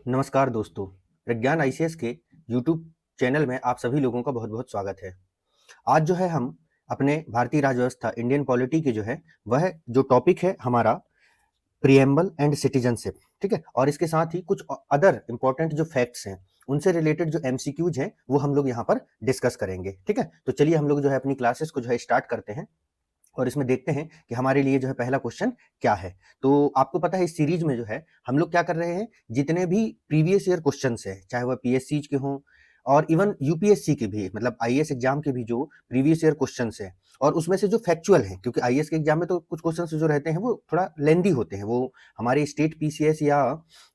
नमस्कार दोस्तों, प्रज्ञान आईसीएस के यूट्यूब चैनल में आप सभी लोगों का बहुत-बहुत स्वागत है। आज जो है हम अपने भारतीय राज्य व्यवस्था इंडियन पॉलिटी के जो है वह जो टॉपिक है हमारा प्रिएम्बल एंड सिटीजनशिप, ठीक है? और इसके साथ ही कुछ अदर इंपॉर्टेंट जो फैक्ट्स हैं, उनसे रिलेटेड जो एमसीक्यूज हैं, वो हम लोग यहाँ पर डिस्कस करेंगे, ठीक है? तो चलिए हम लोग जो है अपनी क्लासेस को जो है स्टार्ट करते हैं और इसमें देखते हैं कि हमारे लिए जो है पहला क्वेश्चन क्या है। तो आपको पता है इस सीरीज में जो है हम लोग क्या कर रहे हैं, जितने भी प्रीवियस ईयर क्वेश्चंस हैं, चाहे वह पीएससी के हों और इवन यूपीएससी के भी, मतलब आईएएस एग्जाम के भी जो प्रीवियस ईयर क्वेश्चंस हैं और उसमें से जो फैक्चुअल हैं, क्योंकि आईएएस के एग्जाम में तो कुछ क्वेश्चंस जो रहते हैं वो थोड़ा लेंदी होते हैं, वो हमारे स्टेट पीसीएस या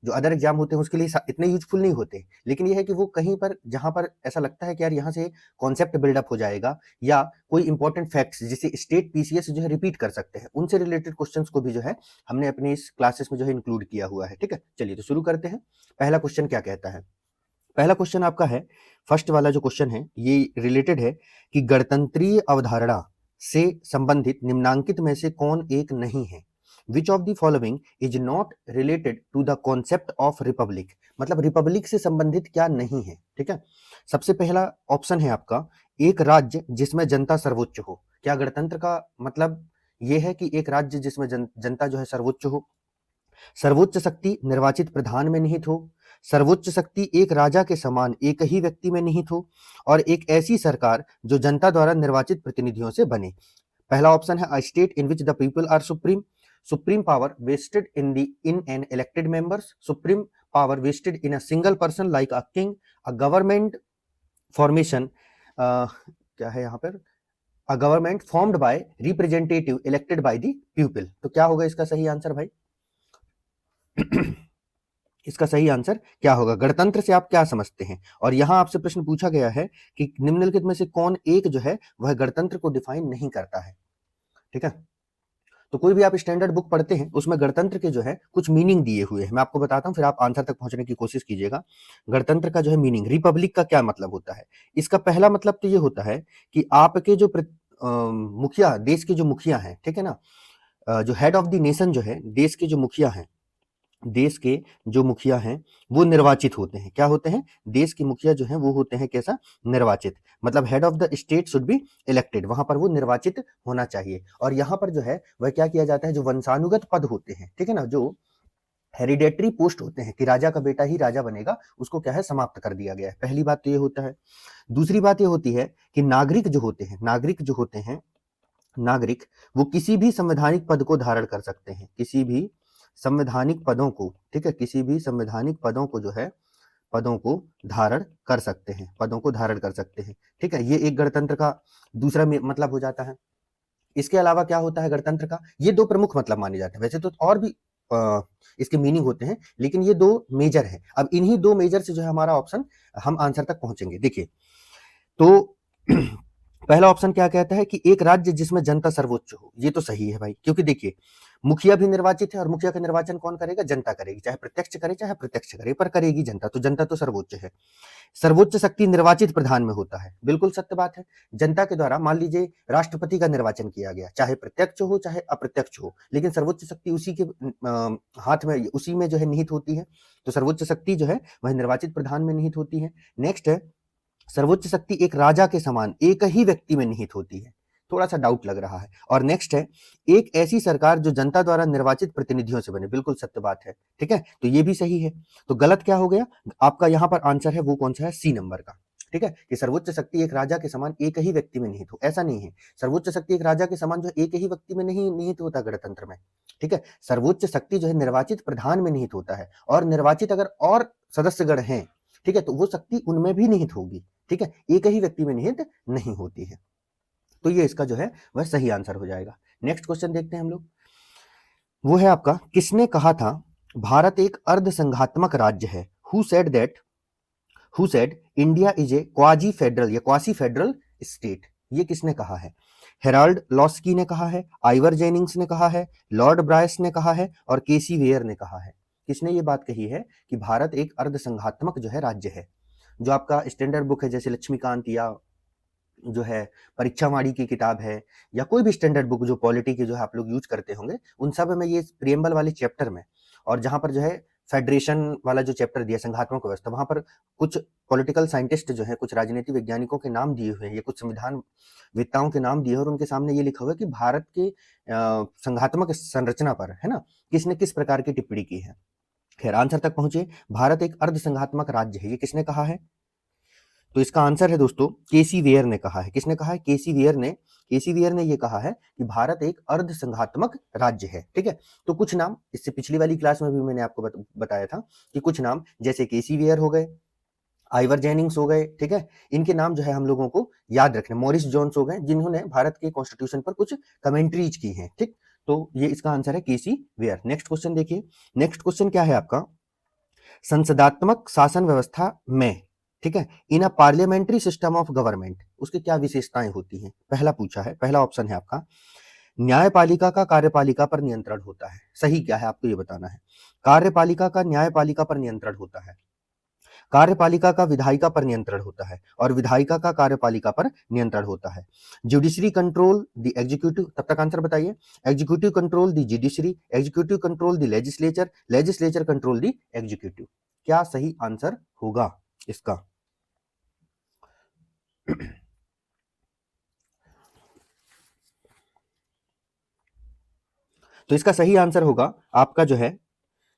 जो अदर एग्जाम होते हैं उसके लिए इतने यूजफुल नहीं होते। लेकिन ये है कि वो कहीं पर जहां पर ऐसा लगता है कि यार यहाँ से कॉन्सेप्ट बिल्डअप हो जाएगा या कोई इंपॉर्टेंट फैक्ट्स जिसे स्टेट पीसीएस जो है रिपीट कर सकते हैं, उनसे रिलेटेड क्वेश्चंस को भी जो है हमने अपने इस क्लासेस में जो है इंक्लूड किया हुआ है, ठीक है? चलिए तो शुरू करते हैं। पहला क्वेश्चन क्या कहता है? पहला क्वेश्चन आपका है, फर्स्ट वाला जो क्वेश्चन है ये रिलेटेड है कि गणतंत्रीय अवधारणा से संबंधित निम्नांकित में से कौन एक नहीं है? Which of the following is not related to the concept of republic? मतलब रिपब्लिक से संबंधित क्या नहीं है, ठीक है? सबसे पहला ऑप्शन है आपका, एक राज्य जिसमें जनता सर्वोच्च हो। क्या गणतंत्र का मतलब ये है कि एक राज्य जिसमें जनता जो है सर्वोच्च हो? सर्वोच्च शक्ति निर्वाचित प्रधान में निहित हो, सर्वोच्च शक्ति एक राजा के समान एक ही व्यक्ति में निहित हो, और एक ऐसी सरकार जो जनता द्वारा निर्वाचित प्रतिनिधियों से बने। पहला ऑप्शन है, a state in which the people are supreme, supreme power vested in an elected members, supreme power vested in a single person like a king, a government formation, क्या है यहाँ पर, a government formed by representative elected by the people. तो क्या होगा इसका सही answer भाई? इसका सही आंसर क्या होगा? गणतंत्र से आप क्या समझते हैं? और यहां आपसे प्रश्न पूछा गया है कि निम्नलिखित में से कौन एक जो है वह गणतंत्र को डिफाइन नहीं करता है, ठीक है? तो कोई भी आप स्टैंडर्ड बुक पढ़ते हैं उसमें गणतंत्र के जो है कुछ मीनिंग दिए हुए हैं, मैं आपको बताता हूं, फिर आप आंसर तक पहुंचने की कोशिश कीजिएगा। गणतंत्र का जो है मीनिंग, रिपब्लिक का क्या मतलब होता है? इसका पहला मतलब तो ये होता है कि आपके जो मुखिया, देश के जो मुखिया हैं, ठीक है ना, जो हेड ऑफ द नेशन जो है, देश के जो मुखिया हैं, देश के जो मुखिया हैं वो निर्वाचित होते हैं। क्या होते हैं? देश के मुखिया जो हैं वो होते हैं कैसा? निर्वाचित। मतलब head of the state should be elected, वहां पर वो निर्वाचित होना चाहिए। और यहाँ पर जो है वह क्या किया जाता है, जो वंशानुगत पद होते हैं, ठीक है ना, जो हेरिडेटरी पोस्ट होते हैं कि राजा का बेटा ही राजा बनेगा, उसको क्या है, समाप्त कर दिया गया है। पहली बात तो ये होता है। दूसरी बात ये होती है कि नागरिक जो होते हैं, नागरिक जो होते हैं, नागरिक वो किसी भी संवैधानिक पद को धारण कर सकते हैं, किसी भी संवैधानिक पदों को, ठीक है, किसी भी संवैधानिक पदों को जो है, पदों को धारण कर सकते हैं, पदों को धारण कर सकते हैं, ठीक है? ये एक गणतंत्र का दूसरा मतलब हो जाता है। इसके अलावा क्या होता है गणतंत्र का? ये दो प्रमुख मतलब माने जाते हैं, वैसे तो और भी इसके मीनिंग होते हैं, लेकिन ये दो मेजर हैं। अब इन्हीं दो मेजर से जो है हमारा ऑप्शन, हम आंसर तक पहुंचेंगे। देखिए, तो पहला ऑप्शन क्या कहता है कि एक राज्य जिसमें जनता सर्वोच्च हो। ये तो सही है भाई, क्योंकि देखिए मुखिया भी निर्वाचित है और मुखिया का निर्वाचन कौन करेगा? जनता करेगी, चाहे प्रत्यक्ष करे चाहे अप्रत्यक्ष करे, पर करेगी जनता, तो जनता तो सर्वोच्च है। सर्वोच्च शक्ति निर्वाचित प्रधान में होता है, बिल्कुल सत्य बात है। जनता के द्वारा मान लीजिए राष्ट्रपति का निर्वाचन किया गया, चाहे प्रत्यक्ष हो चाहे अप्रत्यक्ष हो, लेकिन सर्वोच्च शक्ति उसी के हाथ में, उसी में जो है निहित होती है। तो सर्वोच्च शक्ति जो है वह निर्वाचित प्रधान में निहित होती है। नेक्स्ट है, सर्वोच्च शक्ति एक राजा के समान एक ही व्यक्ति में निहित होती है। थोड़ा सा डाउट लग रहा है। और नेक्स्ट है, एक ऐसी सरकार जो जनता द्वारा निर्वाचित प्रतिनिधियों से बने, बिल्कुल सत्य बात है, ठीक है? तो ये भी सही है। तो गलत क्या हो गया आपका? यहाँ पर आंसर है वो कौन सा है? सी नंबर का, ठीक है, कि सर्वोच्च शक्ति एक राजा के समान एक ही व्यक्ति में निहित हो, ऐसा नहीं है। सर्वोच्च शक्ति एक राजा के समान जो एक ही व्यक्ति में नहीं निहित होता गणतंत्र में, ठीक है? सर्वोच्च शक्ति जो है निर्वाचित प्रधान में निहित होता है, और निर्वाचित अगर और सदस्यगण हैं, ठीक है, तो वो शक्ति उनमें भी निहित होगी, ठीक है, एक ही व्यक्ति में निहित नहीं होती है। तो ये इसका जो है वह सही आंसर हो जाएगा। नेक्स्ट क्वेश्चन देखते हैं हम लोग। वो है आपका, किसने कहा था भारत एक अर्ध संघात्मक राज्य है? Who said India is a quasi federal या क्वासी फेडरल स्टेट? ये किसने कहा है? हेराल्ड लॉस्की ने कहा है, आइवर जेनिंग्स ने कहा है, लॉर्ड ब्रायस ने कहा है, और केसी वेयर ने कहा है। किसने ये बात कही है कि भारत एक अर्ध संघात्मक जो है राज्य है? जो आपका स्टैंडर्ड बुक है, जैसे लक्ष्मीकांत या जो है परीक्षावाणी की किताब है, या कोई भी स्टैंडर्ड बुक जो पॉलिटी की जो है आप लोग यूज करते होंगे, उन सब में ये प्रियम्बल वाले चैप्टर में, और जहां पर जो है फेडरेशन वाला जो चैप्टर दिया संघात्मक व्यवस्था, वहां पर कुछ पॉलिटिकल साइंटिस्ट जो है, कुछ राजनीतिक वैज्ञानिकों के नाम दिए हुए हैं, ये कुछ संविधान वेत्ताओं के नाम दिए और उनके सामने ये लिखा हुआ है कि भारत के संघात्मक संरचना पर, है ना, किसने किस प्रकार की टिप्पणी की है। खैर आंसर तक पहुंचे, भारत एक अर्ध संघात्मक राज्य है, ये किसने कहा है? तो इसका आंसर है दोस्तों केसी वेयर ने कहा है। किसने कहा है? केसी वेयर ने ये कहा है कि भारत एक अर्ध संघात्मक राज्य है। ठीक है, तो कुछ नाम, इससे पिछली वाली क्लास में भी मैंने आपको बताया था कि कुछ नाम जैसे केसी वेयर हो गए, आइवर जेनिंग्स हो गए, ठीक है, इनके नाम जो है हम लोगों को याद रखने, मॉरिस जोन्स हो गए, जिन्होंने भारत के कॉन्स्टिट्यूशन पर कुछ कमेंट्रीज की हैं। ठीक, तो ये इसका आंसर है केसी वेयर। नेक्स्ट क्वेश्चन देखिए, नेक्स्ट क्वेश्चन क्या है आपका? संसदात्मक शासन व्यवस्था में, ठीक है, in a parliamentary system of government, उसकी क्या विशेषताएं होती हैं? पहला पूछा है, पहला ऑप्शन है आपका, न्यायपालिका का कार्यपालिका पर नियंत्रण होता है। सही क्या है आपको ये बताना है। कार्यपालिका का न्यायपालिका पर नियंत्रण होता है, कार्यपालिका का विधायिका पर नियंत्रण होता है, और विधायिका का कार्यपालिका पर नियंत्रण होता है। जुडिशरी कंट्रोल द एग्जीक्यूटिव, तब तक आंसर बताइए। Executive control the judiciary, executive control the legislature, legislature control the executive. क्या सही आंसर होगा इसका? तो इसका सही आंसर होगा आपका जो है,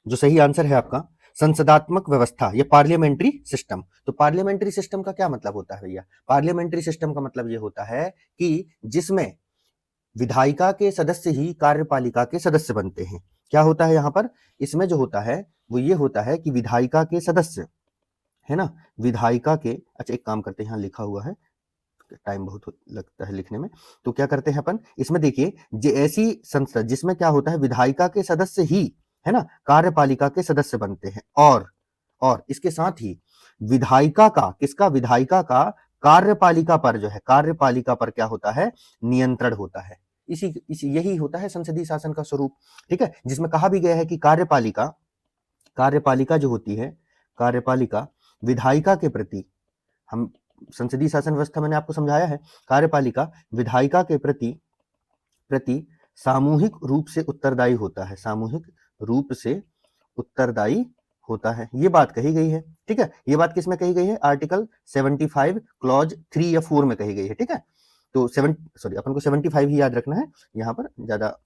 जो सही आंसर है आपका संसदात्मक व्यवस्था, ये पार्लियामेंट्री सिस्टम। तो पार्लियामेंट्री सिस्टम का क्या मतलब होता है भैया? पार्लियामेंट्री सिस्टम का मतलब ये होता है कि जिसमें विधायिका के सदस्य ही कार्यपालिका के सदस्य बनते हैं। क्या होता है यहाँ पर? इसमें जो होता है वो ये होता है कि विधायिका के सदस्य, है ना, विधायिका के, अच्छा एक काम करते हैं, यहाँ लिखा हुआ है, टाइम बहुत लगता है लिखने में, तो क्या करते हैं अपन इसमें देखिए, ऐसी संसद जिसमें क्या होता है विधायिका के सदस्य ही, है ना, कार्यपालिका के सदस्य बनते हैं, और इसके साथ ही विधायिका का, किसका? विधायिका का कार्यपालिका पर जो है, कार्यपालिका पर क्या होता है? नियंत्रण होता है। इसी यही होता है संसदीय शासन का स्वरूप। ठीक है, जिसमें कहा भी गया है कि कार्यपालिका, कार्यपालिका जो होती है, कार्यपालिका विधायिका के प्रति, हम संसदीय शासन व्यवस्था मैंने आपको समझाया है, कार्यपालिका विधायिका के प्रति सामूहिक रूप से उत्तरदायी होता है, सामूहिक रूप से उत्तरदायी होता है, ये बात कही गई है। ठीक है, ये बात किसमें कही गई है? आर्टिकल 75 क्लॉज 3 या 4 में कही गई है। ठीक है, तो अपन को 75 ही याद रखना है, यहाँ पर ज्यादा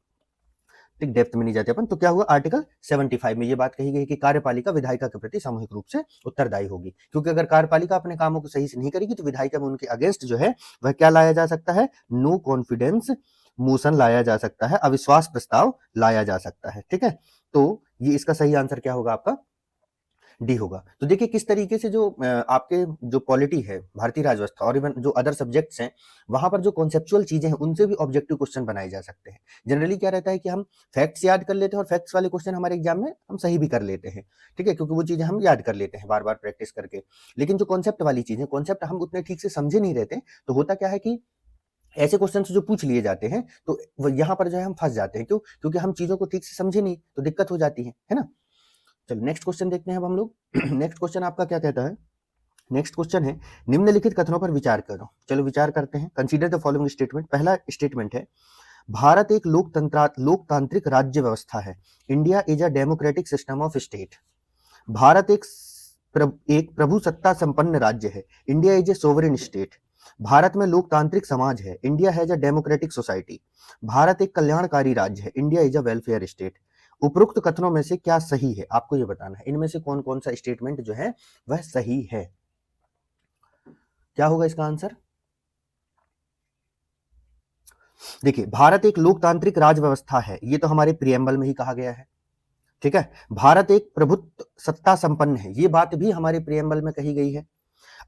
डेप्थ में नहीं जाते अपन। तो क्या हुआ? आर्टिकल 75 में ये बात कही गई कि कार्यपालिका विधायिका के प्रति सामूहिक रूप से उत्तरदायी होगी, क्योंकि अगर कार्यपालिका अपने कामों को सही से नहीं करेगी तो विधायिका में उनके अगेंस्ट जो है वह क्या लाया जा सकता है? नो कॉन्फिडेंस मोशन लाया जा सकता है, अविश्वास प्रस्ताव लाया जा सकता है। ठीक है, तो ये इसका सही आंसर क्या होगा आपका? डी होगा। तो देखिए किस तरीके से जो आपके जो पॉलिटी है, भारतीय राजव्यवस्था और इवन जो अदर सब्जेक्ट्स हैं, वहां पर जो कॉन्सेप्चुअल चीजें हैं उनसे भी ऑब्जेक्टिव क्वेश्चन बनाए जा सकते हैं। जनरली क्या रहता है कि हम फैक्ट्स याद कर लेते हैं और फैक्ट्स वाले क्वेश्चन हमारे एग्जाम में हम सही भी कर लेते हैं। ठीक है, क्योंकि वो चीजें हम याद कर लेते हैं बार बार प्रैक्टिस करके। लेकिन जो कॉन्सेप्ट वाली चीजें, कॉन्सेप्ट हम उतने ठीक से समझे नहीं रहते, तो होता क्या है कि ऐसे क्वेश्चन जो पूछ लिए जाते हैं तो यहाँ पर जो है हम फंस जाते हैं। क्यों? क्योंकि हम चीजों को ठीक से समझे नहीं, तो दिक्कत हो जाती है ना। चलो नेक्स्ट क्वेश्चन देखते हैं अब हम लोग। नेक्स्ट क्वेश्चन आपका क्या कहता है? नेक्स्ट क्वेश्चन है, निम्नलिखित कथनों पर विचार करो। चलो विचार करते हैं। Consider the following statement. पहला स्टेटमेंट है, भारत एक लोकतांत्रिक राज्य व्यवस्था है। India is a democratic system of state. Bharat एक प्रभुसत्ता संपन्न राज्य है। India is a sovereign state. Bharat में लोकतांत्रिक समाज है। India has a democratic society. Bharat एक कल्याणकारी राज्य है। India is a welfare state. उपरोक्त कथनों में से क्या सही है? आपको यह बताना है इनमें से कौन कौन सा स्टेटमेंट जो है वह सही है। क्या होगा इसका आंसर? देखिए, भारत एक लोकतांत्रिक राज व्यवस्था है, ये तो हमारे प्रियम्बल में ही कहा गया है। ठीक है, भारत एक प्रभुत्व सत्ता संपन्न है, ये बात भी हमारे प्रियम्बल में कही गई है।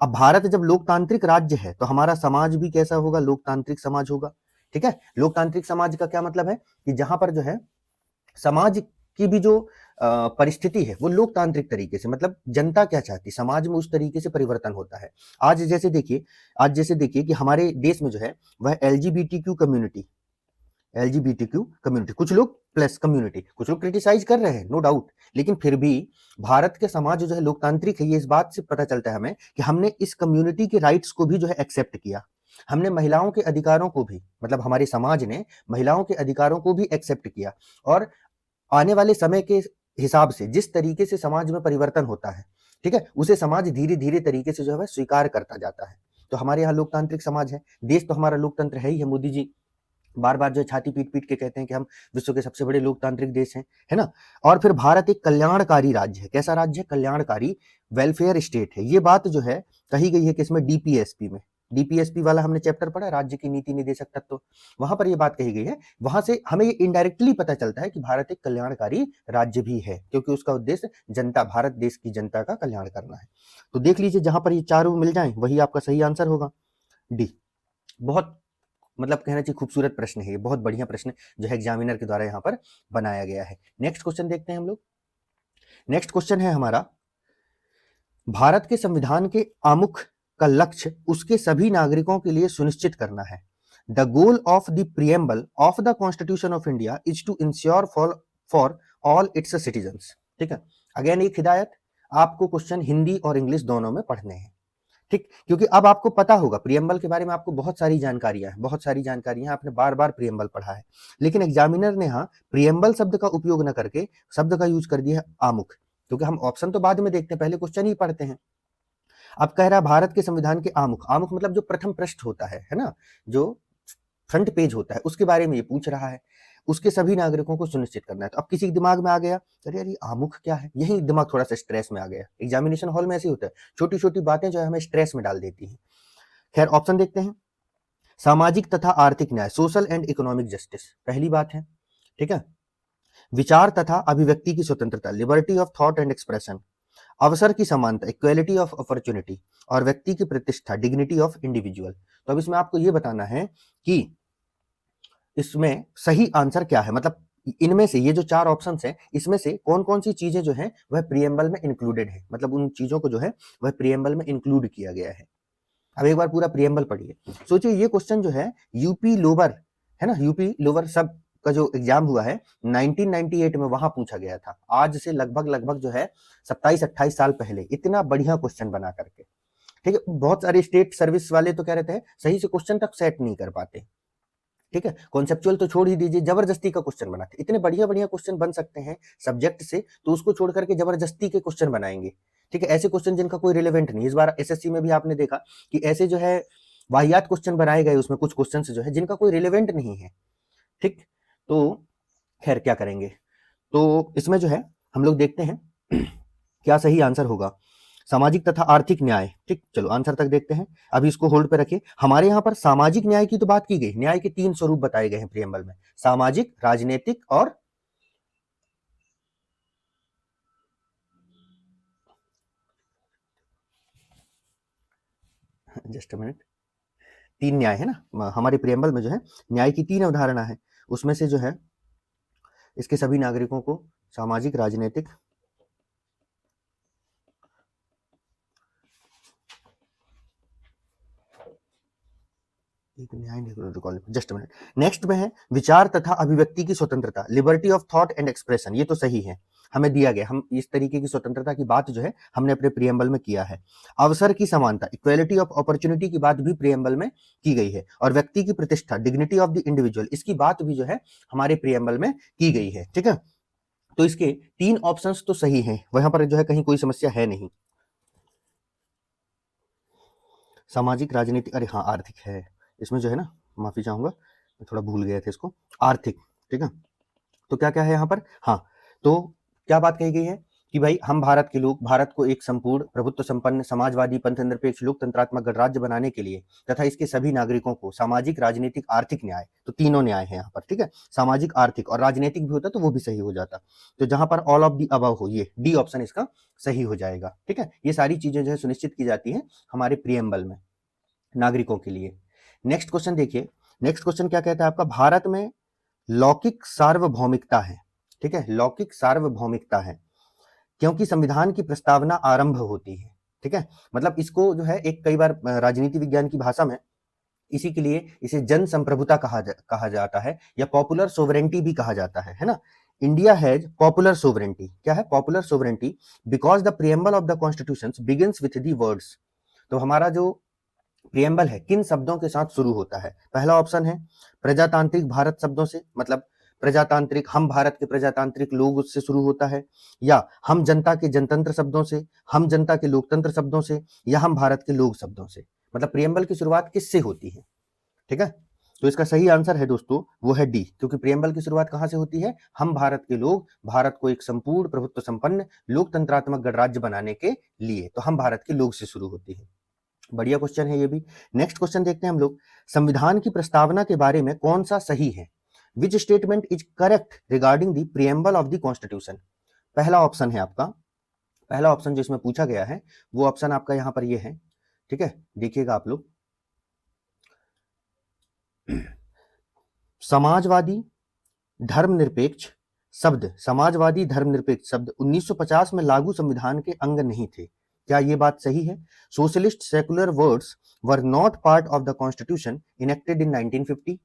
अब भारत जब लोकतांत्रिक राज्य है तो हमारा समाज भी कैसा होगा? लोकतांत्रिक समाज होगा। ठीक है, लोकतांत्रिक समाज का क्या मतलब है कि जहां पर जो है समाज की भी जो परिस्थिति है वो लोकतांत्रिक तरीके से, मतलब जनता क्या चाहती, समाज में उस तरीके से परिवर्तन होता है। आज जैसे देखिए कि हमारे देश में जो है वह एलजीबीटीक्यू कम्युनिटी, कुछ लोग प्लस कम्युनिटी, कुछ लोग क्रिटिसाइज कर रहे हैं, नो डाउट, लेकिन फिर भी भारत के समाज जो है लोकतांत्रिक है। ये इस बात से पता चलता है हमें कि हमने इस कम्युनिटी के राइट्स को भी जो है एक्सेप्ट किया। हमने महिलाओं के अधिकारों को भी, मतलब हमारे समाज ने महिलाओं के अधिकारों को भी एक्सेप्ट किया, और आने वाले समय के हिसाब से, जिस तरीके से समाज में परिवर्तन होता है, ठीक है, उसे समाज धीरे धीरे तरीके से जो है स्वीकार करता जाता है। तो हमारे यहाँ लोकतांत्रिक समाज है, देश तो हमारा लोकतंत्र है ही है। मोदी जी बार बार जो है छाती पीट पीट के कहते हैं कि हम विश्व के सबसे बड़े लोकतांत्रिक देश हैं, है ना। और फिर भारत एक कल्याणकारी राज्य है। कैसा राज्य है? कल्याणकारी, वेलफेयर स्टेट है। ये बात जो है कही गई है किसमें? डीपीएसपी में। डीपीएसपी वाला हमने चैप्टर पढ़ा, राज्य की नीति निदेशक तत्व, वहां पर ये बात कही गई है। वहां से हमें ये इनडायरेक्टली पता चलता है कि भारत एक कल्याणकारी राज्य भी है, क्योंकि उसका उद्देश्य जनता, भारत देश की जनता का कल्याण करना है। तो देख लीजिए, जहां पर ये चारों मिल जाए वही आपका सही आंसर होगा, डी। बहुत मतलब कहना चाहिए खूबसूरत प्रश्न है ये, बहुत बढ़िया प्रश्न जो है एग्जामिनर के द्वारा यहाँ पर बनाया गया है। नेक्स्ट क्वेश्चन देखते हैं हम लोग। नेक्स्ट क्वेश्चन है हमारा, भारत के संविधान के आमुख का लक्ष्य उसके सभी नागरिकों के लिए सुनिश्चित करना है। The goal of the preamble of the constitution of India is to ensure for all its citizens. ठीक है, अगेन एक हिदायत, आपको क्वेश्चन हिंदी और इंग्लिश दोनों में पढ़ने हैं, ठीक, क्योंकि अब आपको पता होगा प्रियम्बल के बारे में, आपको बहुत सारी जानकारियां हैं, बहुत सारी जानकारियां, आपने बार बार प्रियम्बल पढ़ा है, लेकिन एग्जामिनर ने यहाँ प्रियम्बल शब्द का उपयोग न करके शब्द का यूज कर दिया है आमुख, क्योंकि हम ऑप्शन तो बाद में देखते हैं, पहले क्वेश्चन ही पढ़ते हैं। अब कह रहा है भारत के संविधान के आमुख, आमुख मतलब जो प्रथम पृष्ठ होता है ना, जो फ्रंट पेज होता है, उसके बारे में ये पूछ रहा है, उसके सभी नागरिकों को सुनिश्चित करना है। तो अब किसी के दिमाग में आ गया, अरे यार ये आमुख क्या है, यही दिमाग थोड़ा सा स्ट्रेस में आ गया। एग्जामिनेशन हॉल में ऐसे होता है, छोटी छोटी बातें जो है हमें स्ट्रेस में डाल देती हैं। खैर, ऑप्शन देखते हैं। सामाजिक तथा आर्थिक न्याय, सोशल एंड इकोनॉमिक जस्टिस, पहली बात है, ठीक है। विचार तथा अभिव्यक्ति की स्वतंत्रता, liberty of thought and expression. अवसर की समानता, इक्वेलिटी ऑफ अपॉर्चुनिटी। और व्यक्ति की प्रतिष्ठा, डिग्निटी ऑफ इंडिविजुअल। तो अब इसमें आपको यह बताना है कि इसमें सही आंसर क्या है, मतलब इनमें से ये जो चार ऑप्शन हैं, इसमें से कौन कौन सी चीजें जो हैं वह प्रियम्बल में इंक्लूडेड है, मतलब उन चीजों को जो है वह प्रियम्बल में इंक्लूड किया गया है। अब एक बार पूरा प्रियम्बल पढ़िए। सोचिए ये क्वेश्चन जो है यूपी लोअर, है ना, यूपी लोअर सब का जो एग्जाम हुआ है 1998 में, वहां पूछा गया था, आज से लगभग लगभग जो है 27-28 साल पहले, इतना बढ़िया क्वेश्चन बना करके, ठीक है। बहुत सारे स्टेट सर्विस वाले तो कह रहे थे सही से क्वेश्चन तक सेट नहीं कर पाते, ठीक है, कॉन्सेप्चुअल तो छोड़ ही दीजिए, जबरदस्ती का क्वेश्चन बनाते। इतने बढ़िया बढ़िया क्वेश्चन बन सकते हैं सब्जेक्ट से, तो उसको छोड़ करके जबरदस्ती के क्वेश्चन बनाएंगे, ठीक है, ऐसे क्वेश्चन जिनका कोई रिलेवेंट नहीं। इस बार एसएससी में भी आपने देखा कि ऐसे जो है वाहियात क्वेश्चन बनाए गए, उसमें कुछ क्वेश्चन जो है जिनका कोई रिलेवेंट नहीं है, ठीक। तो खैर क्या करेंगे, तो इसमें जो है हम लोग देखते हैं क्या सही आंसर होगा। सामाजिक तथा आर्थिक न्याय, ठीक, चलो आंसर तक देखते हैं, अभी इसको होल्ड पे रखिए। हमारे यहां पर सामाजिक न्याय की तो बात की गई, न्याय के 3 स्वरूप बताए गए हैं प्रियम्बल में, सामाजिक, राजनीतिक और जस्ट अ मिनट, 3 न्याय है ना हमारे प्रियम्बल में, जो है न्याय की 3 अवधारणा है, उसमें से जो है इसके सभी नागरिकों को सामाजिक, राजनीतिक जस्ट मिनट, नेक्स्ट में है विचार तथा अभिव्यक्ति की स्वतंत्रता, liberty of thought and expression, ये तो सही है, हमें दिया गया, हम इस तरीके की स्वतंत्रता की बात जो है हमने अपने प्रियम्बल में किया है। अवसर की समानता, इक्वेलिटी ऑफ अपॉर्चुनिटी की बात भी प्रियम्बल में की गई है। और व्यक्ति की प्रतिष्ठा, डिग्निटी ऑफ द इंडिविजुअल, इसकी बात भी जो है हमारे प्रियम्बल में की गई है, ठीक है। तो इसके 3 ऑप्शंस तो सही हैं, वहां पर जो है कहीं कोई समस्या है नहीं। सामाजिक, राजनीतिक, अरे हाँ आर्थिक है इसमें जो है ना, माफी चाहूंगा मैं थोड़ा भूल गया था इसको, आर्थिक, ठीक है। तो क्या क्या है यहाँ पर, हाँ, तो क्या बात कही गई है कि भाई हम भारत के लोग भारत को एक संपूर्ण प्रभुत्व संपन्न समाजवादी पंथ निरपेक्ष लोकतंत्रात्मक गणराज्य बनाने के लिए तथा इसके सभी नागरिकों को सामाजिक, राजनीतिक, आर्थिक न्याय, तो तीनों न्याय है यहाँ पर, ठीक है। सामाजिक, आर्थिक और राजनीतिक भी होता तो वो भी सही हो जाता, तो जहां पर ऑल ऑफ दी अबव हो, ये डी ऑप्शन इसका सही हो जाएगा, ठीक है। ये सारी चीजें जो है सुनिश्चित की जाती है हमारे प्रियम्बल में नागरिकों के लिए। नेक्स्ट क्वेश्चन देखिए, नेक्स्ट क्वेश्चन क्या कहता है आपका, भारत में लौकिक सार्वभौमिकता है, ठीक है, लौकिक सार्वभौमिकता है क्योंकि संविधान की प्रस्तावना आरंभ होती है, ठीक है। मतलब इसको जो है एक कई बार राजनीति विज्ञान की भाषा में इसी के लिए इसे जन संप्रभुता कहा जाता है, या पॉपुलर सोवरेंटी भी कहा जाता है ना। इंडिया हैज पॉपुलर सोवरेंटी, क्या है popular sovereignty, because the preamble of the constitution begins with the words. तो हमारा जो प्रियम्बल है किन शब्दों के साथ शुरू होता है, पहला ऑप्शन है प्रजातांत्रिक भारत शब्दों से, मतलब प्रजातांत्रिक, हम भारत के प्रजातांत्रिक लोग से शुरू होता है, या हम जनता के जनतंत्र शब्दों से, हम जनता के लोकतंत्र शब्दों से, या हम भारत के लोग शब्दों से। मतलब प्रियम्बल की शुरुआत किससे होती है? ठीक है, तो इसका सही आंसर है दोस्तों वो है डी, क्योंकि प्रियम्बल की शुरुआत कहां से होती है? हम भारत के लोग भारत को एक संपूर्ण प्रभुत्व संपन्न लोकतंत्रात्मक गणराज्य बनाने के लिए, तो हम भारत के लोग से शुरू होती है। बढ़िया क्वेश्चन है ये भी। नेक्स्ट क्वेश्चन देखते हैं हम लोग, संविधान की प्रस्तावना के बारे में कौन सा सही है? Which statement is correct regarding the preamble of the constitution? पहला ऑप्शन है आपका, पहला ऑप्शन जो इसमें पूछा गया है वो ऑप्शन आपका यहां पर ये है, ठीक है, देखिएगा आप लोग, समाजवादी धर्मनिरपेक्ष शब्द, समाजवादी धर्मनिरपेक्ष शब्द 1950 में लागू संविधान के अंग नहीं थे। क्या ये बात सही है? Socialist secular words were not part of the constitution enacted इन 1950।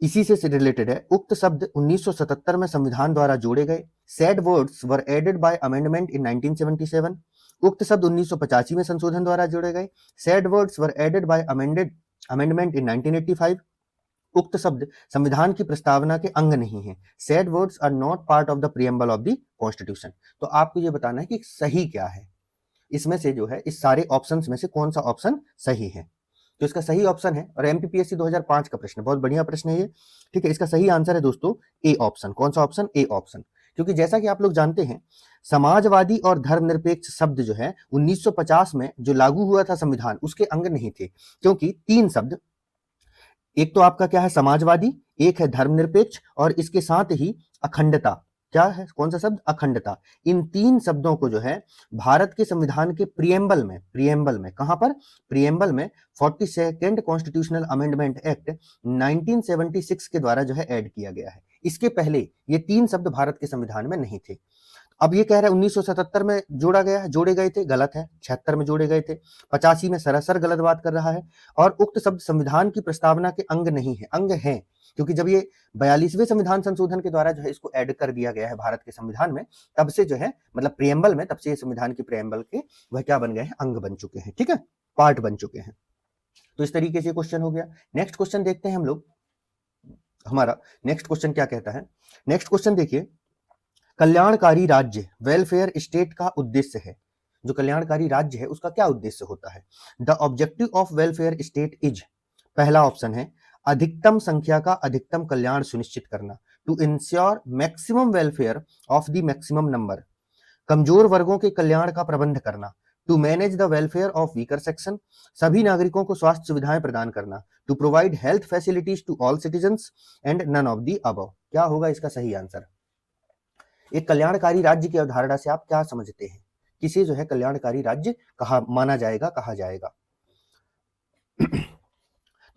इसी से रिलेटेड है, उक्त शब्द 1977 में संविधान द्वारा जोड़े गए। Said words were added by amendment in 1977। उक्त शब्द 1985 में संशोधन द्वारा जोड़े गए। Said words were added by amendment in 1985। उक्त शब्द संविधान की प्रस्तावना के अंग नहीं है। Said words are not part of the preamble of the constitution. तो आपको ये बताना है कि सही क्या है, इसमें से जो है इस सारे ऑप्शंस में से कौन सा ऑप्शन सही है। तो इसका सही ऑप्शन है, और एमपीपीएससी 2005 का प्रश्न, बहुत बढ़िया प्रश्न है ये, ठीक है। इसका सही आंसर है दोस्तों ए ऑप्शन। कौन सा ऑप्शन? A option. क्योंकि जैसा कि आप लोग जानते हैं, समाजवादी और धर्मनिरपेक्ष शब्द जो है 1950 में जो लागू हुआ था संविधान, उसके अंग नहीं थे, क्योंकि तीन शब्द, एक तो आपका क्या है समाजवादी, एक है धर्मनिरपेक्ष, और इसके साथ ही अखंडता। क्या है? कौन सा शब्द? अखंडता। इन तीन शब्दों को जो है भारत के संविधान के प्रियम्बल में कहां पर? प्रियम्बल में 42nd कॉन्स्टिट्यूशनल अमेंडमेंट एक्ट 1976 के द्वारा जो है ऐड किया गया है। इसके पहले ये तीन शब्द भारत के संविधान में नहीं थे। अब ये कह रहा है 1977 में जोड़े गए थे, गलत है। 76 में जोड़े गए थे, 85 में सरासर गलत बात कर रहा है। और उक्त शब्द संविधान की प्रस्तावना के अंग नहीं है, अंग है, क्योंकि जब ये 42वें संविधान संशोधन के द्वारा जो है इसको ऐड कर दिया गया है भारत के संविधान में, तब से जो है मतलब प्रियम्बल में, तब से ये संविधान की प्रियम्बल के वह क्या बन गए हैं? अंग बन चुके हैं, ठीक है, पार्ट बन चुके हैं। तो इस तरीके से क्वेश्चन हो गया। नेक्स्ट क्वेश्चन देखते हैं हम लोग, हमारा नेक्स्ट क्वेश्चन क्या कहता है। नेक्स्ट क्वेश्चन देखिए, कल्याणकारी राज्य वेलफेयर स्टेट का उद्देश्य है। जो कल्याणकारी राज्य है उसका क्या उद्देश्य होता है? The objective of welfare state is, पहला ऑप्शन है अधिकतम संख्या का अधिकतम कल्याण सुनिश्चित करना, to ensure maximum welfare of the maximum number. कमजोर वर्गों के कल्याण का प्रबंध करना, to manage the welfare of weaker section. सभी नागरिकों को स्वास्थ्य सुविधाएं प्रदान करना, to provide health facilities to all citizens, and none of the above. क्या होगा इसका सही आंसर? एक कल्याणकारी राज्य की अवधारणा से आप क्या समझते हैं? किसे जो है कल्याणकारी राज्य माना जाएगा, कहा जाएगा?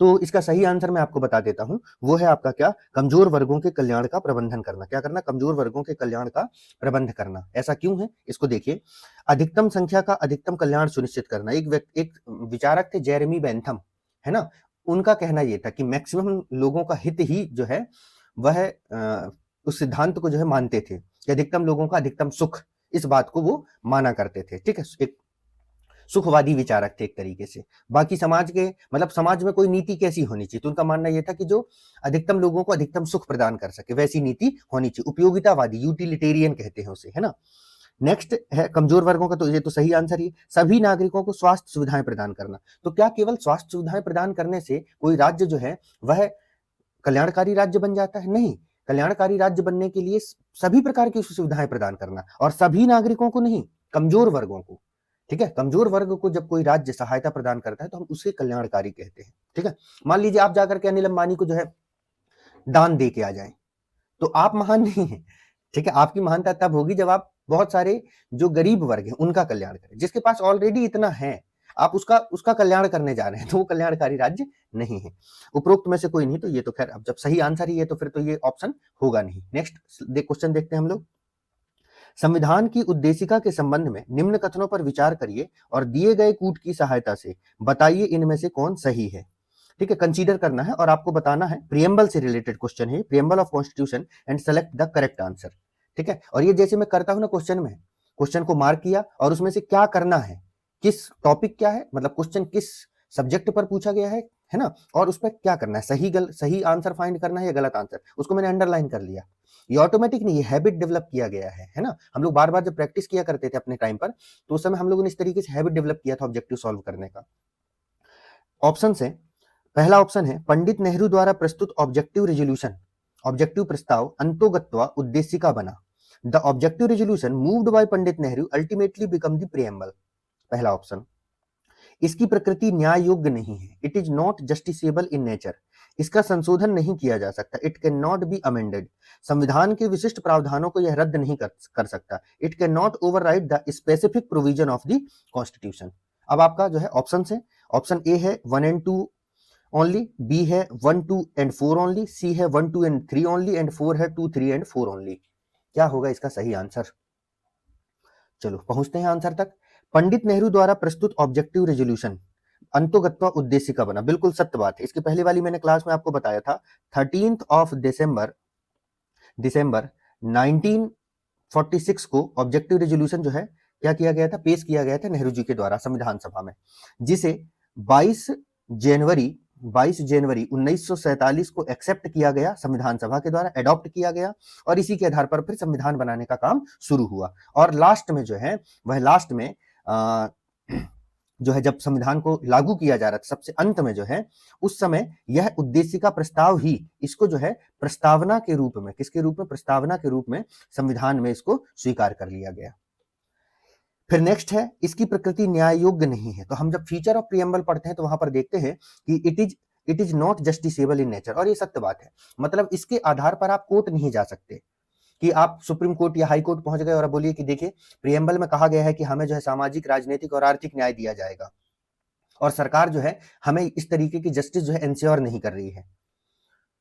तो इसका सही आंसर मैं आपको बता देता हूं, वो है आपका क्या? कमजोर वर्गों के कल्याण का प्रबंधन करना। क्या करना? कमजोर वर्गों के कल्याण का प्रबंध करना। ऐसा क्यों है इसको देखिए, अधिकतम संख्या का अधिकतम कल्याण सुनिश्चित करना। एक विचारक थे जेरेमी बेंथम, है ना, उनका कहना यह था कि मैक्सिमम लोगों का हित ही जो है वह उस सिद्धांत को जो है मानते थे कि अधिकतम लोगों का अधिकतम सुख, इस बात को वो माना करते थे, ठीक है। एक सुखवादी विचारक थे एक तरीके से। बाकी समाज के मतलब समाज में कोई नीति कैसी होनी चाहिए, तो उनका मानना यह था कि जो अधिकतम लोगों को अधिकतम सुख प्रदान कर सके वैसी नीति होनी चाहिए। उपयोगितावादी, यूटिलिटेरियन कहते हैं उसे, है ना। नेक्स्ट है कमजोर वर्गों का, तो ये तो सही आंसर ही, सभी नागरिकों को स्वास्थ्य सुविधाएं प्रदान करना। तो क्या केवल स्वास्थ्य सुविधाएं प्रदान करने से कोई राज्य जो है वह कल्याणकारी राज्य बन जाता है? नहीं, कल्याणकारी राज्य बनने के लिए सभी प्रकार की सुविधाएं प्रदान करना, और सभी नागरिकों को नहीं, कमजोर वर्गों को, ठीक है। कमजोर वर्ग को जब कोई राज्य सहायता प्रदान करता है तो हम उसे कल्याणकारी कहते हैं, ठीक है। मान लीजिए आप जाकर के अनिल अंबानी को जो है दान दे के आ जाएं, तो आप महान नहीं है, ठीक है। आपकी महानता तब होगी जब आप बहुत सारे जो गरीब वर्ग है उनका कल्याण करें। जिसके पास ऑलरेडी इतना है, आप उसका कल्याण करने जा रहे हैं, तो वो कल्याणकारी राज्य नहीं है। उपरोक्त में से कोई नहीं, तो ये तो खैर अब जब सही आंसर ही है तो फिर तो ये ऑप्शन होगा नहीं। नेक्स्ट क्वेश्चन देखते हैं हम लोग, संविधान की उद्देशिका के संबंध में निम्न कथनों पर विचार करिए और दिए गए कूट की सहायता से बताइए इनमें से कौन सही है, ठीक है। कंसीडर करना है और आपको बताना है, प्रियम्बल से रिलेटेड क्वेश्चन है, preamble of constitution, and select the correct answer, ठीक है। और ये जैसे मैं करता हूं ना क्वेश्चन में, क्वेश्चन को मार्क किया और उसमें से क्या करना है, किस टॉपिक क्या है, मतलब क्वेश्चन किस सब्जेक्ट पर पूछा गया है है ना, और उस पर क्या करना है, सही आंसर फाइंड करना है या गलत आंसर, उसको मैंने अंडरलाइन कर लिया। ये ऑटोमेटिक नहीं, ये हैबिट डेवलप किया गया है ना। हम लोग बार बार जब प्रैक्टिस किया करते थे अपने टाइम पर, तो उस समय हम लोगों ने इस तरीके से हैबिट डेवलप किया था ऑब्जेक्टिव सॉल्व करने का। ऑप्शन है, पहला ऑप्शन है पंडित नेहरू द्वारा प्रस्तुत ऑब्जेक्टिव रेजोल्यूशन, ऑब्जेक्टिव प्रस्ताव अंतोगत्वा उद्देशिका बना। The objective resolution moved by Pandit Nehru ultimately become the preamble. पहला ऑप्शन। इसकी प्रकृति न्याय योग्य नहीं है, it is not justiciable in nature, इसका संशोधन नहीं किया जा सकता, it can not be amended, संविधान के विशिष्ट प्रावधानों को यह रद्द नहीं कर सकता, it can not override the specific provision of the constitution. अब आपका जो है ऑप्शन है, ऑप्शन ए है 1 and 2 ओनली, बी है 1, 2 and 4 ओनली, सी है 1, 2 and 3 ओनली, एंड 4 है 2, 3 and 4 ओनली। क्या होगा इसका सही आंसर? चलो पहुंचते हैं आंसर तक। पंडित नेहरू द्वारा प्रस्तुत ऑब्जेक्टिव रेजोल्यूशन अंतोगत्वा उद्देशिका बना, बिल्कुल सत्य बात है। इसकी पहले वाली मैंने क्लास में आपको बताया था, 13 दिसंबर 1946 को ऑब्जेक्टिव रेजोल्यूशन जो है क्या किया गया था, पेश किया गया था नेहरू जी के द्वारा संविधान सभा में, जिसे 22 जनवरी 1947 को एक्सेप्ट किया गया, संविधान सभा के द्वारा एडॉप्ट किया गया, और इसी के आधार पर फिर संविधान बनाने का काम शुरू हुआ। और लास्ट में जो है वह लास्ट में जो है जब संविधान को लागू किया जा रहा था, सबसे अंत में जो है उस समय यह उद्देशिका प्रस्ताव ही, इसको जो है प्रस्तावना के रूप में, किसके रूप में, प्रस्तावना के रूप में संविधान में इसको स्वीकार कर लिया गया। फिर नेक्स्ट है, इसकी प्रकृति न्याय योग्य नहीं है। तो हम जब फीचर ऑफ प्रीएम्बल पढ़ते हैं तो वहां पर देखते हैं कि it is not justiciable in nature, और ये सत्य बात है। मतलब इसके आधार पर आप कोर्ट नहीं जा सकते कि आप सुप्रीम कोर्ट या हाई कोर्ट पहुंच गए और आप बोलिए कि देखिए प्रीएम्बल में कहा गया है कि हमें जो है सामाजिक, राजनीतिक और आर्थिक न्याय दिया जाएगा, और सरकार जो है हमें इस तरीके की जस्टिस जो है इंश्योर नहीं कर रही है।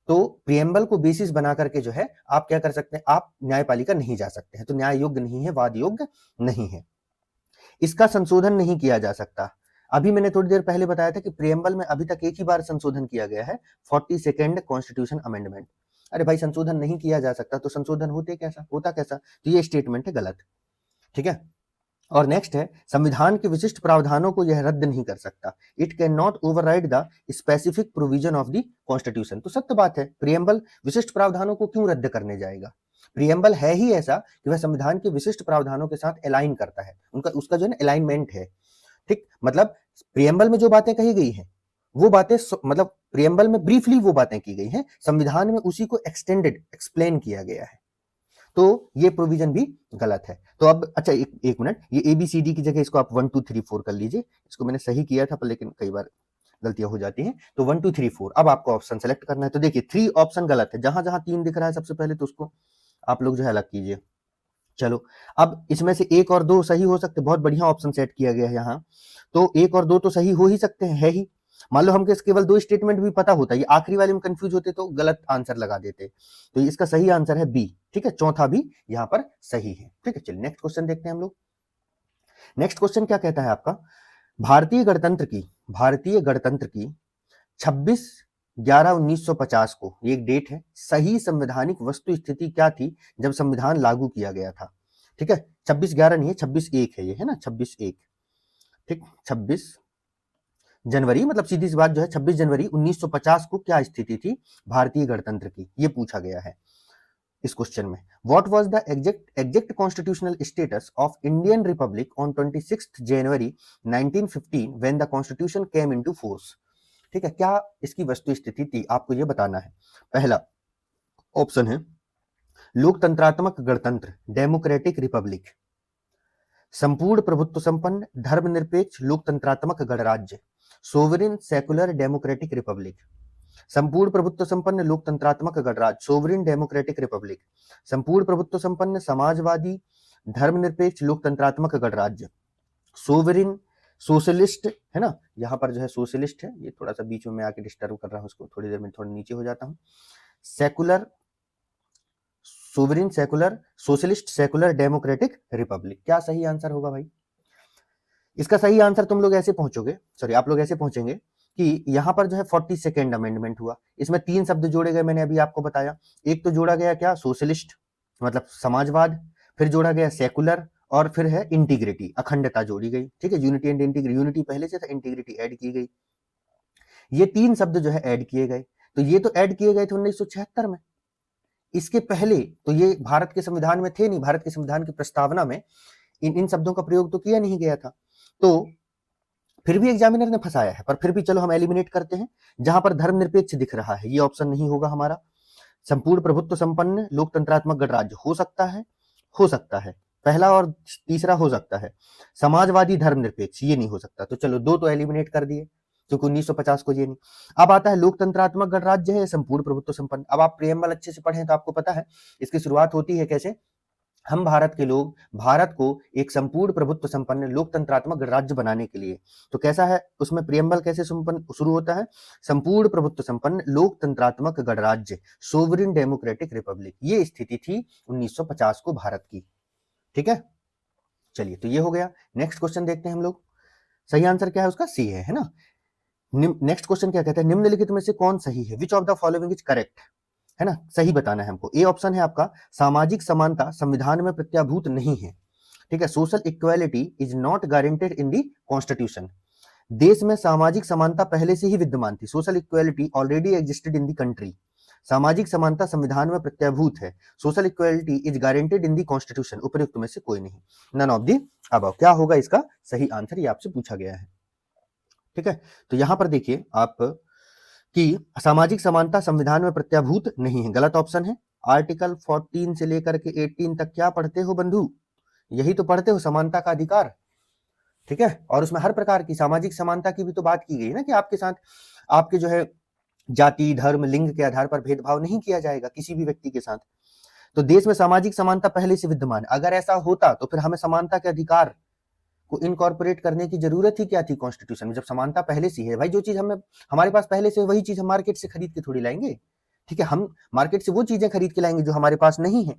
तो प्रीएम्बल को बेसिस बना करके जो है आप क्या कर सकते हैं, आप न्यायपालिका नहीं जा सकते हैं। तो न्याय योग्य नहीं है, वाद योग्य नहीं है। इसका संशोधन नहीं किया जा सकता। अभी मैंने थोड़ी देर पहले बताया था कि प्रीएम्बल में अभी तक एक ही बार संशोधन किया गया है, 42nd कॉन्स्टिट्यूशन अमेंडमेंट। अरे भाई संशोधन नहीं किया जा सकता तो संशोधन होता कैसा? तो ये स्टेटमेंट है गलत, ठीक है। और नेक्स्ट है, संविधान के विशिष्ट प्रावधानों को यह रद्द नहीं कर सकता, it can not override the specific provision of the constitution. तो सत्य बात है, प्रीएम्बल विशिष्ट प्रावधानों को क्यों रद्द करने जाएगा? प्रीएम्बल है ही ऐसा कि वह संविधान के विशिष्ट प्रावधानों के साथ अलाइन करता है, उसका जो है अलाइनमेंट है, ठीक। मतलब प्रीएम्बल में जो बातें कही गई हैं वो बातें, मतलब प्रीएम्बल में ब्रीफली वो बातें की गई हैं, संविधान में उसी को एक्सटेंडेड एक्सप्लेन किया गया है। तो ये प्रोविजन भी गलत है। तो अब अच्छा एक मिनट, ये ABCD की जगह इसको आप 1 2 3 4 कर लीजिए। इसको मैंने सही किया था पर लेकिन कई बार गलतियां हो जाती हैं। तो 1 2 3 4 अब आपको ऑप्शन सेलेक्ट करना है। तो देखिए 3 ऑप्शन गलत है, जहां जहां 3 दिख रहा है सबसे पहले तो उसको आप लोग जो है अलग कीजिए। चलो अब इसमें से 1 और 2 सही हो सकते, बहुत बढ़िया ऑप्शन सेट किया गया है यहाँ। तो 1 और 2 तो सही हो ही सकते हैं, है ही। मान लो हमको केवल 2 स्टेटमेंट भी पता होता, ये आखिरी वाले में कंफ्यूज होते तो गलत आंसर लगा देते। तो इसका सही आंसर है बी, ठीक है। चौथा भी यहाँ पर सही है, ठीक है। चलिए नेक्स्ट क्वेश्चन देखते हैं हम लोग। नेक्स्ट क्वेश्चन क्या कहता है आपका, भारतीय गणतंत्र की 26/11/1950 को, ये एक डेट है, सही संवैधानिक वस्तु स्थिति क्या थी जब संविधान लागू किया गया था, ठीक है। 26/11 नहीं है, 26/1 है ये, है ना, 26/1, ठीक। 26 जनवरी, मतलब सीधी सी बात जो है 26 जनवरी 1950 को क्या स्थिति थी भारतीय गणतंत्र की, ये पूछा गया है इस क्वेश्चन में। What was the exact constitutional status of Indian Republic on 26 January 1915 when the constitution came into force, ठीक है। क्या इसकी वस्तु स्थिति थी, आपको ये बताना है। पहला ऑप्शन है लोकतंत्रात्मक गणतंत्र, डेमोक्रेटिक रिपब्लिक, संपूर्ण प्रभुत्व संपन्न धर्मनिरपेक्ष लोकतंत्रात्मक गणराज्य, सोवरिन सेकुलर डेमोक्रेटिक रिपब्लिक। संपूर्ण प्रभुत्व संपन्न लोकतंत्रात्मक गणराज्य, सोवरिन डेमोक्रेटिक रिपब्लिक, संपूर्ण प्रभुत्व संपन्न समाजवादी धर्मनिरपेक्ष लोकतंत्रात्मक गणराज्य, सोवरिन सोशलिस्ट, है ना, यहाँ पर जो है सोशलिस्ट है, ये थोड़ा सा बीच में मैं आके डिस्टर्ब कर रहा हूँ उसको, थोड़ी देर में थोड़ा नीचे हो जाता हूँ। Secular, sovereign secular, socialist secular democratic Republic. क्या सही आंसर होगा भाई? इसका सही आंसर तुम लोग ऐसे पहुंचोगे, सॉरी आप लोग ऐसे पहुंचेंगे कि यहां पर जो है 42nd अमेंडमेंट हुआ, इसमें 3 शब्द जोड़े गए, मैंने अभी आपको बताया। एक तो जोड़ा गया क्या, सोशलिस्ट मतलब समाजवाद, फिर जोड़ा गया सेकुलर, और फिर है इंटीग्रिटी, अखंडता जोड़ी गई, ठीक है। यूनिटी एंड इंटीग्रिटी, यूनिटी पहले से था, इंटीग्रिटी ऐड की गई। ये 3 शब्द जो है ऐड किए गए। तो ये तो ऐड किए गए थे 1976 में। इसके पहले तो ये भारत के संविधान में थे नहीं, भारत के संविधान की प्रस्तावना में इन शब्दों का प्रयोग तो किया नहीं गया था। तो फिर भी एग्जामिनर ने फंसाया है, पर फिर भी चलो हम एलिमिनेट करते हैं। जहां पर धर्मनिरपेक्ष दिख रहा है, ये ऑप्शन नहीं होगा हमारा। संपूर्ण प्रभुत्व संपन्न लोकतंत्रात्मक गणराज्य हो सकता है, हो सकता है, पहला और तीसरा हो सकता है। समाजवादी धर्मनिरपेक्ष ये नहीं हो सकता। तो चलो 2 तो एलिमिनेट कर दिए, क्योंकि 1950 को ये नहीं। अब आता है लोकतंत्रात्मक गणराज्य है, संपूर्ण प्रभुत्व संपन्न। अब आप प्रियम्बल अच्छे से पढ़ें तो आपको पता है इसकी शुरुआत होती है कैसे। हम भारत के लोग भारत को एक संपूर्ण प्रभुत्व संपन्न लोकतंत्रात्मक गणराज्य बनाने के लिए, तो कैसा है उसमें प्रियम्बल कैसे शुरू होता है, संपूर्ण प्रभुत्व संपन्न लोकतंत्रात्मक गणराज्य, सोवरिन डेमोक्रेटिक रिपब्लिक। ये स्थिति थी 1950 को भारत की। ठीक है, चलिए तो ये हो गया। नेक्स्ट क्वेश्चन देखते हैं हम लोग। सही आंसर क्या है उसका, सी है ना। नेक्स्ट क्वेश्चन क्या कहता है, निम्नलिखित में से कौन सही है, which of the following is correct, है ना, सही बताना है हमको। ए ऑप्शन है आपका, सामाजिक समानता संविधान में प्रत्याभूत नहीं है। ठीक है, social equality is not guaranteed in the constitution. देश में सामाजिक समानता पहले से ही विद्यमान थी, social equality already existed in the country. सामाजिक समानता संविधान में प्रत्याभूत है, social equality is guaranteed in the constitution. उपयुक्त में से कोई नहीं, नन ऑफ दी अबव। क्या होगा इसका सही आंसर, ये आपसे पूछा गया है। ठीक है, तो यहां पर देखिए आप कि सामाजिक समानता संविधान में प्रत्याभूत नहीं है, गलत ऑप्शन है। आर्टिकल 14 से लेकर के 18 तक क्या पढ़ते हो बंधु, यही तो पढ़ते हो, समानता का अधिकार। ठीक है, और उसमें हर प्रकार की सामाजिक समानता की भी तो बात की गई है ना, कि आपके साथ आपके जो है जाति धर्म लिंग के आधार पर भेदभाव नहीं किया जाएगा किसी भी व्यक्ति के साथ। तो देश में सामाजिक समानता पहले से विद्यमान। अगर ऐसा होता तो फिर हमें समानता के अधिकार को इनकॉर्पोरेट करने की जरूरत ही क्या थी कॉन्स्टिट्यूशन में, जब समानता पहले से है। भाई जो चीज हमें हमारे पास पहले से वही चीज हम मार्केट से खरीद के थोड़ी लाएंगे। ठीक है, हम मार्केट से वो चीजें खरीद के लाएंगे जो हमारे पास नहीं है।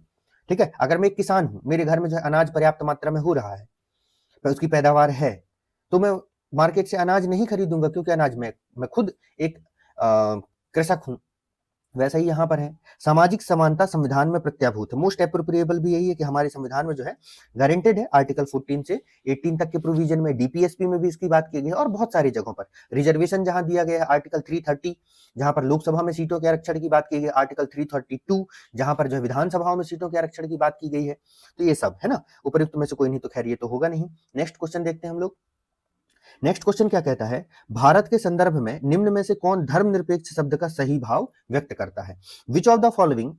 ठीक है, अगर मैं एक किसान हूं, मेरे घर में जो है अनाज पर्याप्त मात्रा में हो रहा है, पर उसकी पैदावार है, तो मैं मार्केट से अनाज नहीं खरीदूंगा, क्योंकि अनाज मैं खुद एक कृषक हूं। वैसा ही यहां पर है, सामाजिक समानता संविधान में प्रत्याभूत है। मोस्ट एप्रोप्रिएबल भी यही है कि हमारे संविधान में जो है गारंटेड है, आर्टिकल 14 से 18 तक के प्रोविजन में, डीपीएसपी में भी इसकी बात की गई है, और बहुत सारी जगहों पर रिजर्वेशन जहां दिया गया है, आर्टिकल 330 जहां पर लोकसभा में सीटों के आरक्षण की बात की गई, आर्टिकल 332 जहां पर जो है विधानसभाओं में सीटों के आरक्षण की बात की गई है। तो ये सब है ना, उपयुक्त में से कोई नहीं, तो खैर ये तो होगा नहीं। नेक्स्ट क्वेश्चन देखते हैं हम लोग। नेक्स्ट क्वेश्चन क्या कहता है, भारत के संदर्भ में निम्न में से कौन धर्मनिरपेक्ष शब्द का सही भाव व्यक्त करता है। Which of the following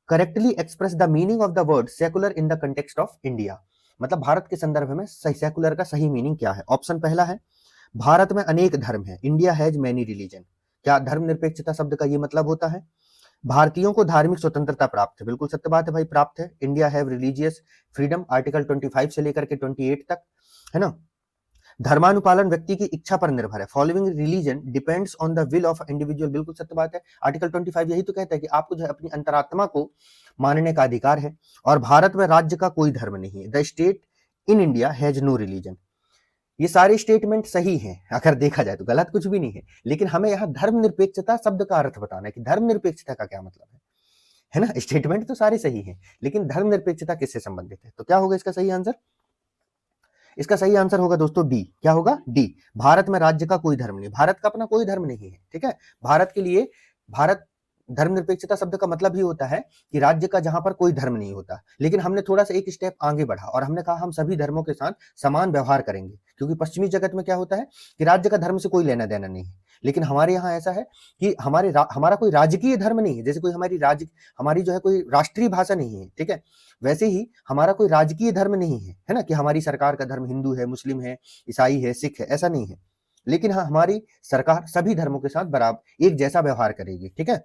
correctly express the meaning of the word secular in the context of India. मतलब भारत के संदर्भ में सही सेकुलर का सही मीनिंग क्या है। ऑप्शन पहला है, भारत में अनेक धर्म है, इंडिया हैज मैनी रिलीजन। क्या धर्मनिरपेक्षता शब्द का ये मतलब होता है, भारतीयों को धार्मिक स्वतंत्रता प्राप्त है। बिल्कुल सत्य बात है भाई, प्राप्त है। India have religious freedom, article 25 से लेकर के 28 तक, है ना। धर्मानुपालन व्यक्ति की इच्छा पर निर्भर है, following religion depends on the will of individual. बिल्कुल सत्य बात है, आर्टिकल 25 यही तो कहता है कि आपको जो है अपनी अंतरात्मा को मानने का अधिकार है। और भारत में राज्य का कोई धर्म नहीं है, the state in India has no religion. ये सारे स्टेटमेंट सही हैं अगर देखा जाए तो, गलत कुछ भी नहीं है। लेकिन हमें यहाँ धर्मनिरपेक्षता शब्द का अर्थ बताना है कि धर्मनिरपेक्षता का क्या मतलब है ना। स्टेटमेंट तो सारे सही हैं, लेकिन धर्मनिरपेक्षता किससे संबंधित है। तो क्या होगा इसका सही आंसर, इसका सही आंसर होगा दोस्तों डी। क्या होगा, डी। भारत में राज्य का कोई धर्म नहीं, भारत का अपना कोई धर्म नहीं है। ठीक है, भारत के लिए भारत धर्मनिरपेक्षता शब्द का मतलब ही होता है कि राज्य का जहां पर कोई धर्म नहीं होता। लेकिन हमने थोड़ा सा एक स्टेप आगे बढ़ा और हमने कहा हम सभी धर्मों के साथ समान व्यवहार करेंगे, क्योंकि पश्चिमी जगत में क्या होता है कि राज्य का धर्म से कोई लेना देना नहीं है। लेकिन हमारे यहाँ ऐसा है कि हमारा कोई राजकीय धर्म नहीं है, जैसे कोई हमारी जो है कोई राष्ट्रीय भाषा नहीं है। ठीक है, वैसे ही हमारा कोई राजकीय धर्म नहीं है ना, कि हमारी सरकार का धर्म हिंदू है, मुस्लिम है, ईसाई है, सिख है, ऐसा नहीं है। लेकिन हाँ, हमारी सरकार सभी धर्मों के साथ बराबर एक जैसा व्यवहार करेगी। ठीक है,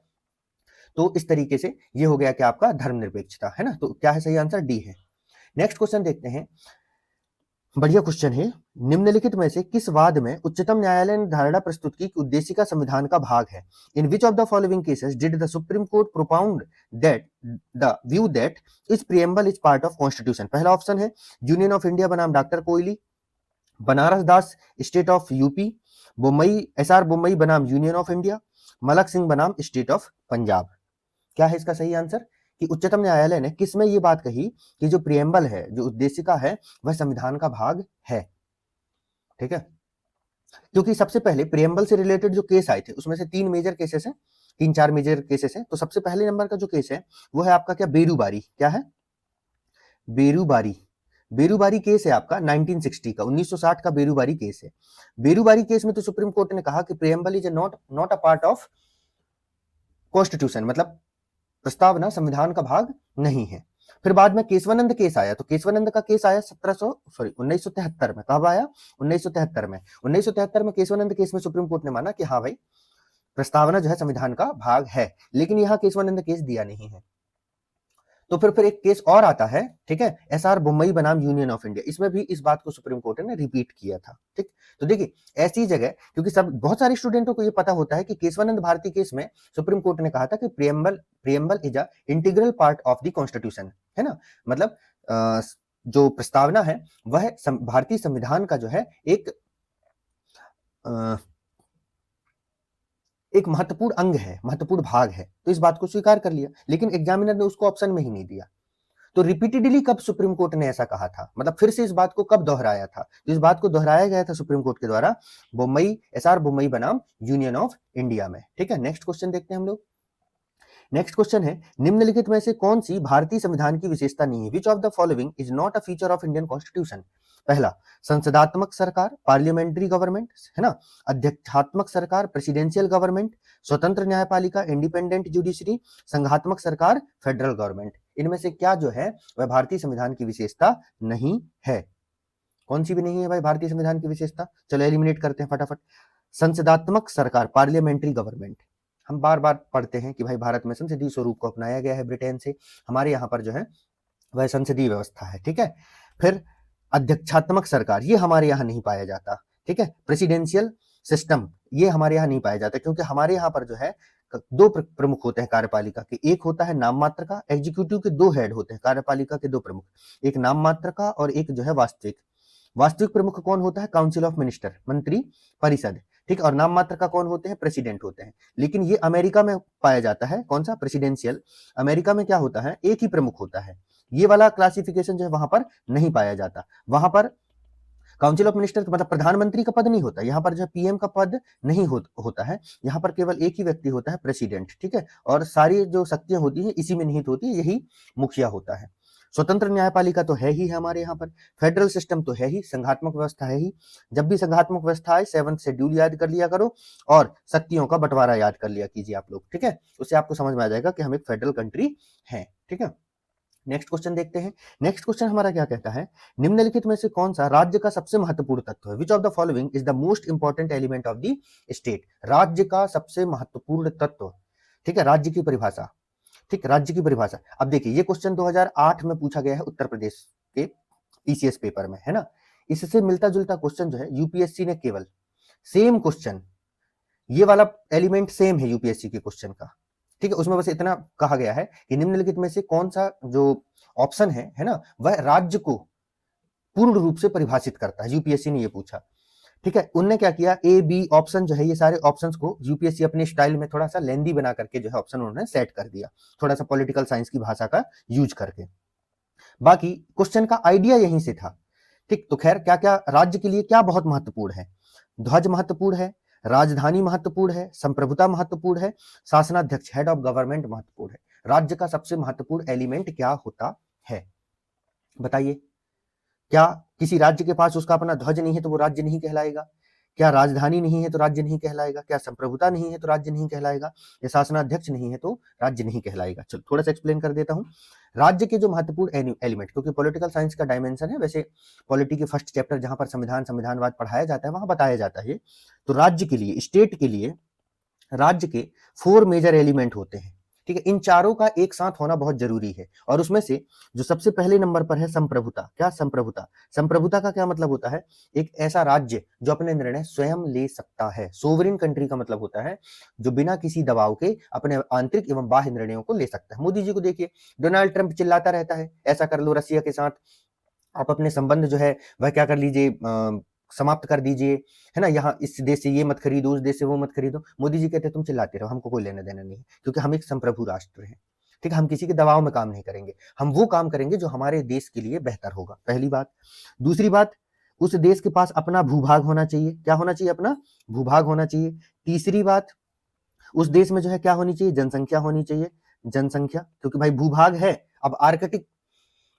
तो इस तरीके से ये हो गया कि आपका धर्मनिरपेक्षता, है ना। तो क्या है सही आंसर, डी है। नेक्स्ट क्वेश्चन देखते हैं, बढ़िया क्वेश्चन है। निम्नलिखित में से किस वाद में उच्चतम न्यायालय ने धारणा प्रस्तुत की कि उद्देशिका संविधान का भाग है। In which of the following cases did the Supreme Court propound that the view that is preamble is part of constitution. पहला ऑप्शन है, यूनियन ऑफ इंडिया बनाम डॉक्टर कोयली, Banaras Das State of UP, Bombay SR Bombay बनाम Union of India, Malak Singh बनाम State of Punjab. क्या है इसका सही आंसर, कि उच्चतम न्यायालय ने किस में ये बात कही कि जो प्रियम्बल है, जो उद्देशिका है, वह संविधान का भाग है। ठीक है, क्योंकि सबसे पहले प्रियम्बल से रिलेटेड जो केस आए थे उसमें से 3 मेजर केसेस हैं, 3-4 मेजर केसेस हैं। तो सबसे पहले नंबर का जो केस है वो है आपका क्या, बेरूबारी। क्या है? बेरूबारी। बेरूबारी केस है आपका 1960 का, 1960 का बेरूबारी केस है। बेरूबारी केस में तो सुप्रीम कोर्ट ने कहा कि preamble is not a part of constitution, मतलब प्रस्तावना संविधान का भाग नहीं है। फिर बाद में केशवानंद केस आया, तो केशवानंद का केस आया 1973 में। कब आया? 1973 में। 1973 में केशवानंद केस में सुप्रीम कोर्ट ने माना कि हाँ भाई प्रस्तावना जो है संविधान का भाग है, लेकिन यहां केशवानंद केस दिया नहीं है। तो फिर एक केस और आता है, ठीक है, एसआर बोम्मई बनाम यूनियन ऑफ इंडिया। इसमें भी इस बात को सुप्रीम कोर्ट ने रिपीट किया था। ठीक, तो देखिए ऐसी जगह, क्योंकि सब बहुत सारे स्टूडेंटों को ये पता होता है कि केशवानंद भारती केस में सुप्रीम कोर्ट ने कहा था कि preamble is a integral part of the constitution, है ना, मतलब जो प्रस्तावना है वह भारतीय संविधान का जो है एक महत्वपूर्ण अंग है, महत्वपूर्ण भाग है। तो इस बात को स्वीकार कर लिया, लेकिन एग्जामिनर ने उसको ऑप्शन में ही नहीं दिया। तो रिपीटेडली कब सुप्रीम कोर्ट ने ऐसा कहा था, मतलब फिर से इस बात को कब दोहराया था? तो इस बात को दोहराया गया था सुप्रीम कोर्ट के द्वारा एसआर बोम्मई बनाम यूनियन ऑफ इंडिया में। ठीक है, नेक्स्ट क्वेश्चन देखते हैं हम लोग। नेक्स्ट क्वेश्चन है, निम्नलिखित में से कौन सी भारतीय संविधान की विशेषता नहीं है? Which of the following is not a feature of Indian constitution? पहला, संसदात्मक सरकार, पार्लियामेंट्री गवर्नमेंट, है ना, अध्यक्षात्मक सरकार, प्रेसिडेंशियल गवर्नमेंट, स्वतंत्र न्यायपालिका, इंडिपेंडेंट जुडिशरी, संघात्मक सरकार, फेडरल गवर्नमेंट। इनमें से क्या जो है वह भारतीय संविधान की विशेषता नहीं है? कौन सी भी नहीं है भाई भारतीय संविधान की विशेषता? चलो एलिमिनेट करते हैं फटाफट। संसदात्मक सरकार, पार्लियामेंट्री गवर्नमेंट, हम बार बार पढ़ते हैं कि भाई भारत में संसदीय स्वरूप को अपनाया गया है ब्रिटेन से, हमारे यहाँ पर जो है वह संसदीय व्यवस्था है। ठीक है, फिर अध्यक्षात्मक सरकार, ये हमारे यहाँ नहीं पाया जाता। ठीक है, प्रेसिडेंशियल सिस्टम, ये हमारे यहाँ नहीं पाया जाता, क्योंकि हमारे यहाँ पर जो है दो प्रमुख होते हैं कार्यपालिका के, एक होता है नाम मात्र का, एग्जीक्यूटिव के दो हेड होते हैं, कार्यपालिका के दो प्रमुख, एक नाम मात्र का और एक जो है वास्तविक। वास्तविक प्रमुख कौन होता है? काउंसिल ऑफ मिनिस्टर, मंत्री परिषद। ठीक, और नाम मात्र का कौन होते हैं? प्रेसिडेंट होते हैं। लेकिन ये अमेरिका में पाया जाता है, कौन सा? प्रेसिडेंशियल। अमेरिका में क्या होता है? एक ही प्रमुख होता है। ये वाला क्लासिफिकेशन जो है वहां पर नहीं पाया जाता। वहां पर काउंसिल ऑफ मिनिस्टर मतलब प्रधानमंत्री का पद नहीं होता, यहाँ पर जो पीएम का पद नहीं होता है, यहाँ पर केवल एक ही व्यक्ति होता है, प्रेसिडेंट। ठीक है, और सारी जो शक्तियां होती है इसी में निहित होती है, यही मुखिया होता है। स्वतंत्र न्यायपालिका तो है ही हमारे यहाँ पर, फेडरल सिस्टम तो है ही, संघात्मक व्यवस्था है ही। जब भी संघात्मक व्यवस्था आए 7th शेड्यूल याद कर लिया करो और शक्तियों का बंटवारा याद कर लिया कीजिए आप लोग। ठीक है, उससे आपको समझ में आ जाएगा कि हम एक फेडरल कंट्री हैं। ठीक है, नेक्स्ट क्वेश्चन देखते हैं। नेक्स्ट क्वेश्चन हमारा क्या कहता है, निम्नलिखित में से कौन सा राज्य का सबसे महत्वपूर्ण तत्व है? Which of the following is the most important element of the state? राज्य का सबसे महत्वपूर्ण तत्व। ठीक है, राज्य की परिभाषा। ठीक, राज्य की परिभाषा। अब देखिए ये क्वेश्चन 2008 में पूछा गया है उत्तर प्रदेश के ईसीएस पेपर में, है ना। इससे मिलता जुलता क्वेश्चन जो है यूपीएससी ने केवल सेम क्वेश्चन, ये वाला एलिमेंट सेम है यूपीएससी के क्वेश्चन का। ठीक है, उसमें बस इतना कहा गया है कि निम्नलिखित में से कौन सा जो ऑप्शन है ना, वह राज्य को पूर्ण रूप से परिभाषित करता है। यूपीएससी ने ये पूछा। ठीक है, उनने क्या किया, ए बी ऑप्शन जो है ये सारे ऑप्शंस को यूपीएससी अपने स्टाइल में थोड़ा सा लेंदी बना करके जो है ऑप्शन उन्होंने सेट कर दिया, थोड़ा सा पॉलिटिकल साइंस की भाषा का यूज करके। बाकी क्वेश्चन का आइडिया यहीं से था। ठीक, तो खैर क्या क्या राज्य के लिए क्या बहुत महत्वपूर्ण है? ध्वज महत्वपूर्ण है, राजधानी महत्वपूर्ण है, संप्रभुता महत्वपूर्ण है, शासनाध्यक्ष हेड ऑफ गवर्नमेंट महत्वपूर्ण है। राज्य का सबसे महत्वपूर्ण एलिमेंट क्या होता है? बताइए। क्या किसी राज्य के पास उसका अपना ध्वज नहीं है तो वो राज्य नहीं कहलाएगा? क्या राजधानी नहीं है तो राज्य नहीं कहलाएगा? क्या संप्रभुता नहीं है तो राज्य नहीं कहलाएगा? या शासनाध्यक्ष नहीं है तो राज्य नहीं कहलाएगा? चलो थोड़ा सा एक्सप्लेन कर देता हूं। राज्य के जो महत्वपूर्ण एलिमेंट, क्योंकि पॉलिटिकल साइंस का डायमेंशन है, वैसे पॉलिटी के फर्स्ट चैप्टर जहां पर संविधानवाद पढ़ाया जाता है वहां बताया जाता है। तो राज्य के लिए, स्टेट के लिए राज्य के 4 मेजर एलिमेंट होते हैं। ठीक है, इन चारों का एक साथ होना बहुत जरूरी है। और उसमें से जो सबसे पहले नंबर पर है संप्रभुता। क्या संप्रभुता? संप्रभुता का क्या मतलब होता है? एक ऐसा राज्य जो अपने निर्णय स्वयं ले सकता है। सोवरेन कंट्री का मतलब होता है जो बिना किसी दबाव के अपने आंतरिक एवं बाह्य निर्णयों को ले सकता है। मोदी जी को देखिए, डोनाल्ड ट्रंप चिल्लाता रहता है ऐसा कर लो रसिया के साथ, आप अपने संबंध जो है वह क्या कर लीजिए, समाप्त कर दीजिए, है ना, यहाँ इस देश से ये मत खरीदो, उस देश से वो मत खरीदो। मोदी जी कहते हैं तुम चिल्लाते रहो, हमको कोई लेना देना नहीं है, क्योंकि हम एक संप्रभु राष्ट्र हैं। ठीक है, हम किसी के दबाव में काम नहीं करेंगे, हम वो काम करेंगे जो हमारे देश के लिए बेहतर होगा। पहली बात। दूसरी बात, उस देश के पास अपना भूभाग होना चाहिए। क्या होना चाहिए? अपना भूभाग होना चाहिए। तीसरी बात, उस देश में जो है क्या होनी चाहिए? जनसंख्या होनी चाहिए, जनसंख्या, क्योंकि भाई भूभाग है। अब आर्कटिक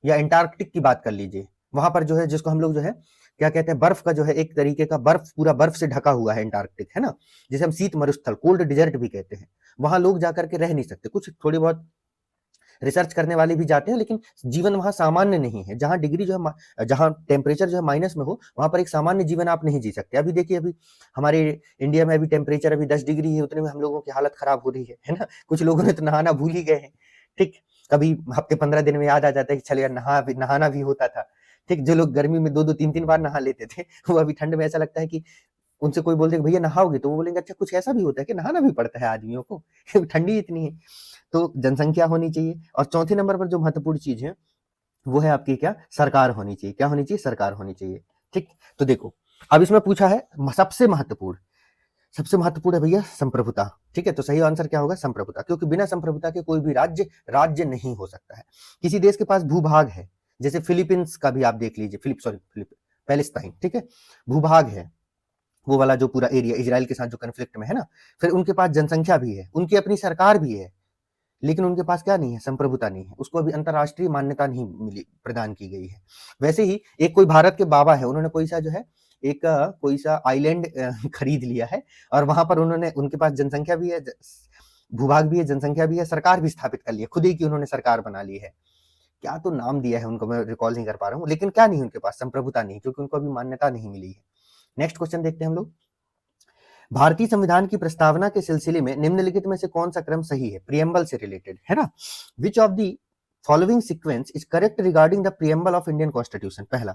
या एंटार्कटिक की बात कर लीजिए, वहां पर जो है जिसको हम लोग जो है क्या कहते हैं, बर्फ का जो है एक तरीके का बर्फ, पूरा बर्फ से ढका हुआ है एंटार्कटिक, है ना, जिसे हम शीत मरुस्थल, कोल्ड डिजर्ट भी कहते हैं। वहां लोग जाकर के रह नहीं सकते। कुछ थोड़ी बहुत रिसर्च करने वाले भी जाते हैं, लेकिन जीवन वहां सामान्य नहीं है। जहां डिग्री जो है, जहां टेम्परेचर जो है माइनस में हो, वहां पर एक सामान्य जीवन आप नहीं जी सकते। अभी देखिए, अभी हमारे इंडिया में अभी टेम्परेचर अभी 10 डिग्री है, उतने में हम लोगों की हालत खराब हो रही है ना। कुछ लोगों ने तो नहाना भूल ही गए हैं। ठीक, कभी हफ्ते 15 दिन में याद आ जाता है कि चलो यार नहाना भी होता था। ठीक, जो लोग गर्मी में 2-2 3-3 बार नहा लेते थे, वो अभी ठंड में ऐसा लगता है कि उनसे कोई बोलते भैया नहाओगे, तो वो बोलेंगे अच्छा कुछ ऐसा भी होता है कि नहाना भी पड़ता है आदमियों को, ठंडी इतनी है। तो जनसंख्या होनी चाहिए। और चौथे नंबर पर जो महत्वपूर्ण चीज है वो है आपकी क्या? सरकार होनी चाहिए। क्या होनी चाहिए? सरकार होनी चाहिए। ठीक, तो देखो अब इसमें पूछा है सबसे महत्वपूर्ण, सबसे महत्वपूर्ण है भैया संप्रभुता। ठीक है, तो सही आंसर क्या होगा? संप्रभुता, क्योंकि बिना संप्रभुता के कोई भी राज्य राज्य नहीं हो सकता है। किसी देश के पास भूभाग है, जैसे फिलीपींस का भी आप देख लीजिए, पैलेस्टाइन, ठीक है, भूभाग है, वो वाला जो पूरा एरिया इजराइल के साथ जो कन्फ्लिक्ट में है ना। फिर उनके पास जनसंख्या भी है, उनकी अपनी सरकार भी है, लेकिन उनके पास क्या नहीं है? संप्रभुता नहीं है। उसको अभी अंतरराष्ट्रीय मान्यता नहीं मिली, प्रदान की गई है। वैसे ही एक कोई भारत के बाबा है, उन्होंने कोई सा जो है एक कोई सा आइलैंड खरीद लिया है, और वहां पर उन्होंने, उनके पास जनसंख्या भी है, भूभाग भी है, जनसंख्या भी है, सरकार भी स्थापित कर ली है, खुद ही की उन्होंने सरकार बना ली है। क्या तो नाम दिया है उनको, मैं रिकॉल नहीं कर पा रहा हूँ, लेकिन क्या नहीं, उनके पास संप्रभुता नहीं, क्योंकि उनको अभी मान्यता नहीं मिली है। नेक्स्ट क्वेश्चन देखते हैं हम लोग। भारतीय संविधान की प्रस्तावना के सिलसिले में निम्नलिखित में से कौन सा क्रम सही है? प्रियम्बल से रिलेटेड है ना। Which of the following sequence is correct regarding the preamble of Indian constitution? पहला,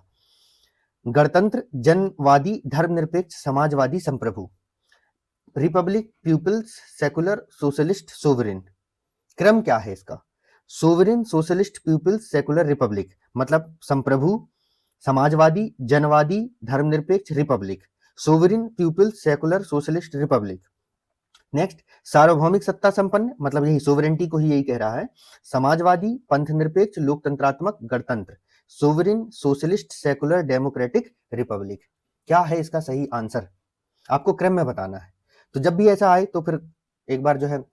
गणतंत्र, जनवादी, धर्मनिरपेक्ष, समाजवादी, संप्रभु, republic, people's, secular, socialist, sovereign. क्रम क्या है इसका? Sovereign, socialist, people's, secular, republic, मतलब संप्रभु, समाजवादी, जनवादी, धर्मनिरपेक्ष, republic, sovereign, people's, secular, socialist, republic. Next, सार्वभौमिक सत्ता संपन्न, मतलब यही सोवरेंटी को ही यही कह रहा है, समाजवादी, पंथ निरपेक्ष, लोकतंत्रात्मक, गणतंत्र, sovereign, socialist, secular, democratic, Republic. क्या है इसका सही आंसर? आपको क्रम में बताना है। तो जब भी ऐसा आए तो फिर एक बार जो है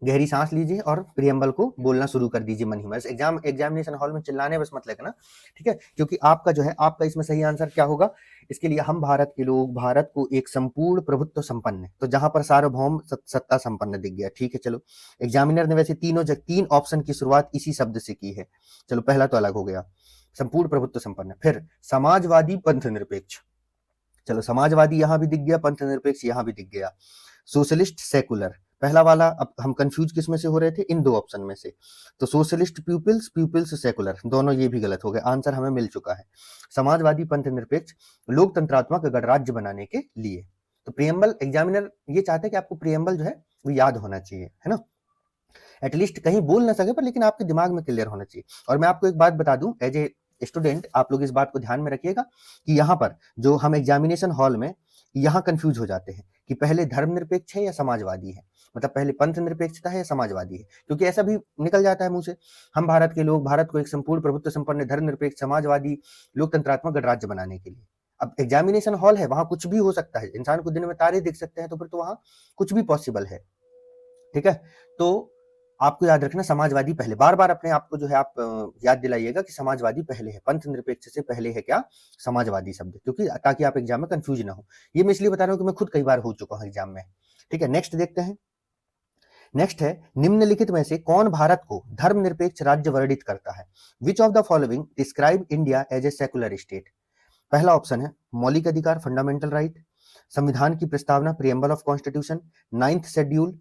गहरी सांस लीजिए और प्रियम्बल को बोलना शुरू कर दीजिए मन ही मन। एग्जामिनेशन हॉल में चिल्लाने बस मत लगना, ठीक है, क्योंकि आपका जो है, आपका इसमें सही आंसर क्या होगा? इसके लिए हम भारत के लोग, भारत को एक संपूर्ण प्रभुत्व संपन्न, तो जहां पर सार्वभौम सत्ता संपन्न दिख गया, ठीक है। चलो, एग्जामिनर ने वैसे तीन ऑप्शन की शुरुआत इसी शब्द से की है। चलो, पहला तो अलग हो गया, संपूर्ण प्रभुत्व संपन्न। फिर समाजवादी, पंथ निरपेक्ष, चलो समाजवादी यहां भी दिख गया, पंथ निरपेक्ष यहां भी दिख गया, सोशलिस्ट, सेकुलर, पहला वाला। अब हम कंफ्यूज किस में से हो रहे थे? इन दो ऑप्शन में से। तो सोशलिस्ट, पीपुल्स, पीपुल्स, सेकुलर, दोनों ये भी गलत हो गए। आंसर हमें मिल चुका है समाजवादी, पंथ निरपेक्ष, लोकतंत्रात्मक गणराज्य बनाने के लिए। तो प्रियम्बल, एग्जामिनर ये चाहते हैं कि आपको प्रियम्बल जो है वो याद होना चाहिए, है ना, एटलीस्ट कहीं बोल ना सके पर, लेकिन आपके दिमाग में क्लियर होना चाहिए। और मैं आपको एक बात बता दूं, एज ए स्टूडेंट आप लोग इस बात को ध्यान में रखिएगा कि यहाँ पर जो हम एग्जामिनेशन हॉल में यहाँ कंफ्यूज हो जाते हैं कि पहले धर्मनिरपेक्ष है या समाजवादी है, मतलब पहले पंथ निरपेक्षता है या समाजवादी है, क्योंकि ऐसा भी निकल जाता है मुंह से। हम भारत के लोग, भारत को एक संपूर्ण प्रभुत्व संपन्न, धर्मनिरपेक्ष, समाजवादी, लोकतंत्रात्मक गणराज्य बनाने के लिए। अब एग्जामिनेशन हॉल है, वहां कुछ भी हो सकता है, इंसान को दिन में तारे दिख सकते हैं, तो फिर तो वहां कुछ भी पॉसिबल है, ठीक है। तो आपको याद रखना समाजवादी पहले, बार बार अपने आप को जो है आप याद दिलाइएगा कि समाजवादी पहले है, पंथ निरपेक्ष से पहले है क्या? समाजवादी शब्द, क्योंकि ताकि आप एग्जाम में कंफ्यूज ना हो। ये मैं इसलिए बता रहा हूं कि मैं खुद कई बार हो चुका हूं एग्जाम में, ठीक है। नेक्स्ट देखते हैं। नेक्स्ट है, निम्नलिखित में से कौन भारत को धर्मनिरपेक्ष राज्य वर्णित करता है? Which of the following describe India as a secular state? पहला ऑप्शन है मौलिक अधिकार, फंडामेंटल राइट, संविधान की प्रस्तावना, preamble of constitution, 9th schedule,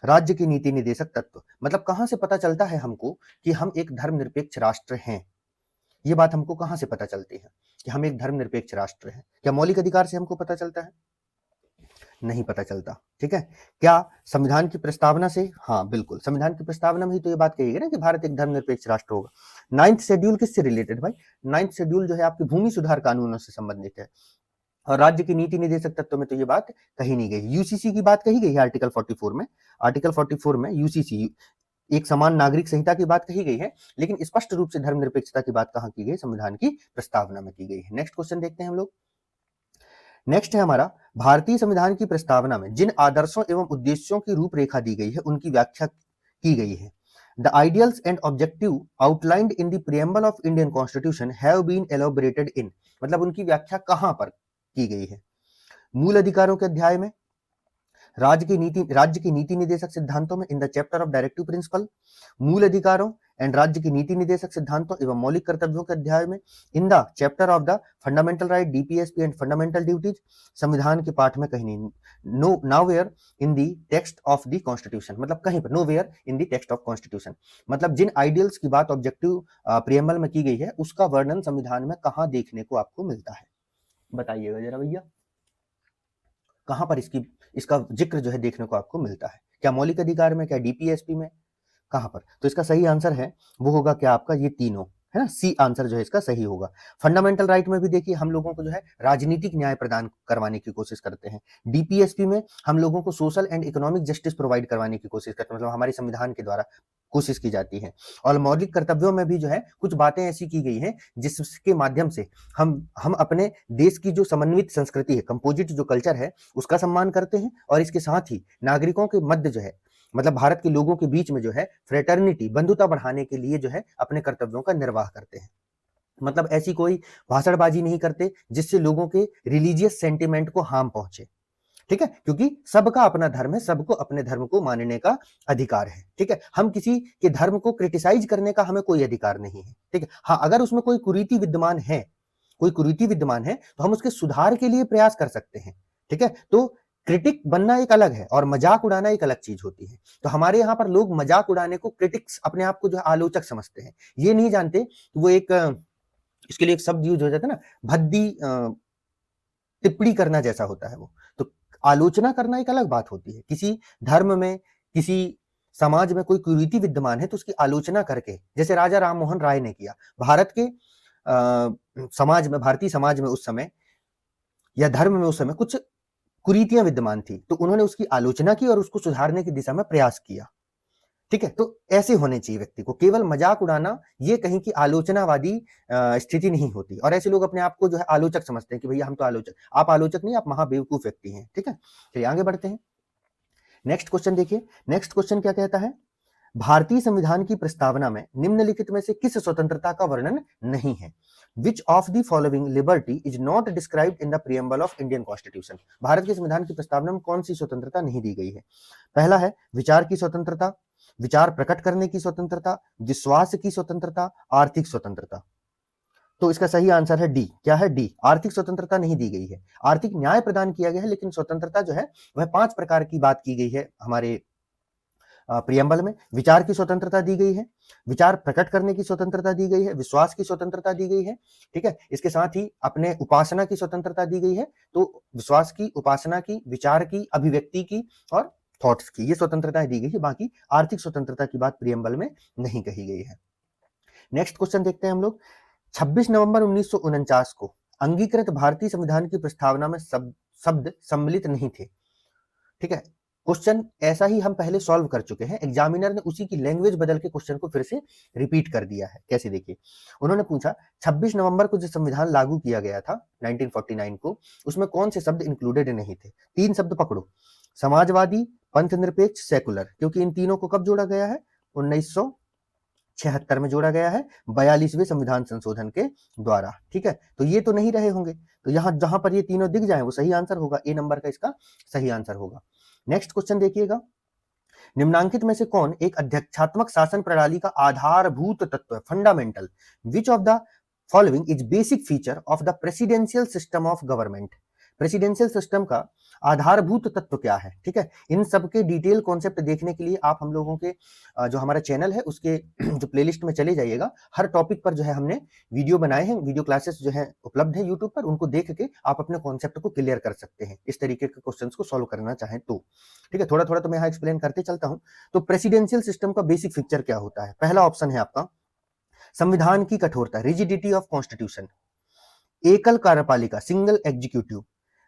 राज्य की नीति निर्देशक तत्व। मतलब कहां से पता चलता है हमको कि हम एक धर्मनिरपेक्ष राष्ट्र हैं? ये बात हमको कहां से पता चलती है कि हम एक धर्मनिरपेक्ष राष्ट्र हैं? क्या मौलिक अधिकार से हमको पता चलता है? नहीं पता चलता, ठीक है। क्या संविधान की प्रस्तावना से? हाँ बिल्कुल, संविधान की प्रस्तावना में ही तो ये बात कही गई ना कि भारत एक धर्मनिरपेक्ष राष्ट्र होगा। 9th शेड्यूल किससे रिलेटेड भाई? 9th शेड्यूल जो है आपकी भूमि सुधार कानूनों से संबंधित है, और राज्य की नीति निर्देशक तत्व में तो ये बात कही नहीं गई। यूसीसी की बात कही गई है आर्टिकल 44 में, आर्टिकल 44 में यूसीसी, एक समान नागरिक संहिता की बात कही गई है, लेकिन स्पष्ट रूप से धर्मनिरपेक्षता की बात कहां की गई? संविधान की प्रस्तावना में की गई है। नेक्स्ट क्वेश्चन देखते हैं हम लोग। नेक्स्ट है हमारा, भारतीय संविधान की प्रस्तावना में जिन आदर्शों एवं उद्देश्यों की रूपरेखा दी गई है उनकी व्याख्या की गई है। The ideals and objective outlined in the preamble of Indian constitution have been elaborated in, मतलब उनकी व्याख्या कहां पर की गई है? मूल अधिकारों के अध्याय में, राज्य की नीति निर्देशक सिद्धांतों में in the chapter of directive principle, मूल अधिकारों एंड राज्य की नीति निर्देशक सिद्धांतों एवं मौलिक कर्तव्यों के अध्याय में in the chapter of the fundamental right, DPSP and fundamental duties, संविधान के पाठ में कहीं नहीं, no nowhere in the text of the constitution, मतलब कहीं पर nowhere in the text of constitution, मतलब जिन आइडियल्स की बात ऑब्जेक्टिव प्रियम्बल में की गई है उसका वर्णन संविधान में कहां देखने को आपको मिलता है? बताइएगा जरा भैया, कहां पर इसका जिक्र जो है देखने को आपको मिलता है? क्या मौलिक अधिकार में, क्या डीपीएसपी में, कहां पर? तो इसका सही आंसर है वो होगा क्या आपका, ये तीनों है ना, सी आंसर जो है इसका सही होगा। फंडामेंटल राइट में भी देखिए हम लोगों को जो है राजनीतिक न्याय प्रदान करवाने की कोशिश करते हैं, डीपीएसपी में हम लोगों को social and economic justice provide करवाने की कोशिश करते हैं, मतलब हमारे संविधान के द्वारा कोशिश की जाती है। और मौलिक कर्तव्यों में भी जो है कुछ बातें ऐसी की गई हैं जिसके माध्यम से हम अपने देश की जो समन्वित संस्कृति है, कंपोजिट जो कल्चर है, उसका सम्मान करते हैं, और इसके साथ ही नागरिकों के मध्य जो है, मतलब भारत के लोगों के बीच में जो है फ्रेटर्निटी, बंधुता बढ़ाने के लिए जो है अपने कर्तव्यों का निर्वाह करते हैं। मतलब ऐसी कोई भाषणबाजी नहीं करते जिससे लोगों के रिलीजियस सेंटिमेंट को हार्म पहुंचे, ठीक है, क्योंकि सबका अपना धर्म है, सबको अपने धर्म को मानने का अधिकार है, ठीक है। हम किसी के धर्म को क्रिटिसाइज करने का हमें कोई अधिकार नहीं है, ठीक है। हाँ, अगर उसमें कोई कुरीति विद्यमान है, तो हम उसके सुधार के लिए प्रयास कर सकते हैं, ठीक है। तो क्रिटिक बनना एक अलग है और मजाक उड़ाना एक अलग चीज होती है। तो हमारे यहाँ पर लोग मजाक उड़ाने को, क्रिटिक्स अपने आप को जो है आलोचक समझते हैं, ये नहीं जानते कि वो एक इसके लिए एक शब्द यूज हो जाता है ना, भद्दी टिप्पणी करना जैसा होता है वो। तो आलोचना करना एक अलग बात होती है। किसी धर्म में, किसी समाज में कोई कुरीति विद्यमान है तो उसकी आलोचना करके, जैसे राजा राम मोहन राय ने किया, भारत के समाज में, भारतीय समाज में उस समय या धर्म में उस समय कुछ कुरीतियां विद्यमान थी, तो उन्होंने उसकी आलोचना की और उसको सुधारने की दिशा में प्रयास किया, ठीक है। तो ऐसे होने चाहिए व्यक्ति को, केवल मजाक उड़ाना ये कहीं की आलोचनावादी स्थिति नहीं होती, और ऐसे लोग अपने आप को जो है आलोचक समझते हैं कि भैया हम तो आलोचक, आप आलोचक नहीं, आप महाबेवकूफ व्यक्ति हैं, ठीक है। चलिए आगे बढ़ते हैं। नेक्स्ट क्वेश्चन देखिए, नेक्स्ट क्वेश्चन क्या कहता है, भारतीय संविधान की प्रस्तावना में निम्नलिखित में से किस स्वतंत्रता का वर्णन नहीं है? Which of the following liberty is not described in the preamble of Indian Constitution? Bharat के संविधान की प्रस्तावना में कौन सी स्वतंत्रता नहीं दी गई है? पहला है विचार की स्वतंत्रता, विचार प्रकट करने की स्वतंत्रता, विश्वास की स्वतंत्रता, आर्थिक स्वतंत्रता। तो इसका सही आंसर है डी। क्या है? डी। आर्थिक स्वतंत्रता नहीं दी गई है, आर्थिक न्याय प्रदान किया गया है, लेकिन स्वतंत्रता जो है वह 5 प्रकार की बात की गई है हमारे प्रियम्बल में। विचार की स्वतंत्रता दी गई है, विचार प्रकट करने की स्वतंत्रता दी गई है, विश्वास की स्वतंत्रता दी गई है, ठीक है। इसके साथ ही अपने उपासना की स्वतंत्रता दी गई है, तो विश्वास की, उपासना की, विचार की, अभिव्यक्ति की और थॉट्स की, ये स्वतंत्रताएं दी गई है। बाकी आर्थिक स्वतंत्रता की बात प्रियम्बल में नहीं कही गई है। नेक्स्ट क्वेश्चन देखते हैं हम लोग। 26 नवंबर 1949 को अंगीकृत भारतीय संविधान की प्रस्तावना में शब्द सम्मिलित नहीं थे, ठीक है। क्वेश्चन ऐसा ही हम पहले सॉल्व कर चुके हैं, एग्जामिनर ने उसी की लैंग्वेज बदल के क्वेश्चन को फिर से रिपीट कर दिया है। कैसे? देखिए, उन्होंने पूछा 26 नवंबर को जो संविधान लागू किया गया था 1949 को, उसमें कौन से शब्द इंक्लूडेड नहीं थे? 3 शब्द पकड़ो, समाजवादी, पंथ निरपेक्ष, सेकुलर, क्योंकि इन तीनों को कब जोड़ा गया है? 1976 में जोड़ा गया है 42वें संविधान संशोधन के द्वारा, ठीक है। तो ये तो नहीं रहे होंगे, तो यहां जहां पर ये तीनों दिख जाए वो सही आंसर होगा, ए नंबर का इसका सही आंसर होगा। नेक्स्ट क्वेश्चन देखिएगा, निम्नांकित में से कौन एक अध्यक्षात्मक शासन प्रणाली का आधारभूत तत्व है? Fundamental. Which of the following is basic feature of the presidential system of government? Presidential system का आधारभूत तत्व क्या है? ठीक है, इन सब के डिटेल कॉन्सेप्ट देखने के लिए आप हम लोगों के जो हमारा चैनल है उसके जो प्लेलिस्ट में चले जाइएगा। हर टॉपिक पर जो है हमने वीडियो बनाए हैं, वीडियो क्लासेस जो है उपलब्ध है यूट्यूब पर, उनको देख के आप अपने कॉन्सेप्ट को क्लियर कर सकते हैं इस तरीके के क्वेश्चंस को सॉल्व करना चाहें तो। ठीक है, थोड़ा थोड़ा तो मैं यहाँ एक्सप्लेन करते चलता हूँ। तो प्रेसिडेंशियल सिस्टम का बेसिक फीचर क्या होता है? पहला ऑप्शन है आपका संविधान की कठोरता, रिजिडिटी ऑफ कॉन्स्टिट्यूशन, एकल कार्यपालिका, सिंगल एग्जीक्यूटिव,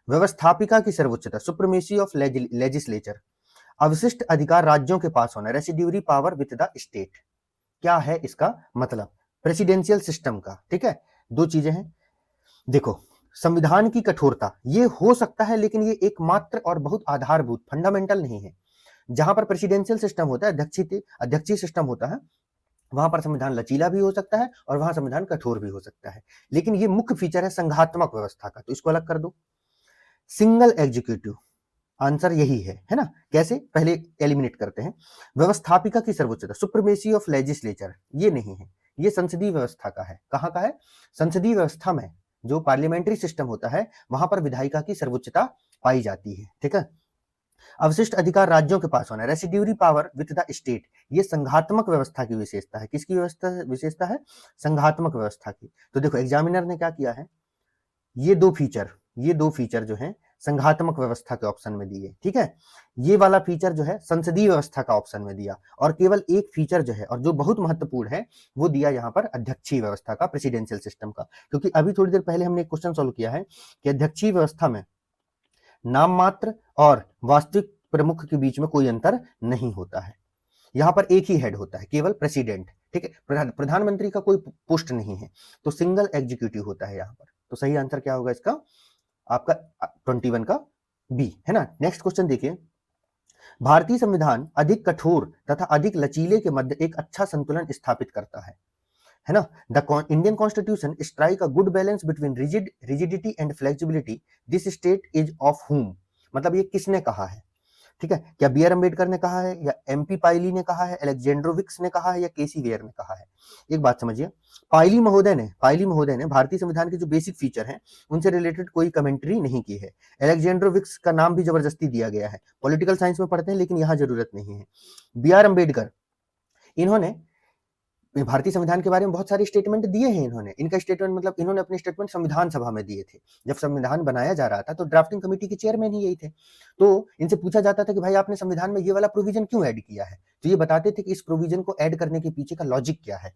व्यवस्थापिका की सर्वोच्चता, सुप्रीमेसी ऑफ लेजिस्लेचर, अवशिष्ट अधिकार राज्यों के पास होना, residuary power with the state. क्या है इसका मतलब? प्रेसिडेंशियल सिस्टम का, ठीक है। दो चीजें हैं, देखो संविधान की कठोरता ये हो सकता है, लेकिन ये एकमात्र और बहुत आधारभूत फंडामेंटल नहीं है। जहां पर प्रेसिडेंशियल सिस्टम होता है, अध्यक्षीय सिस्टम होता है, वहां पर संविधान लचीला भी हो सकता है और वहां संविधान कठोर भी हो सकता है। लेकिन ये मुख्य फीचर है संघात्मक व्यवस्था का, तो इसको अलग कर दो। सिंगल एग्जीक्यूटिव, आंसर यही है ना। कैसे, पहले एलिमिनेट करते हैं। व्यवस्थापिका की सर्वोच्चता, सुप्रीमेसी ऑफ लेजिस्लेचर, ये नहीं है, ये संसदीय व्यवस्था का है। कहां का है? संसदीय व्यवस्था में जो पार्लियामेंट्री सिस्टम होता है वहां पर विधायिका की सर्वोच्चता पाई जाती है, ठीक है। अवशिष्ट अधिकार राज्यों के पास होना, residuary power with the state, ये संघात्मक व्यवस्था की विशेषता है। किसकी विशेषता है? संघात्मक व्यवस्था की। तो देखो एग्जामिनर ने क्या किया है, ये दो फीचर जो है संघात्मक व्यवस्था के ऑप्शन में दिए, ठीक है। ये वाला फीचर जो है संसदीय व्यवस्था का ऑप्शन में दिया, और केवल एक फीचर जो है और जो बहुत महत्वपूर्ण है वो दिया यहाँ पर अध्यक्षीय व्यवस्था का, प्रेसिडेंशियल सिस्टम का। क्योंकि अभी थोड़ी देर पहले हमने एक क्वेश्चन सॉल्व किया है कि अध्यक्षीय व्यवस्था में नाम मात्र और वास्तविक प्रमुख के बीच में कोई अंतर नहीं होता है। यहां पर एक ही हेड होता है, केवल प्रेसिडेंट, ठीक है। प्रधानमंत्री का कोई पोस्ट नहीं है, तो सिंगल एग्जीक्यूटिव होता है यहां पर। तो सही आंसर क्या होगा इसका? आपका 21 का बी, है ना। नेक्स्ट क्वेश्चन देखिए, भारतीय संविधान अधिक कठोर तथा अधिक लचीले के मध्य एक अच्छा संतुलन स्थापित करता है ना। The Indian constitution strike a good balance between rigidity and flexibility, this state is of हुम, मतलब ये किसने कहा है, ठीक है। क्या बी आर अम्बेडकर ने कहा है, या एमपी पाइली ने कहा है, अलेक्जेंड्रोविक्स ने कहा है, या केसी वेयर ने कहा है? एक बात समझिए, पाइली महोदय ने भारतीय संविधान के जो बेसिक फीचर हैं उनसे रिलेटेड कोई कमेंट्री नहीं की है। अलेक्जेंड्रोविक्स का नाम भी जबरदस्ती दिया गया है, पॉलिटिकल साइंस में पढ़ते हैं लेकिन यहां जरूरत नहीं है। बी आर अम्बेडकर, इन्होंने भारतीय संविधान के बारे में बहुत सारे स्टेटमेंट दिए हैं। इनका स्टेटमेंट मतलब इन्होंने अपने स्टेटमेंट संविधान सभा में दिए थे। जब संविधान बनाया जा रहा था तो ड्राफ्टिंग कमेटी के चेयरमैन ही यही थे। तो इनसे पूछा जाता था कि भाई आपने संविधान में ये वाला प्रोविजन क्यों ऐड किया है, तो ये बताते थे कि इस प्रोविजन को ऐड करने के पीछे का लॉजिक क्या है।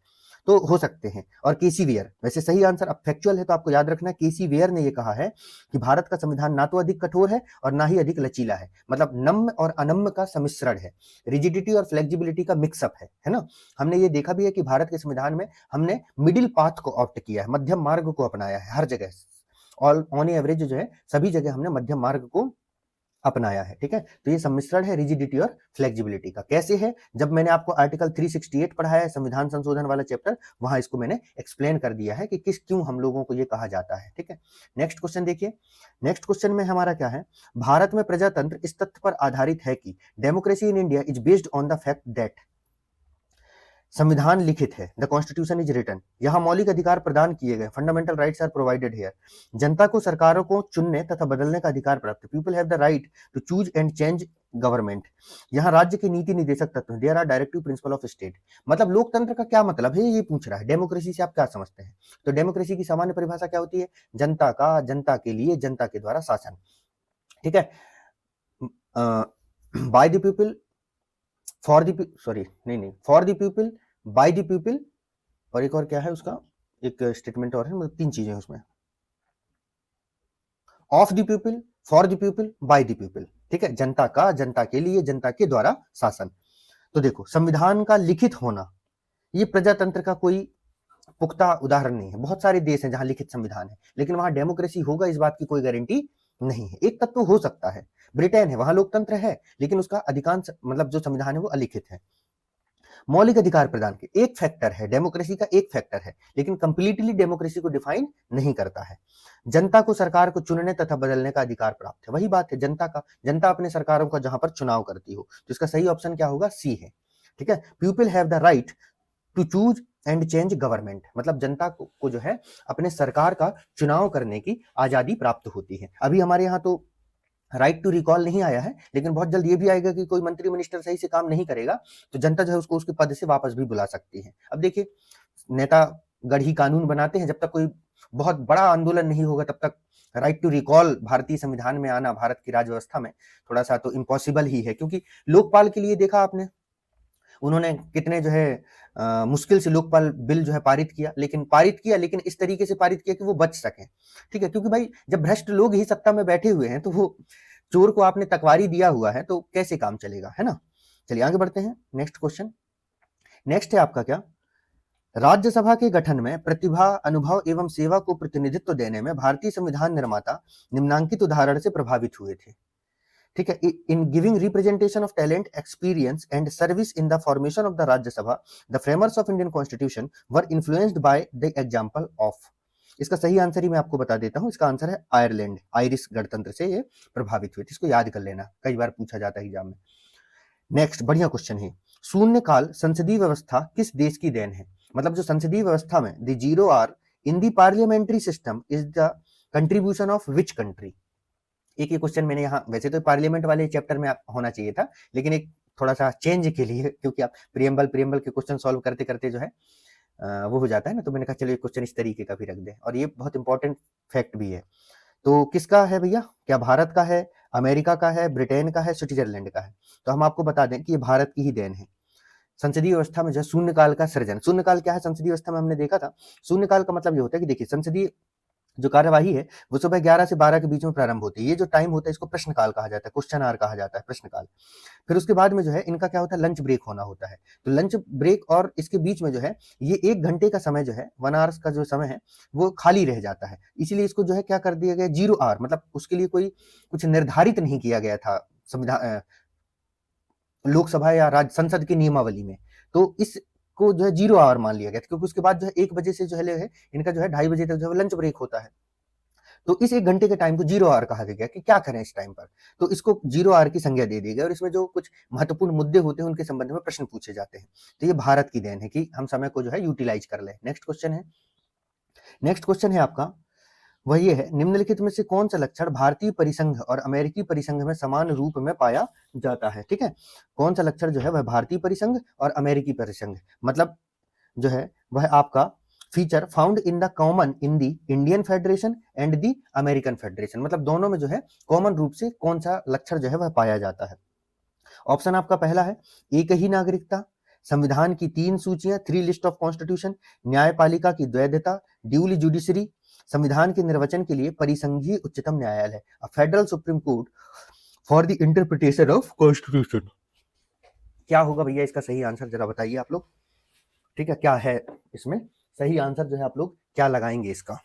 तो हो सकते हैं। और केसी वेयर, वैसे सही आंसर अब फैक्चुअल है तो आपको याद रखना है, केसी वेयर ने ये कहा है कि भारत का संविधान ना तो अधिक कठोर है और ना ही अधिक लचीला है, मतलब नम्य और अनम्य का सम्मिश्रण है, रिजिडिटी और फ्लेक्सिबिलिटी का मिक्सअप है ना। हमने ये देखा भी है कि भारत के संविधान में हमने मिडिल पाथ को ऑप्ट किया है, मध्यम मार्ग को अपनाया है हर जगह, ऑल ऑन एवरेज जो है सभी जगह हमने मध्यम मार्ग को अपनाया है, ठीक है। तो ये सम्मिश्रण है रिजिडिटी और फ्लेक्सिबिलिटी का। कैसे है? जब मैंने आपको आर्टिकल 368 पढ़ाया है, संविधान संशोधन वाला चैप्टर, वहां इसको मैंने एक्सप्लेन कर दिया है कि क्यों हम लोगों को ये कहा जाता है, ठीक है। नेक्स्ट क्वेश्चन देखिए, नेक्स्ट क्वेश्चन में हमारा क्या है, भारत में प्रजातंत्र इस तथ्य पर आधारित है कि democracy in India is based on the fact that, संविधान लिखित है, द कॉन्स्टिट्यूशन इज रिटन, यहाँ मौलिक अधिकार प्रदान किए गए, fundamental rights are provided here, जनता को सरकारों को चुनने तथा बदलने का अधिकार प्राप्त, people have the right to choose and change government, यहाँ राज्य के नीति निर्देशक तत्व, there are directive principle of state. मतलब लोकतंत्र का क्या मतलब है ये पूछ रहा है, डेमोक्रेसी से आप क्या समझते हैं? तो डेमोक्रेसी की सामान्य परिभाषा क्या होती है? जनता का, जनता के लिए, जनता के द्वारा शासन, ठीक है। Bye the people, for the for the people, bye the people, और एक और क्या है उसका, एक स्टेटमेंट और है, मतलब तीन चीजें उसमें, of the people, for the people, bye the people, ठीक है। जनता का, जनता के लिए, जनता के द्वारा शासन। तो देखो संविधान का लिखित होना ये प्रजातंत्र का कोई पुख्ता उदाहरण नहीं है। बहुत सारे देश हैं जहां लिखित संविधान है लेकिन वहां डेमोक्रेसी होगा इस बात की कोई गारंटी नहीं है। एक तत्व हो सकता है, ब्रिटेन है, वहां लोकतंत्र है लेकिन उसका अधिकांश मतलब जो संविधान है वो अलिखित है। मौलिक अधिकार प्रदान के एक फैक्टर है, डेमोक्रेसी का एक फैक्टर है, लेकिन कंप्लीटली डेमोक्रेसी को डिफाइन नहीं करता है। जनता को सरकार को चुनने तथा बदलने का अधिकार प्राप्त है, वही बात है जनता का, जनता अपने सरकारों का जहां पर चुनाव करती हो, तो इसका सही ऑप्शन क्या होगा? सी है, ठीक है। People have the right to choose and change government, मतलब जनता को जो है अपने सरकार का चुनाव करने की आजादी प्राप्त होती है। अभी हमारे यहाँ तो राइट टू रिकॉल नहीं आया है लेकिन बहुत जल्द ये भी आएगा कि कोई मंत्री मिनिस्टर सही से काम नहीं करेगा तो जनता जो है उसको उसके पद से वापस भी बुला सकती है। अब देखिए नेता गढ़ी कानून बनाते हैं, जब तक कोई बहुत बड़ा आंदोलन नहीं होगा तब तक राइट टू रिकॉल भारतीय संविधान में आना भारत की राज्य व्यवस्था में थोड़ा सा तो इम्पॉसिबल ही है। क्योंकि लोकपाल के लिए देखा आपने, उन्होंने कितने जो है मुश्किल से लोकपाल बिल जो है पारित किया लेकिन इस तरीके से पारित किया कि वो बच सके, ठीक है। क्योंकि भाई जब भ्रष्ट लोग ही सत्ता में बैठे हुए हैं तो वो चोर को आपने तकवारी दिया हुआ है तो कैसे काम चलेगा, है ना। चलिए आगे बढ़ते हैं, नेक्स्ट क्वेश्चन। नेक्स्ट है आपका क्या, राज्यसभा के गठन में प्रतिभा, अनुभव एवं सेवा को प्रतिनिधित्व देने में भारतीय संविधान निर्माता निम्नांकित उदाहरण से प्रभावित हुए थे। ठीक है, in giving representation of talent, experience and service in the formation of the Rajya Sabha, the framers of Indian constitution were influenced by the example of. इसका सही आंसर ही मैं आपको बता देता हूं, इसका आंसर है आयरलैंड। आयरिश गणतंत्र से ये प्रभावित हुए थे, इसको याद कर लेना, कई बार पूछा जाता है एग्जाम में। नेक्स्ट बढ़िया क्वेश्चन है, शून्यकाल संसदीय व्यवस्था किस देश की देन है। मतलब जो संसदीय व्यवस्था में the 0 are in the parliamentary system is the contribution of which country. एक ये क्वेश्चन मैंने यहाँ, वैसे तो पार्लियामेंट वाले चैप्टर में होना चाहिए था, लेकिन एक थोड़ा सा चेंज के लिए, क्योंकि आप प्रियम्बल के क्वेश्चन सॉल्व करते करते जो है वो हो जाता है ना, तो मैंने कहा चलो एक क्वेश्चन इस तरीके का भी रख दें, और ये बहुत इंपॉर्टेंट फैक्ट भी है। तो किसका है भैया, क्या भारत का है, अमेरिका का है, ब्रिटेन का है, स्विट्जरलैंड का है। तो हम आपको बता दें कि ये भारत की ही देन है। संसदीय व्यवस्था में जो शून्यकाल का सृजन, शून्यकाल क्या है संसदीय व्यवस्था में हमने देखा था। शून्यकाल का मतलब ये होता है कि देखिए संसदीय जो कार्यवाही है वो सुबह 11 से 12 के बीच में प्रारंभ होती है। ये जो टाइम होता है इसको प्रश्नकाल कहा जाता है, क्वेश्चन आवर कहा जाता है, प्रश्नकाल। फिर उसके बाद में जो है इनका क्या होता है, लंच ब्रेक होना होता है। तो लंच ब्रेक और इसके बीच में जो है ये 1 घंटे का समय जो है, 1 आवर्स का जो समय है वो खाली रह जाता है। इसीलिए इसको जो है क्या कर दिया गया, 0 आवर, मतलब उसके लिए कोई कुछ निर्धारित नहीं किया गया था संविधान, लोकसभा या राज्य संसद की नियमावली में। तो इस को जो है 0 आवर मान लिया गया, क्योंकि उसके बाद जो है 1 बजे से जो है इनका जो है 2:30 बजे तक जो है लंच ब्रेक होता है। तो इस 1 घंटे के टाइम को 0 आवर कहा गया कि क्या करें इस टाइम पर, तो इसको 0 आवर की संज्ञा दे दी गई, और इसमें जो कुछ महत्वपूर्ण मुद्दे होते हैं उनके संबंध में प्रश्न पूछे जाते हैं। तो ये भारत की देन है कि हम समय को जो है यूटिलाइज कर लें। नेक्स्ट क्वेश्चन है आपका, वह ये है, निम्नलिखित में से कौन सा लक्षण भारतीय परिसंघ और अमेरिकी परिसंघ में समान रूप में पाया जाता है। ठीक है, कौन सा लक्षण जो है वह भारतीय परिसंघ और अमेरिकी परिसंघ, मतलब जो है वह आपका feature found in the common in the Indian federation and the American federation, मतलब दोनों में जो है कॉमन रूप से कौन सा लक्षण जो है वह पाया जाता है। ऑप्शन आपका पहला है एक ही नागरिकता, संविधान की 3 सूचियां, 3 लिस्ट ऑफ कॉन्स्टिट्यूशन, न्यायपालिका की द्वैधता, ड्यूली जुडिशरी, संविधान के निर्वचन के लिए परिसंघीय उच्चतम न्यायालय, a federal supreme court for the interpretation of constitution. क्या होगा भैया इसका सही आंसर, जरा बताइए आप लोग। ठीक है, क्या है इसमें सही आंसर, जो है आप लोग क्या लगाएंगे इसका।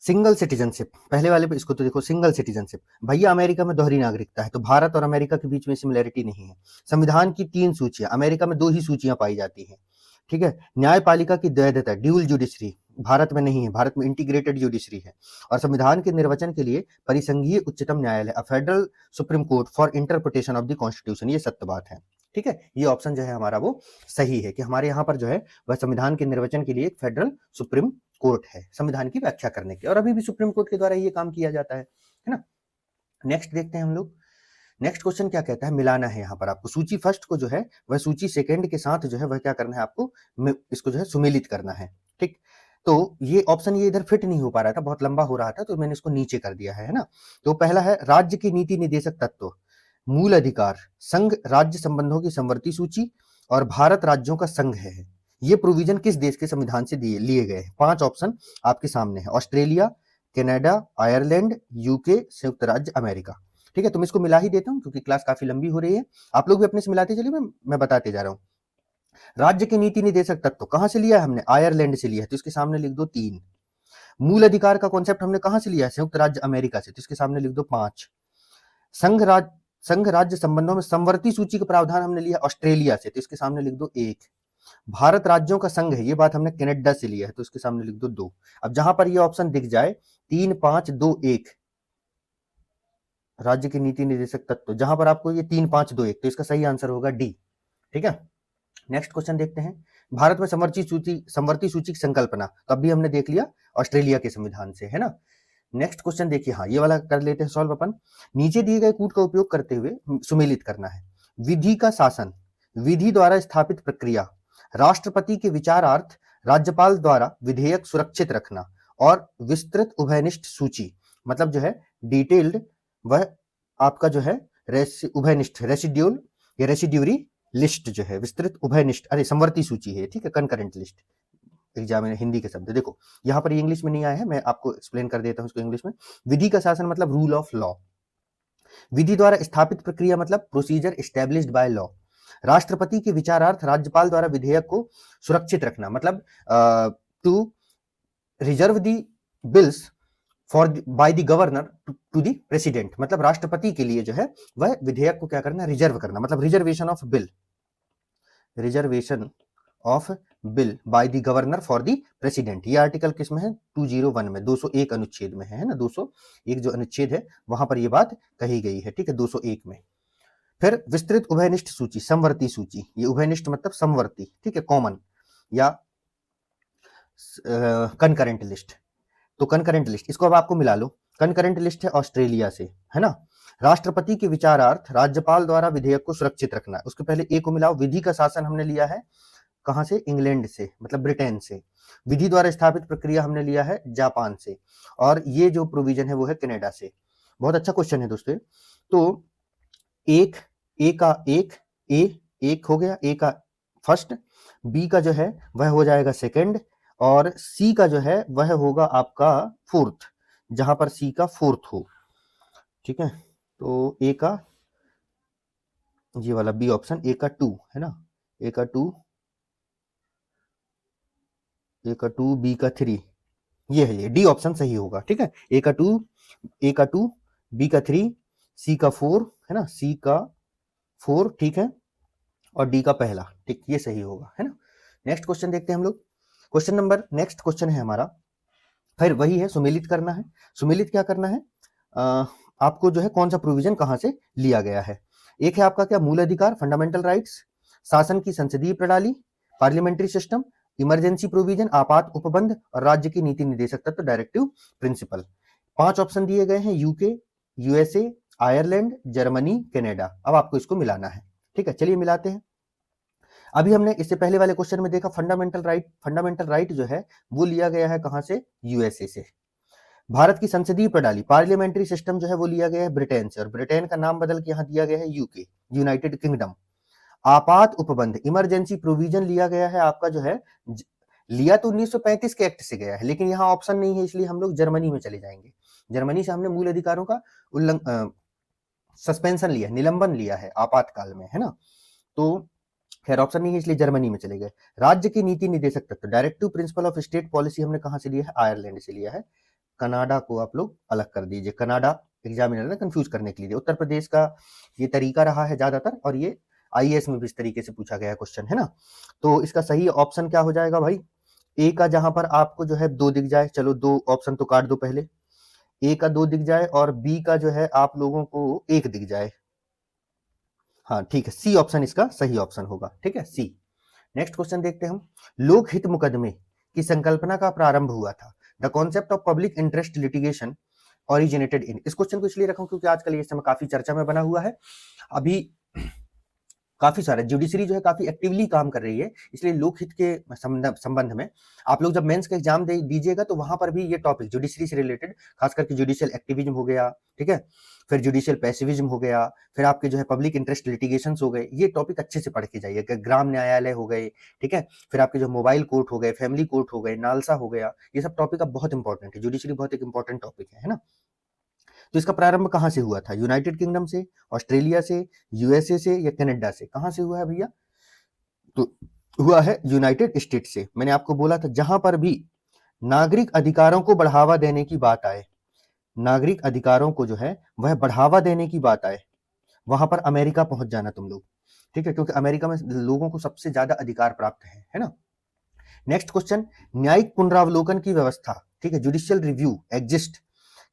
सिंगल सिटीजनशिप, पहले वाले पे इसको तो देखो, सिंगल सिटीजनशिप भैया अमेरिका में दोहरी नागरिकता है, तो भारत और अमेरिका के बीच में सिमिलैरिटी नहीं है। संविधान की 3 सूचियां, अमेरिका में 2 ही सूचियां पाई जाती हैं। ठीक है, न्यायपालिका की द्वैधता, ड्यूल जुडिशरी, भारत में नहीं है, भारत में इंटीग्रेटेड जुडिशरी है। और संविधान के निर्वचन के लिए परिसंघीय उच्चतम न्यायालय, a federal supreme court for interpretation of the constitution, ये सत्य बात है। ठीक है, ये ऑप्शन जो है हमारा वो सही है कि हमारे यहाँ पर जो है वह संविधान के निर्वचन के लिए एक फेडरल सुप्रीम कोर्ट है संविधान की व्याख्या करने के, और अभी भी सुप्रीम कोर्ट के द्वारा ये काम किया जाता है ना। नेक्स्ट देखते हैं हम लोग, नेक्स्ट क्वेश्चन क्या कहता है, मिलाना है यहाँ पर आपको सूची फर्स्ट को जो है वह सूची सेकंड के साथ जो है वह क्या करना है आपको, इसको जो है सुमेलित करना है। ठीक, तो ये ऑप्शन ये इधर फिट नहीं हो पा रहा था, बहुत लंबा हो रहा था, तो मैंने इसको नीचे कर दिया है ना। तो पहला है राज्य की नीति निर्देशक तत्व, मूल अधिकार, संघ राज्य संबंधों की संवर्ती सूची, और भारत राज्यों का संघ है। ये प्रोविजन किस देश के संविधान से लिए गए हैं। 5 ऑप्शन आपके सामने है, ऑस्ट्रेलिया, कनाडा, आयरलैंड, यूके, संयुक्त राज्य अमेरिका। ठीक है, तो मैं इसको मिला ही देता हूं क्योंकि क्लास काफी लंबी हो रही है, आप लोग भी अपने से मिलाते चलिए, मैं बताते जा रहा हूं। राज्य के नीति निर्देशक तत्व कहां से लिया है हमने, आयरलैंड से लिया है, तो इसके सामने लिख दो 3। मूल अधिकार का कॉन्सेप्ट हमने कहां से लिया है, संयुक्त राज्य अमेरिका से, तो इसके सामने लिख दो 5। संघ राज्य संबंधों में संवर्ती सूची का प्रावधान हमने लिया ऑस्ट्रेलिया से, तो इसके सामने लिख दो 1। भारत राज्यों का संघ है, ये बात हमने कनाडा से लिया है, तो इसके सामने लिख दो 2। अब जहां पर ये ऑप्शन दिख जाए 3, 5, 2, 1, राज्य की नीति निर्देशक तत्व, जहां पर आपको ये 3, 5, 2, 1, तो इसका सही आंसर होगा डी। ठीक है, नेक्स्ट क्वेश्चन देखते हैं, भारत में संवर्ती सूची की संकल्पना, तो अभी हमने देख लिया ऑस्ट्रेलिया के संविधान से, है ना। नेक्स्ट क्वेश्चन देखिए, हाँ ये वाला कर लेते हैं सॉल्व अपन। नीचे दिए गए कूट का उपयोग करते हुए सुमेलित करना है। विधि का शासन, विधि द्वारा स्थापित प्रक्रिया, राष्ट्रपति के विचारार्थ राज्यपाल द्वारा विधेयक सुरक्षित रखना और विस्तृत उभयनिष्ठ सूची, मतलब जो है डिटेल्ड, वह आपका जो है उभयनिष्ठ रेसिड्यूल या रेसिड्यूरी लिस्ट जो है, विस्तृत उभयनिष्ठ, अरे समवर्ती सूची है, ठीक है, कंकरेंट लिस्ट, एग्जाम में हिंदी के शब्द देखो, यहाँ पर इंग्लिश में नहीं आया है, मैं आपको एक्सप्लेन कर देता हूँ इसको इंग्लिश में। विधि का शासन मतलब रूल ऑफ लॉ, विधि द्वारा स्थापित प्रक्रिया मतलब प्रोसीजर एस्टेब्लिश्ड बाय लॉ। राष्ट्रपति के विचारार्थ राज्यपाल द्वारा विधेयक को सुरक्षित रखना मतलब to reserve the bills for by the governor to the president, मतलब राष्ट्रपति के लिए जो है वह विधेयक को क्या करना, रिजर्व करना, मतलब reservation of bill, reservation of bill bye the governor for the president. ये आर्टिकल किस में है, 201 में, 201 अनुच्छेद में है ना, 201 जो अनुच्छेद है वहां पर ये बात कही गई है, ठीक है, 201 में। फिर विस्तृत उभयनिष्ठ सूची, समवर्ती सूची, ये उभयनिष्ठ मतलब समवर्ती, ठीक है, कॉमन या कंकरेंट लिस्ट। तो कंकरेंट लिस्ट, इसको अब आपको मिला लो, कंकरेंट लिस्ट है ऑस्ट्रेलिया से, है ना। राष्ट्रपति के विचारार्थ राज्यपाल द्वारा विधेयक को सुरक्षित रखना, उसके पहले ए को मिलाओ। विधि का शासन हमने लिया है कहां से, इंग्लैंड से, मतलब ब्रिटेन से। विधि द्वारा स्थापित प्रक्रिया हमने लिया है जापान से, और ये जो प्रोविजन है वो है कनाडा से। बहुत अच्छा क्वेश्चन है दोस्तों। तो एक ए का एक हो गया, ए का फर्स्ट, बी का जो है वह हो जाएगा सेकंड, और सी का जो है वह होगा आपका फोर्थ, जहां पर सी का फोर्थ हो, ठीक है। तो ए का ये वाला बी ऑप्शन, ए का 2 है ना, ए का 2, ए का 2, बी का 3, ये है, ये डी ऑप्शन सही होगा, ठीक है। ए का 2, बी का 3, सी का 4 है ना, सी का 4, ठीक है, और डी का पहला, ठीक, ये सही होगा, है ना। नेक्स्ट क्वेश्चन देखते हैं हम लोग। क्वेश्चन नंबर, नेक्स्ट क्वेश्चन है हमारा, फिर वही है, सुमेलित करना है। सुमेलित क्या करना है, आपको जो है कौन सा प्रोविजन कहां से लिया गया है। एक है आपका क्या, मूल अधिकार, फंडामेंटल राइट्स, शासन की संसदीय प्रणाली, पार्लियामेंट्री सिस्टम, इमरजेंसी प्रोविजन, आपात उपबंध, और राज्य की नीति निर्देशक तत्व, डायरेक्टिव प्रिंसिपल। 5 ऑप्शन दिए गए हैं, UK, USA, Ireland, Germany, Canada. अब आपको इसको मिलाना है, ठीक है, चलिए मिलाते हैं। अभी हमने इससे पहले वाले क्वेश्चन में देखा फंडामेंटल राइट जो है वो लिया गया है कहां से, यूएसए से। भारत की संसदीय प्रणाली, पार्लियामेंट्री सिस्टम जो है वो लिया गया है ब्रिटेन से, और ब्रिटेन का नाम बदल के यहां दिया गया है यूके, यूनाइटेड किंगडम। आपात उपबंध, इमरजेंसी प्रोविजन लिया गया है आपका जो है, लिया तो 1935 के एक्ट से गया है, लेकिन यहाँ ऑप्शन नहीं है, इसलिए हम लोग जर्मनी में चले जाएंगे। जर्मनी से हमने मूल अधिकारों का सस्पेंशन लिया, निलंबन लिया है आपातकाल में, है ना। तो खैर ऑप्शन नहीं है, इसलिए जर्मनी में चले गए। राज्य की नीति निर्देशक तत्व, directive principle of state policy हमने कहां से लिया है, आयरलैंड से लिया है। कनाडा को आप लोग अलग कर दीजिए, कनाडा एग्जामिनर ने कंफ्यूज करने के लिए। उत्तर प्रदेश का ये तरीका रहा है ज्यादातर, और ये आईएएस में भी इस तरीके से पूछा गया क्वेश्चन, है ना। तो इसका सही ऑप्शन क्या हो जाएगा भाई, ए का जहां पर आपको जो है 2 दिख जाए, चलो 2 ऑप्शन तो काट दो पहले, ए का 2 दिख जाए और बी का जो है आप लोगों को 1 दिख जाए, हाँ ठीक है, सी ऑप्शन इसका सही ऑप्शन होगा, ठीक है, सी। नेक्स्ट क्वेश्चन देखते हैं हम। लोकहित मुकदमे की संकल्पना का प्रारंभ हुआ था, the concept of public interest litigation originated in. इस क्वेश्चन को इसलिए रखा क्योंकि आजकल ये समय काफी चर्चा में बना हुआ है। अभी काफी सारा जुडिशरी जो है काफी एक्टिवली काम कर रही है, इसलिए लोकहित के संबंध में आप लोग जब मेंस का एग्जाम दीजिएगा तो वहां पर भी ये टॉपिक जुडिशरी से रिलेटेड, खास करके जुडिशियल एक्टिविज्म हो गया, ठीक है, फिर जुडिशियल पैसिविज्म हो गया, फिर आपके जो है पब्लिक इंटरेस्ट लिटिगेशन हो गए, ये टॉपिक अच्छे से पढ़ के जाइए। ग्राम न्यायालय हो गए, ठीक है, फिर आपके जो मोबाइल कोर्ट हो गए, फैमिली कोर्ट हो गए, नालसा हो गया, ये सब टॉपिक अब बहुत इंपॉर्टेंट है। जुडिशरी बहुत एक इंपॉर्टेंट टॉपिक है ना। तो इसका प्रारंभ कहां से हुआ था, यूनाइटेड किंगडम से, ऑस्ट्रेलिया से, यूएसए से, या कनाडा से, कहां से हुआ है भैया, तो हुआ है यूनाइटेड स्टेट से। मैंने आपको बोला था जहां पर भी नागरिक अधिकारों को बढ़ावा देने की बात आए, नागरिक अधिकारों को जो है वह बढ़ावा देने की बात आए, वहां पर अमेरिका पहुंच जाना तुम लोग, ठीक है, क्योंकि अमेरिका में लोगों को सबसे ज्यादा अधिकार प्राप्त है ना। नेक्स्ट क्वेश्चन, न्यायिक पुनरावलोकन की व्यवस्था, ठीक है, जुडिशियल रिव्यू एग्जिस्ट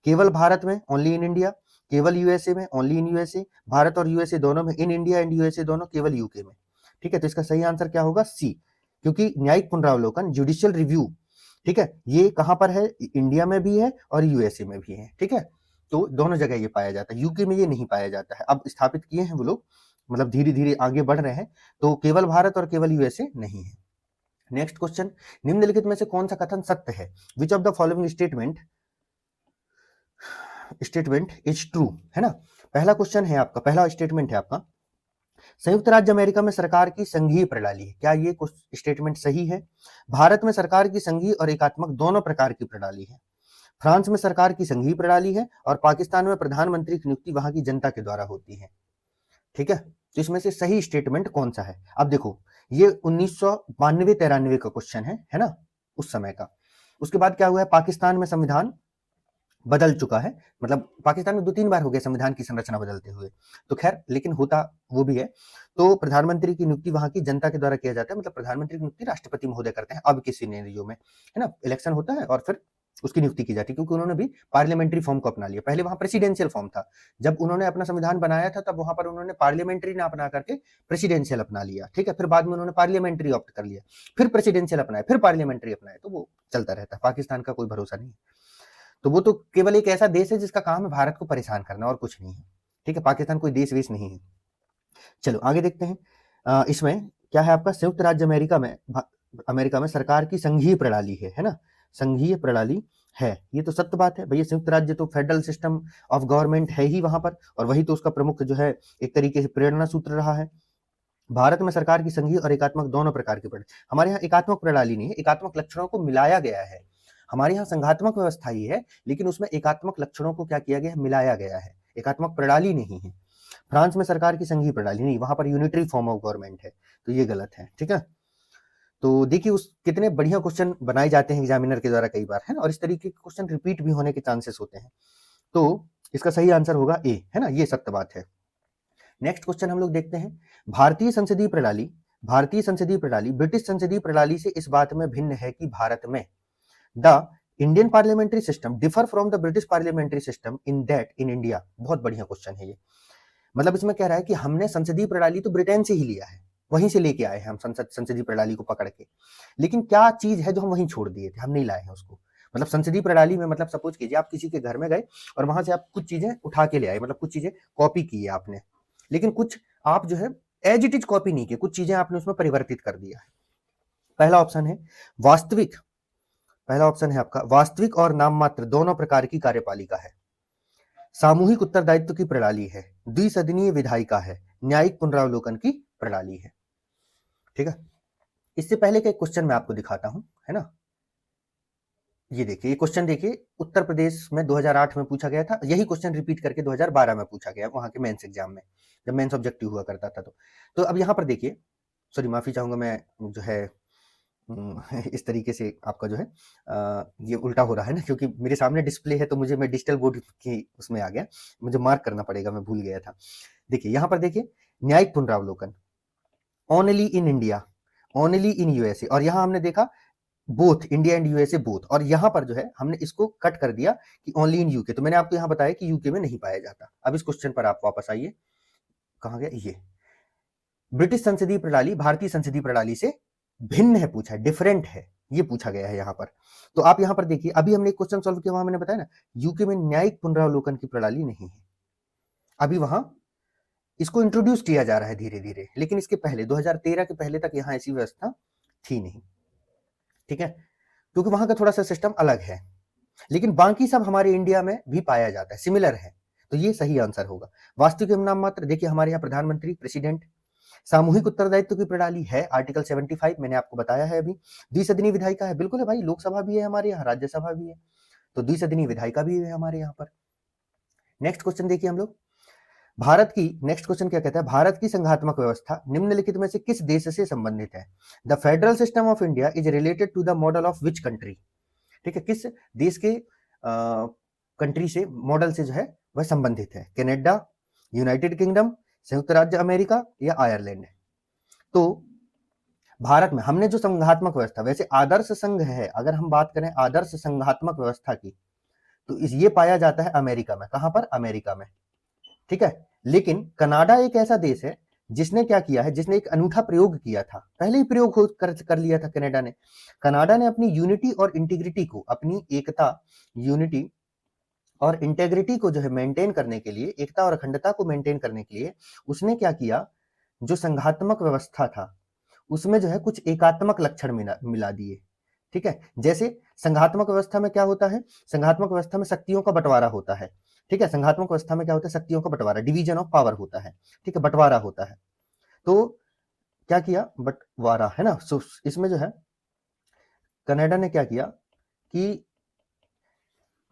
केवल भारत में, ओनली इन इंडिया, केवल यूएसए में, ओनली इन यूएसए, भारत और यूएसए दोनों में, इन इंडिया एंड यूएसए दोनों, केवल यूके में, ठीक है। तो इसका सही आंसर क्या होगा, सी, क्योंकि न्यायिक पुनरावलोकन जुडिशियल रिव्यू, ठीक है, ये कहां पर है, इंडिया में भी है और यूएसए में भी है, ठीक है। तो दोनों जगह ये पाया जाता है, यूके में ये नहीं पाया जाता है, अब स्थापित किए हैं वो लोग, मतलब धीरे धीरे आगे बढ़ रहे हैं, तो केवल भारत और केवल यूएसए नहीं है। नेक्स्ट क्वेश्चन, निम्नलिखित में से कौन सा कथन सत्य है? Which of the following statement is true, है ना। पहला क्वेश्चन है आपका, पहला स्टेटमेंट है आपका, संयुक्त राज्य अमेरिका में सरकार की संघीय प्रणाली है। क्या ये स्टेटमेंट सही है? भारत में सरकार की संघीय और एकात्मक दोनों प्रकार की प्रणाली है। फ्रांस में सरकार की संघीय प्रणाली है और पाकिस्तान में प्रधानमंत्री की नियुक्ति वहां की जनता के द्वारा होती है। ठीक है, तो इसमें से सही स्टेटमेंट कौन सा है? अब देखो, ये 1992-93 का क्वेश्चन है ना, उस समय का। उसके बाद क्या हुआ है, पाकिस्तान में संविधान बदल चुका है, मतलब पाकिस्तान में 2-3 बार हो गया संविधान की संरचना बदलते हुए, तो खैर, लेकिन होता वो भी है। तो प्रधानमंत्री की नियुक्ति वहां की जनता के द्वारा किया जाता है, मतलब प्रधानमंत्री की नियुक्ति राष्ट्रपति महोदय करते हैं अब किसी सिनेरियो में, है ना। इलेक्शन होता है और फिर उसकी नियुक्ति की जाती है, क्योंकि उन्होंने भी पार्लियामेंट्री फॉर्म को अपना लिया। पहले वहां प्रेसिडेंशियल फॉर्म था, जब उन्होंने अपना संविधान बनाया था तब वहां पर उन्होंने पार्लियामेंट्री ना अपना करके प्रेसिडेंशियल अपना लिया। ठीक है, फिर बाद में उन्होंने पार्लियामेंट्री ऑप्ट कर लिया, फिर प्रेसिडेंशियल अपनाया, फिर पार्लियामेंट्री अपनाया, तो वो चलता रहता है। पाकिस्तान का कोई भरोसा नहीं, तो वो तो केवल एक ऐसा देश है जिसका काम है भारत को परेशान करना, और कुछ नहीं है। ठीक है, पाकिस्तान कोई देश वेश नहीं है। चलो आगे देखते हैं। इसमें क्या है आपका, संयुक्त राज्य अमेरिका में सरकार की संघीय प्रणाली है ना, संघीय प्रणाली है। ये तो सत्य बात है भैया, संयुक्त राज्य तो फेडरल सिस्टम ऑफ गवर्नमेंट है ही वहां पर, और वही तो उसका प्रमुख जो है एक तरीके से प्रेरणा सूत्र रहा है। भारत में सरकार की संघीय और एकात्मक दोनों प्रकार की प्रणाली, हमारे यहाँ एकात्मक प्रणाली नहीं है, एकात्मक लक्षणों को मिलाया गया है। हमारे यहाँ संघात्मक व्यवस्था ही है, लेकिन उसमें एकात्मक लक्षणों को क्या किया गया है, मिलाया गया है, एकात्मक प्रणाली नहीं है। फ्रांस में सरकार की संघीय प्रणाली नहीं, वहां पर यूनिटरी फॉर्म ऑफ गवर्नमेंट है, तो ये गलत है। ठीक है, तो देखिए उस कितने बढ़िया क्वेश्चन बनाए जाते हैं एग्जामिनर के द्वारा कई बार, है ना, और इस तरीके के क्वेश्चन रिपीट भी होने के चांसेस होते हैं। तो इसका सही आंसर होगा ए, है ना, ये सत्य बात है। नेक्स्ट क्वेश्चन हम लोग देखते हैं, भारतीय संसदीय प्रणाली ब्रिटिश संसदीय प्रणाली से इस बात में भिन्न है कि भारत में the Indian parliamentary system differ from the British parliamentary system in that in India. बहुत बढ़िया क्वेश्चन है ये, मतलब इसमें कह रहा है कि हमने संसदीय प्रणाली तो ब्रिटेन से ही लिया है, वहीं से लेके आए हैं हम संसदीय प्रणाली को पकड़ के, लेकिन क्या चीज है जो हम वहीं छोड़ दिए थे, हम नहीं लाए हैं उसको। मतलब संसदीय प्रणाली में, मतलब सपोज कीजिए आप किसी के घर में गए और वहां से आप कुछ चीजें उठा के ले आए, मतलब कुछ चीजें कॉपी की है आपने, लेकिन कुछ आप जो है एज इट इज कॉपी नहीं किए, कुछ चीजें आपने उसमें परिवर्तित कर दिया है। पहला ऑप्शन है वास्तविक, पहला ऑप्शन है आपका वास्तविक और नाम मात्र दोनों प्रकार की कार्यपालिका है, सामूहिक उत्तरदायित्व की प्रणाली है, द्विसदनीय विधायिका है, न्यायिक पुनरावलोकन की प्रणाली है। ठीक है, इससे पहले का एक क्वेश्चन मैं आपको दिखाता हूं, है ना। ये देखिए, ये क्वेश्चन देखिए, उत्तर प्रदेश में 2008 में पूछा गया था, यही क्वेश्चन रिपीट करके 2012 में पूछा गया वहां के मेंस एग्जाम में, जब मेंस ऑब्जेक्टिव हुआ करता था। तो अब यहाँ पर देखिए, सॉरी माफी चाहूंगा मैं, जो है इस तरीके से आपका जो है ये उल्टा हो रहा है ना, क्योंकि मेरे सामने डिस्प्ले है, तो मैं डिजिटल बोर्ड की उसमें आ गया, मुझे मार्क करना पड़ेगा, मैं भूल गया था। देखिए यहाँ पर देखिए, न्यायिक पुनरावलोकन only in India, only in USA, और यहाँ हमने देखा both India and USA both, और यहाँ पर जो है हमने इसको कट कर दिया कि ओनली इन यूके, तो मैंने आपको यहाँ बताया कि यूके में नहीं पाया जाता। अब इस क्वेश्चन पर आप वापस आइए, कहाँ गया ये, ब्रिटिश संसदीय प्रणाली भारतीय संसदीय प्रणाली से भिन्न है, पूछा है, डिफरेंट है, ये पूछा गया है यहाँ पर। तो आप यहाँ पर देखिए, अभी हमने एक क्वेश्चन सॉल्व किया, वहां मैंने बताया ना, यूके में न्यायिक पुनरावलोकन की प्रणाली नहीं है, अभी वहां इसको इंट्रोड्यूस किया जा रहा है धीरे धीरे, लेकिन इसके पहले 2013 के पहले तक यहाँ ऐसी व्यवस्था थी नहीं। ठीक है, क्योंकि वहां का थोड़ा सा सिस्टम अलग है, लेकिन बाकी सब हमारे इंडिया में भी पाया जाता है, सिमिलर है, तो ये सही आंसर होगा। वास्तविक एवं नाम मात्र, देखिए हमारे यहाँ प्रधानमंत्री प्रेसिडेंट, सामूहिक उत्तरदायित्व की प्रणाली है आर्टिकल 75, मैंने आपको बताया है अभी। द्विसदनीय विधायिका है, बिल्कुल है भाई, लोकसभा भी है हमारे यहाँ, राज्यसभा भी है, तो द्विसदनीय विधायिका भी है हमारे यहाँ पर। नेक्स्ट क्वेश्चन देखिए हम लोग, भारत की, नेक्स्ट क्वेश्चन क्या कहता है, भारत की संघात्मक व्यवस्था निम्नलिखित में से किस देश से संबंधित है? The federal system of India is related to the model of which country? ठीक है, किस देश के कंट्री से, मॉडल से जो है वह संबंधित है? कनाडा, यूनाइटेड किंगडम, संयुक्त राज्य अमेरिका या आयरलैंड? तो भारत में हमने जो संघात्मक व्यवस्था, वैसे आदर्श संघ है, अगर हम बात करें आदर्श संघात्मक व्यवस्था की, तो ये पाया जाता है अमेरिका में। कहां पर? अमेरिका में। ठीक है, लेकिन कनाडा एक ऐसा देश है जिसने क्या किया है, जिसने एक अनूठा प्रयोग किया था, पहले ही प्रयोग कर लिया था कनाडा ने। कनाडा ने अपनी यूनिटी और इंटीग्रिटी को, अपनी एकता, यूनिटी और इंटेग्रिटी को जो है मेंटेन करने के लिए, एकता और अखंडता को मेंटेन करने के लिए उसने क्या किया, जो संघात्मक व्यवस्था था उसमें जो है कुछ एकात्मक लक्षण मिला दिए। ठीक है, जैसे संघात्मक व्यवस्था में क्या होता है, संघात्मक व्यवस्था में शक्तियों का बंटवारा होता है। ठीक है, संघात्मक व्यवस्था में क्या होता है, शक्तियों का बंटवारा, डिवीजन ऑफ पावर होता है। ठीक है, बंटवारा होता है। तो क्या किया, बंटवारा, है ना। सो इसमें जो है कनाडा ने क्या किया कि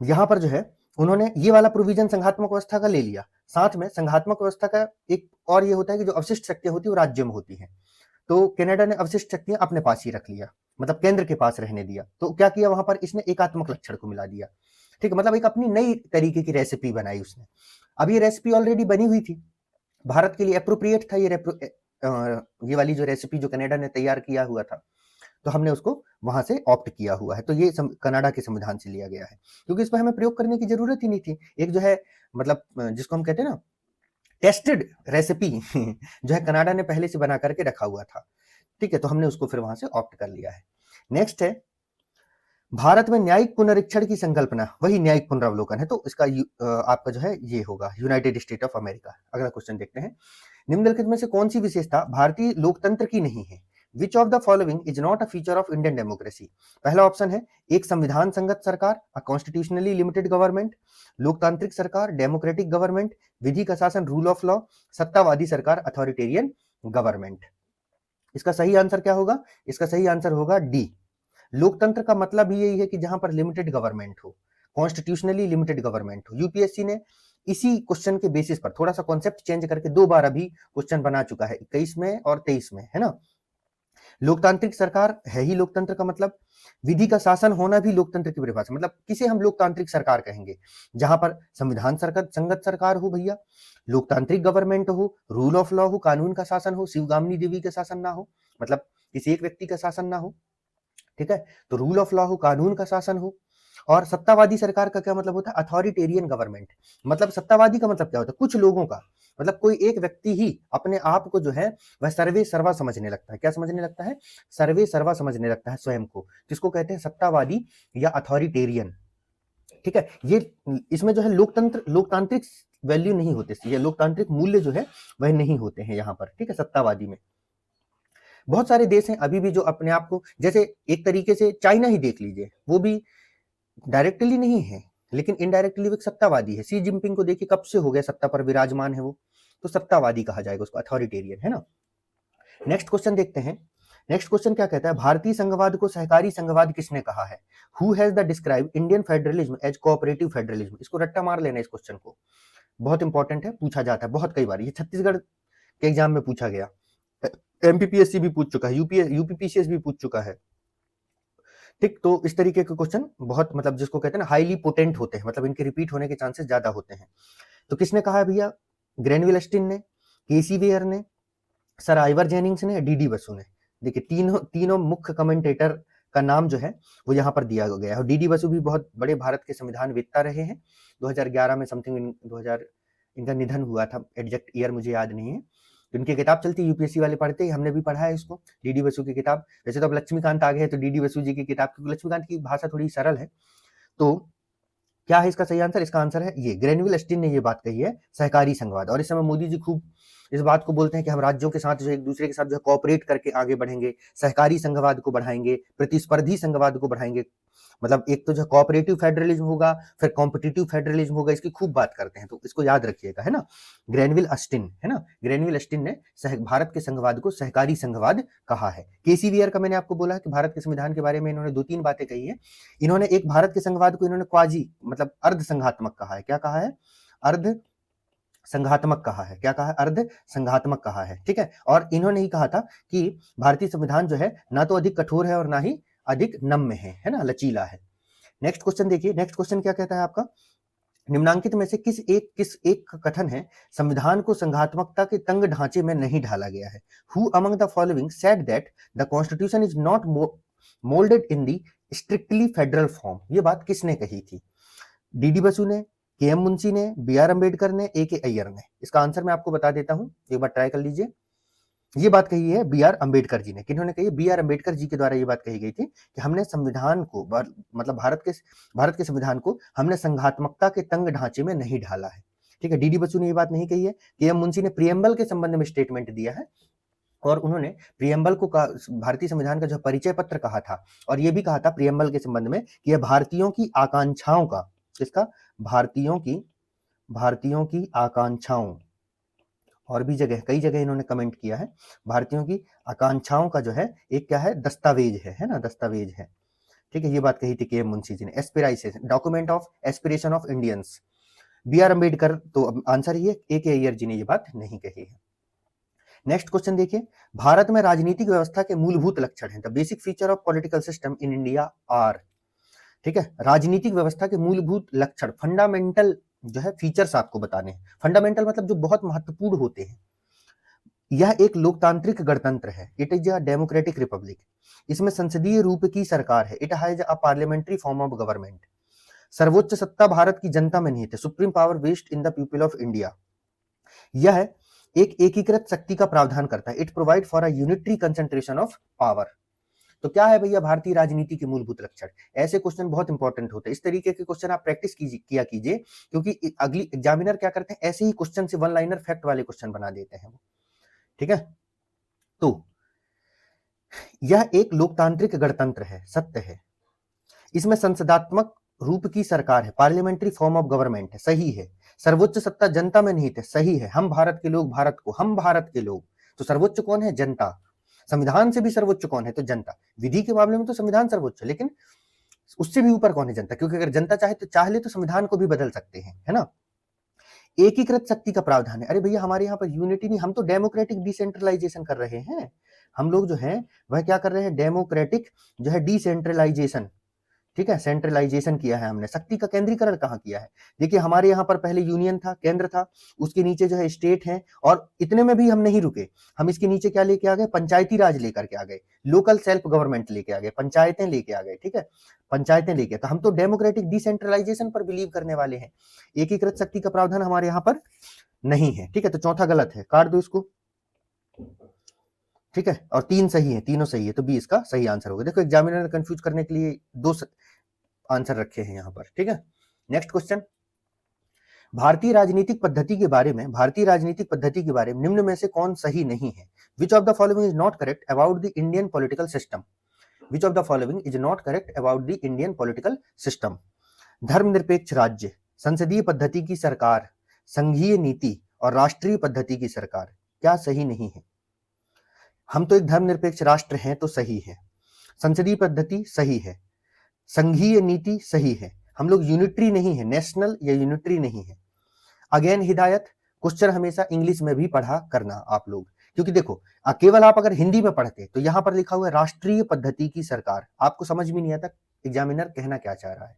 यहां पर जो है उन्होंने ये वाला प्रोविजन संघात्मक व्यवस्था का ले लिया। साथ में संघात्मक व्यवस्था का एक और ये होता है कि जो अवशिष्ट शक्तियां होती है वो राज्यों में होती हैं। तो कनाडा ने अवशिष्ट शक्तियां अपने पास ही रख लिया, मतलब केंद्र के पास रहने दिया। तो क्या किया वहां पर, इसने एकात्मक लक्षण को मिला दिया। ठीक है, मतलब एक अपनी नई तरीके की रेसिपी बनाई उसने। अब ये रेसिपी ऑलरेडी बनी हुई थी, भारत के लिए अप्रोप्रिएट था ये वाली जो रेसिपी जो कनाडा ने तैयार किया हुआ था, तो हमने उसको वहां से ऑप्ट किया हुआ है। तो ये कनाडा के संविधान से लिया गया है, क्योंकि इस पर हमें प्रयोग करने की जरूरत ही नहीं थी। एक जो है मतलब जिसको हम कहते हैं ना टेस्टेड रेसिपी जो है कनाडा ने पहले से बना करके रखा हुआ था। ठीक है, तो हमने उसको फिर वहां से ऑप्ट कर लिया है। नेक्स्ट है भारत में न्यायिक पुनरीक्षण की संकल्पना, वही न्यायिक पुनरावलोकन है। तो इसका आपका जो है ये होगा यूनाइटेड स्टेट ऑफ अमेरिका। अगला क्वेश्चन देखते हैं, निम्नलिखित में से कौन सी विशेषता भारतीय लोकतंत्र की नहीं है? Which of the following is not a feature of Indian democracy? पहला ऑप्शन है एक संविधान संगत सरकार, अ कॉन्स्टिट्यूशनली लिमिटेड गवर्नमेंट, लोकतांत्रिक सरकार, डेमोक्रेटिक गवर्नमेंट, विधि का शासन, रूल ऑफ लॉ, सत्तावादी सरकार, अथॉरिटेरियन गवर्नमेंट। इसका सही आंसर क्या होगा? इसका सही आंसर होगा डी। लोकतंत्र का मतलब ही यही है कि जहां पर लिमिटेड गवर्नमेंट हो, कॉन्स्टिट्यूशनली लिमिटेड गवर्नमेंट हो। यूपीएससी ने इसी क्वेश्चन के बेसिस पर थोड़ा सा कॉन्सेप्ट चेंज करके 2 बार अभी क्वेश्चन बना चुका है, 21 में और 23 में, है ना। लोकतांत्रिक सरकार है ही लोकतंत्र का मतलब, विधि का शासन होना भी लोकतंत्र की परिभाषा, मतलब किसे हम लोकतांत्रिक सरकार कहेंगे? जहां पर संविधान संगत सरकार हो भैया, लोकतांत्रिक गवर्नमेंट हो, रूल ऑफ लॉ हो, कानून का शासन हो, शिवगामिनी देवी का शासन ना हो, मतलब किसी एक व्यक्ति का शासन ना हो। ठीक है, तो रूल ऑफ लॉ हो, कानून का शासन हो। और सत्तावादी सरकार का क्या मतलब होता है? Authoritarian government. मतलब सत्तावादी का मतलब क्या होता है? कुछ लोगों का, मतलब कोई एक व्यक्ति ही अपने आप को जो है वह सर्वे सर्वा समझने लगता है। क्या समझने लगता है? सर्वे सर्वा समझने लगता है स्वयं को, जिसको कहते हैं सत्तावादी या अथॉरिटेरियन। ठीक है, ये इसमें जो है लोकतांत्रिक वैल्यू नहीं होते, ये लोकतांत्रिक मूल्य जो है वह नहीं होते हैं यहाँ पर। ठीक है, सत्तावादी में बहुत सारे देश हैं अभी भी जो अपने आप को, जैसे एक तरीके से चाइना ही देख लीजिए, वो भी डायरेक्टली नहीं है लेकिन इनडायरेक्टली वो सत्तावादी है। सी जिनपिंग को देखिए कब से हो गया सत्ता पर विराजमान है वो, तो सत्तावादी कहा जाएगा उसको, अथॉरिटेरियन, है ना। नेक्स्ट क्वेश्चन देखते हैं। नेक्स्ट क्वेश्चन क्या कहता है, भारतीय संघवाद को सहकारी संघवाद किसने कहा है? Who has the describe Indian federalism as cooperative federalism? इसको रट्टा मार लेना इस क्वेश्चन को, बहुत इंपॉर्टेंट है, पूछा जाता है बहुत कई बार, ये छत्तीसगढ़ के एग्जाम में पूछा गया, एमपीपीएससी भी पूछ चुका है, यूपीपीसीएस भी पूछ चुका है। ठीक, तो इस तरीके के क्वेश्चन बहुत, मतलब जिसको कहते हैं ना हाईली पोटेंट होते हैं, मतलब इनके रिपीट होने के चांसेस ज्यादा होते हैं। तो किसने कहा है भैया? ग्रेनविल अस्टिन ने, केसी वेयर ने, सर आइवर जेनिंग्स ने, डीडी बसु ने। देखिए तीनों मुख्य कमेंटेटर का नाम जो है वो यहाँ पर दिया गया है। और डीडी बसु भी बहुत बड़े भारत के संविधान वेत्ता रहे हैं। 2011 में समथिंग 2000 इनका निधन हुआ था, एग्जैक्ट ईयर मुझे याद नहीं है। इनकी किताब चलती है, यूपीएससी वाले पढ़ते हैं, हमने भी पढ़ा है इसको, डीडी बसु की किताब। वैसे तो अब लक्ष्मीकांत आ गए हैं, तो डीडी बसु जी की किताब, क्योंकि लक्ष्मीकांत की भाषा थोड़ी सरल है। तो क्या है इसका सही आंसर? इसका आंसर है ये, ग्रेनविल अस्टिन ने ये बात कही है, सहकारी संघवाद। और इस समय मोदी जी खूब इस बात को बोलते हैं कि हम राज्यों के साथ जो एक दूसरे के साथ जो कोऑपरेट करके आगे बढ़ेंगे, सहकारी संघवाद को बढ़ाएंगे, प्रतिस्पर्धी संघवाद को बढ़ाएंगे। मतलब एक तो जो कोऑपरेटिव फेडरलिज्म होगा, फिर कॉम्पिटिटिव फेडरलिज्म होगा, इसकी खूब बात करते हैं, तो इसको याद रखिएगा, है ना। ग्रेनविल अस्टिन, है ना, ग्रेनविल अस्टिन ने भारत के संघवाद को सहकारी संघवाद कहा है। केसी वेयर का मैंने आपको बोला है कि भारत के संविधान के बारे में इन्होंने 2-3 बातें कही है। इन्होंने एक भारत के संघवाद को इन्होंने क्वाजी, मतलब अर्ध संघात्मक कहा है। क्या कहा है? अर्ध संघात्मक कहा है। क्या कहा है? अर्ध संघात्मक कहा है। ठीक है, और इन्होंने ही कहा था कि भारतीय संविधान जो है ना तो अधिक कठोर है और ना ही अधिक नम्य है ना, लचीला है। नेक्स्ट क्वेश्चन देखिए, नेक्स्ट क्वेश्चन क्या कहता है आपका, निम्नांकित में से किस एक का कथन है संविधान को संघात्मकता के तंग ढांचे में नहीं ढाला गया है? Who among the following said that the constitution is not moulded in the strictly federal form? ये बात किसने कही थी? डीडी बसु ने, के एम मुंशी ने, बी आर अम्बेडकर ने, ए के अय्यर ने? इसका आंसर मैं आपको बता देता हूं, एक बार ट्राई कर लीजिए। ये बात कही है बी आर अम्बेडकर जी ने। किन्होंने कही? बी आर अम्बेडकर जी के द्वारा ये बात कही गई थी कि हमने संविधान को, मतलब भारत के संविधान को हमने संघात्मकता के तंग ढांचे में नहीं ढाला है। ठीक है, डीडी बसु ने ये बात नहीं कही है। के एम मुंशी ने प्रियम्बल के संबंध में स्टेटमेंट दिया है, और उन्होंने प्रियम्बल को भारतीय संविधान का जो परिचय पत्र कहा था, और ये भी कहा था प्रियम्बल के संबंध में कि यह भारतीयों की आकांक्षाओं का, किसका, भारतीयों की आकांक्षाओं, और भी जगह, कई जगह इन्होंने कमेंट किया है, भारतीयों की आकांक्षाओं का जो है एक क्या है, दस्तावेज है ना, दस्तावेज है। ठीक है, ये बात कही थी के एम मुंशी जी ने। Aspiration, document of aspiration of Indians, B R Ambedkar, तो आंसर ये ए के अय्यर जी ने ये बात नहीं कही है। नेक्स्ट क्वेश्चन देखिए, भारत में राजनीतिक व्यवस्था के मूलभूत लक्षण हैं, the basic feature of political system in India are. ठीक है, राजनीतिक व्यवस्था के मूलभूत लक्षण, फंडामेंटल जो है फीचर्स आपको बताने हैं। फंडामेंटल मतलब जो बहुत महत्वपूर्ण होते हैं। यह एक लोकतांत्रिक गणतंत्र है, it is a democratic republic. इसमें संसदीय रूप की सरकार है, it has a parliamentary form of government. सर्वोच्च सत्ता भारत की जनता में निहित है, supreme power vest in the people of India. यह एक एकीकृत शक्ति का प्रावधान करता है, it provide for a unitary concentration of power. तो क्या है भैया भारतीय राजनीति के मूलभूत लक्षण? ऐसे क्वेश्चन बहुत इंपॉर्टेंट होते हैं, इस तरीके के क्वेश्चन आप प्रैक्टिस किया कीजिए, क्योंकि अगली एग्जामिनर क्या करते हैं, ऐसे ही क्वेश्चन से वन लाइनर फैक्ट वाले क्वेश्चन बना देते हैं वो। ठीक है, तो यह एक लोकतांत्रिक गणतंत्र है, सत्य है। इसमें संसदात्मक रूप की सरकार है, पार्लियामेंट्री फॉर्म ऑफ गवर्नमेंट है, सही है। सर्वोच्च सत्ता जनता में निहित है, सही है। हम भारत के लोग, हम भारत के लोग, तो सर्वोच्च कौन है, जनता। संविधान से भी सर्वोच्च कौन है, तो जनता। विधि के मामले में तो संविधान सर्वोच्च है, लेकिन उससे भी ऊपर कौन है, जनता, क्योंकि अगर जनता चाहे ले तो संविधान को भी बदल सकते हैं, है ना। एकीकृत शक्ति का प्रावधान है, अरे भैया हमारे यहाँ पर यूनिटी नहीं, हम तो डेमोक्रेटिक डिसेंट्रलाइजेशन कर रहे हैं। हम लोग जो है वह क्या कर रहे हैं, डेमोक्रेटिक जो है डिसेंट्रलाइजेशन। ठीक है, सेंट्रलाइजेशन किया है हमने, शक्ति का केंद्रीकरण कहाँ किया है। देखिए हमारे यहाँ पर पहले यूनियन था, केंद्र था, उसके नीचे जो है स्टेट है, और इतने में भी हम नहीं रुके, हम इसके नीचे क्या लेके आ गए, पंचायती राज लेकर के आ गए, लोकल सेल्फ गवर्नमेंट लेके आ गए, पंचायतें लेके आ गए। ठीक है, पंचायतें लेके, तो हम तो डेमोक्रेटिक डिसेंट्रलाइजेशन पर बिलीव करने वाले हैं। एकीकृत शक्ति का प्रावधान हमारे यहाँ पर नहीं है। ठीक है, तो चौथा गलत है, काट दो इसको। ठीक है, और 3 सही है, तीनों सही है, तो बी इसका सही आंसर होगा। देखो एग्जामिनर ने कंफ्यूज करने के लिए 2 आंसर रखे हैं यहां पर। ठीक है, नेक्स्ट क्वेश्चन, भारतीय राजनीतिक पद्धति के बारे में निम्न में से कौन सही नहीं है। Which of the following is not correct about the Indian political system. Which of the following is not correct about the Indian political system. धर्मनिरपेक्ष राज्य, संसदीय पद्धति की सरकार, संघीय नीति और राष्ट्रीय पद्धति की सरकार, क्या सही नहीं है। हम तो एक धर्मनिरपेक्ष राष्ट्र हैं, तो सही है। संसदीय पद्धति सही है, संघीय नीति सही है, हम लोग यूनिटरी नहीं है, नेशनल या यूनिटरी नहीं है। अगेन हिदायत, क्वेश्चन हमेशा इंग्लिश में भी पढ़ा करना आप लोग, क्योंकि देखो केवल आप अगर हिंदी में पढ़ते तो यहां पर लिखा हुआ है राष्ट्रीय पद्धति की सरकार, आपको समझ में नहीं आता एग्जामिनर कहना क्या चाह रहा है।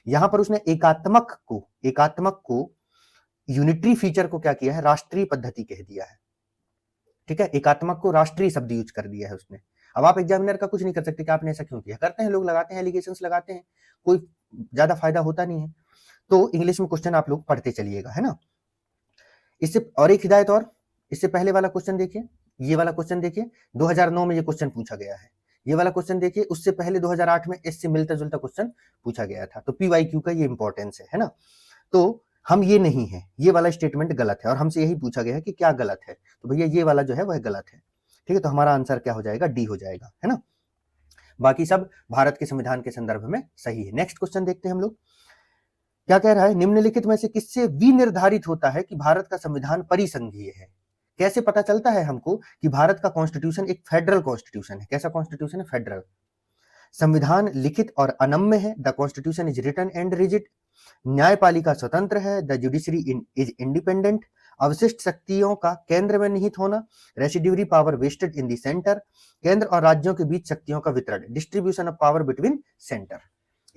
यहां पर उसने एकात्मक को यूनिटरी फीचर को क्या किया है, राष्ट्रीय पद्धति कह दिया है। ठीक है, एकात्मक को राष्ट्रीय शब्द यूज कर दिया है उसने। अब आप एग्जामिनर का कुछ नहीं कर सकते कि आपने ऐसा क्यों किया, करते हैं लोग, लगाते हैं एलिगेशंस लगाते हैं, कोई ज्यादा फायदा होता नहीं है। तो इंग्लिश में क्वेश्चन आप लोग पढ़ते चलिएगा, है ना। इससे और एक हिदायत, और इससे पहले वाला क्वेश्चन देखिए, ये वाला क्वेश्चन देखिए, 2009 में ये क्वेश्चन पूछा गया है। ये वाला क्वेश्चन देखिए, उससे पहले 2008 में इससे मिलता जुलता क्वेश्चन पूछा गया था। तो PYQ का ये इंपॉर्टेंस है ना। तो हम ये नहीं है, ये वाला स्टेटमेंट गलत है, और हमसे यही पूछा गया है कि क्या गलत है, तो भैया ये वाला जो है वह गलत है। ठीक है, तो हमारा आंसर क्या हो जाएगा, डी हो जाएगा, है ना। बाकी सब भारत के संविधान के संदर्भ में सही है। नेक्स्ट क्वेश्चन देखते हैं हम लोग, क्या कह रहा है, निम्नलिखित में से किससे विनिर्धारित होता है कि भारत का संविधान परिसंघीय है। कैसे पता चलता है हमको कि भारत का कॉन्स्टिट्यूशन एक फेडरल कॉन्स्टिट्यूशन है। कैसा कॉन्स्टिट्यूशन है, फेडरल। संविधान लिखित और अनम्य है, the constitution is written and rigid. न्यायपालिका स्वतंत्र है, द जुडिशरी इज इंडिपेंडेंट। अवशिष्ट शक्तियों का केंद्र में निहित होना, residuary power vested in the centre. केंद्र और राज्यों के बीच शक्तियों का वितरण, distribution of power between centre.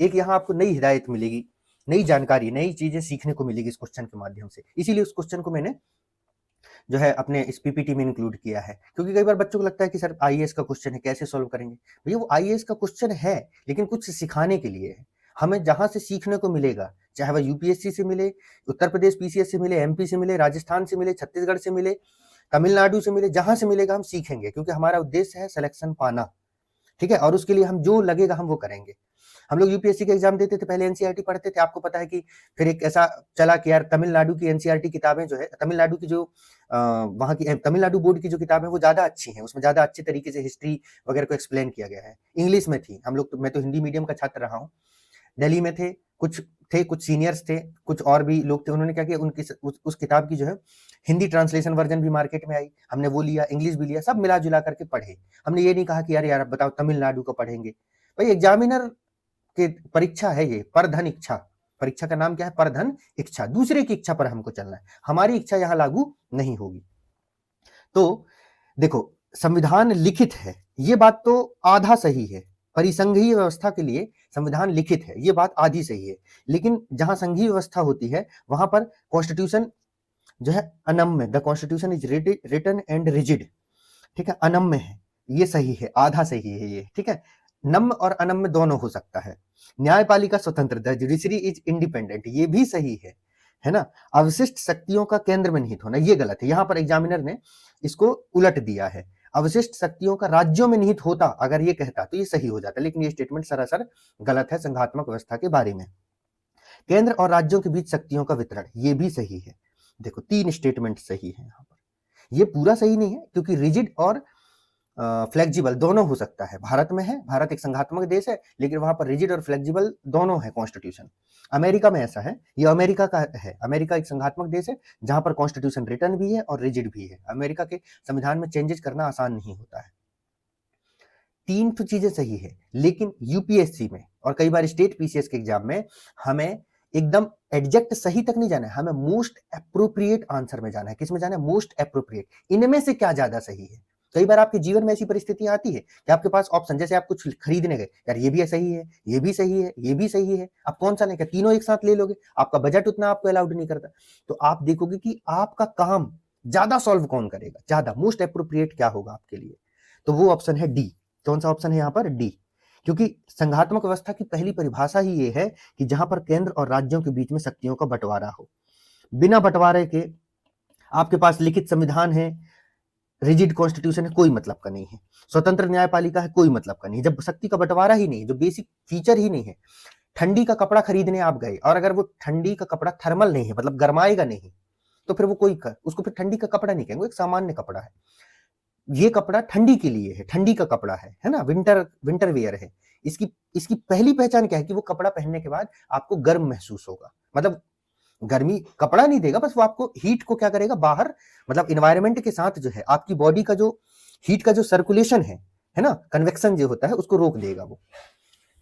एक यहाँ आपको नई हिदायत मिलेगी, नई जानकारी, नई चीजें सीखने को मिलेगी इस क्वेश्चन के माध्यम से, इसीलिए उस क्वेश्चन को मैंने जो है अपने इस PPT में इंक्लूड किया है। क्योंकि कई बार बच्चों को लगता है कि सर IAS का क्वेश्चन है, कैसे सॉल्व करेंगे। भैया वो IAS का क्वेश्चन है, लेकिन कुछ सिखाने के लिए है। हमें जहां से सीखने को मिलेगा, चाहे वह UPSC से मिले, उत्तर प्रदेश PCS से मिले, MP से मिले, राजस्थान से मिले, छत्तीसगढ़ से मिले, तमिलनाडु से मिले, जहां से मिलेगा हम सीखेंगे, क्योंकि हमारा उद्देश्य है सिलेक्शन पाना। ठीक है, और उसके लिए हम जो लगेगा हम वो करेंगे। हम लोग यूपीएससी के एग्जाम देते थे, पहले एनसीईआरटी पढ़ते थे, आपको पता है कि फिर एक ऐसा चला कि यार तमिलनाडु की एनसीईआरटी किताबें जो है, तमिलनाडु की जो वहाँ की तमिलनाडु बोर्ड की जो किताबें वो ज्यादा अच्छी हैं, उसमें ज्यादा अच्छे तरीके से हिस्ट्री वगैरह को एक्सप्लेन किया गया है, इंग्लिश में थी। हम लोग तो, मैं तो हिंदी मीडियम का छात्र रहा हूँ, दिल्ली में थे, कुछ सीनियर्स थे, कुछ और भी लोग थे, उन्होंने क्या किया, उनकी उस किताब की जो है हिंदी ट्रांसलेशन वर्जन भी मार्केट में आई, हमने वो लिया, इंग्लिश भी लिया, सब मिला जुला करके पढ़े। हमने ये नहीं कहा कि यार अब बताओ तमिलनाडु को पढ़ेंगे, भाई एग्जामिनर के परीक्षा है ये, परधन इच्छा, परीक्षा का नाम क्या है, परधन इच्छा, दूसरे की इच्छा पर हमको चलना है, हमारी इच्छा यहाँ लागू नहीं होगी। तो देखो, संविधान लिखित है, ये बात तो आधा सही है, परिसंघीय व्यवस्था के लिए संविधान लिखित है, ये बात आधी सही है, लेकिन जहां संघीय व्यवस्था होती है वहां पर कॉन्स्टिट्यूशन जो है अनम्य, the constitution is written and rigid, ठीक है, अनम्य है, ये सही है, आधा सही है ये, ठीक है, नम्य और अनम्य दोनों हो सकता है। न्यायपालिका स्वतंत्र, द जुडिशरी इज इंडिपेंडेंट, ये भी सही है ना। अवशिष्ट शक्तियों का केंद्र में निहित होना, ये गलत है, यहां पर एग्जामिनर ने इसको उलट दिया है, अवशिष्ट शक्तियों का राज्यों में निहित होता, अगर ये कहता तो ये सही हो जाता, लेकिन ये स्टेटमेंट सरासर गलत है संघात्मक व्यवस्था के बारे में। केंद्र और राज्यों के बीच शक्तियों का वितरण, ये भी सही है। देखो 3 स्टेटमेंट सही है यहाँ पर, ये पूरा सही नहीं है क्योंकि रिजिड और फ्लेक्सिबल दोनों हो सकता है, भारत में है, भारत एक संघात्मक देश है, लेकिन वहां पर रिजिड और फ्लेक्सिबल दोनों है कॉन्स्टिट्यूशन। अमेरिका में ऐसा है, ये अमेरिका का है, अमेरिका एक संघात्मक देश है जहां पर कॉन्स्टिट्यूशन रिटर्न भी है और रिजिड भी है, अमेरिका के संविधान में चेंजेस करना आसान नहीं होता है। 3 तो चीजें सही है, लेकिन यूपीएससी में और कई बार स्टेट पीसीएस के एग्जाम में हमें एकदम एग्जैक्ट सही तक नहीं जाना है, हमें मोस्ट एप्रोप्रिएट आंसर में जाना है। किस में जाना है, मोस्ट एप्रोप्रिएट, इनमें से क्या ज्यादा सही है। कई बार आपके जीवन में ऐसी परिस्थितियां आती है कि आपके पास ऑप्शन, जैसे आप कुछ खरीदने गए, यार ये भी सही है, ये भी सही है, ये भी सही है, आप कौन सा लेंगे, तीनों एक साथ ले लोगे, आपका बजट उतना आपको अलाउड नहीं करता, तो आप देखोगे कि आपका काम ज्यादा सॉल्व कौन करेगा, ज्यादा मोस्ट एप्रोप्रिएट क्या होगा आपके लिए, तो वो ऑप्शन है डी। कौन सा ऑप्शन है यहाँ पर, डी, क्योंकि संघात्मक व्यवस्था की पहली परिभाषा ही ये है कि जहां पर केंद्र और राज्यों के बीच में शक्तियों का बंटवारा हो, बिना बंटवारे के आपके पास लिखित संविधान है, रिजिड कॉन्स्टिट्यूशन है, कोई मतलब का नहीं है, स्वतंत्र न्यायपालिका है, कोई मतलब का नहीं, जब शक्ति का बंटवारा ही नहीं, जो बेसिक फीचर ही नहीं है। ठंडी का कपड़ा खरीदने आप गए और अगर वो ठंडी का कपड़ा थर्मल नहीं है, मतलब गर्माएगा नहीं, तो फिर वो उसको फिर ठंडी का कपड़ा नहीं कहेंगे, एक सामान्य कपड़ा है, ये कपड़ा ठंडी के लिए है, ठंडी का कपड़ा है ना, विंटर वेयर है। इसकी पहली पहचान क्या है कि वो कपड़ा पहनने के बाद आपको गर्म महसूस होगा, मतलब गर्मी कपड़ा नहीं देगा, बस वो आपको हीट को क्या करेगा, बाहर मतलब इन्वायरमेंट के साथ जो है आपकी बॉडी का जो हीट का जो सर्कुलेशन है ना, कन्वेक्शन जो होता है उसको रोक देगा वो,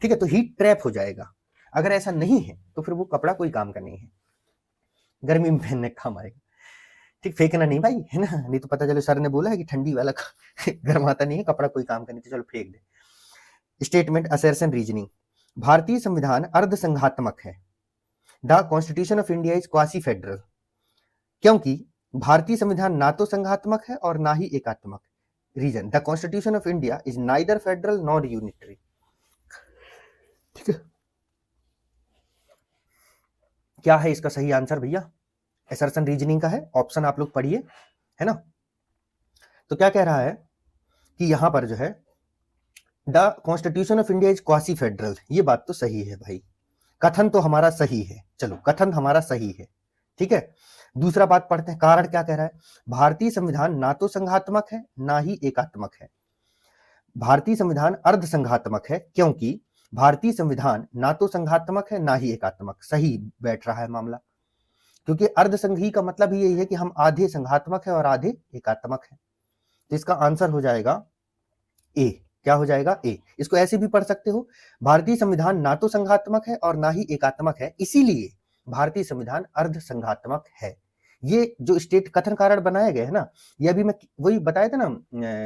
ठीक है, तो हीट ट्रैप हो जाएगा। अगर ऐसा नहीं है तो फिर वो कपड़ा कोई काम का नहीं है, गर्मी में पहनने का काम आएगा, ठीक, फेंकना नहीं भाई, है ना, नहीं तो पता चले सर ने बोला है कि ठंडी वाला गर्माता नहीं है, कपड़ा कोई काम का नहीं, तो चलो फेंक दे। स्टेटमेंट असर्शन रीजनिंग, भारतीय संविधान अर्ध संघात्मक है, the constitution of India is quasi federal, क्योंकि भारतीय संविधान ना तो संघात्मक है और ना ही एकात्मक। Reason, the constitution of India is neither federal nor unitary, ठीक है। क्या है इसका सही आंसर भैया, असर्शन रीजनिंग का है, ऑप्शन आप लोग पढ़िए, है ना। तो क्या कह रहा है कि यहां पर जो है the constitution of India is quasi federal, ये बात तो सही है भाई, कथन तो हमारा सही है, चलो कथन हमारा सही है, ठीक है। दूसरा बात पढ़ते हैं, कारण क्या कह रहा है, भारतीय संविधान ना तो संघात्मक है ना ही एकात्मक है, भारतीय संविधान अर्ध संघात्मक है, क्योंकि भारतीय संविधान ना तो संघात्मक है ना ही एकात्मक, सही बैठ रहा है मामला, क्योंकि अर्ध संघी का मतलब ही यही है कि हम आधे संघात्मक है और आधे एकात्मक है, तो इसका आंसर हो जाएगा ए। क्या हो जाएगा, ए। इसको ऐसे भी पढ़ सकते हो, भारतीय संविधान ना तो संघात्मक है और ना ही एकात्मक है, इसीलिए भारतीय संविधान अर्ध संघात्मक है। ये जो स्टेट कथन कारण बनाए गए है ना, ये अभी मैं वही बताया था ना,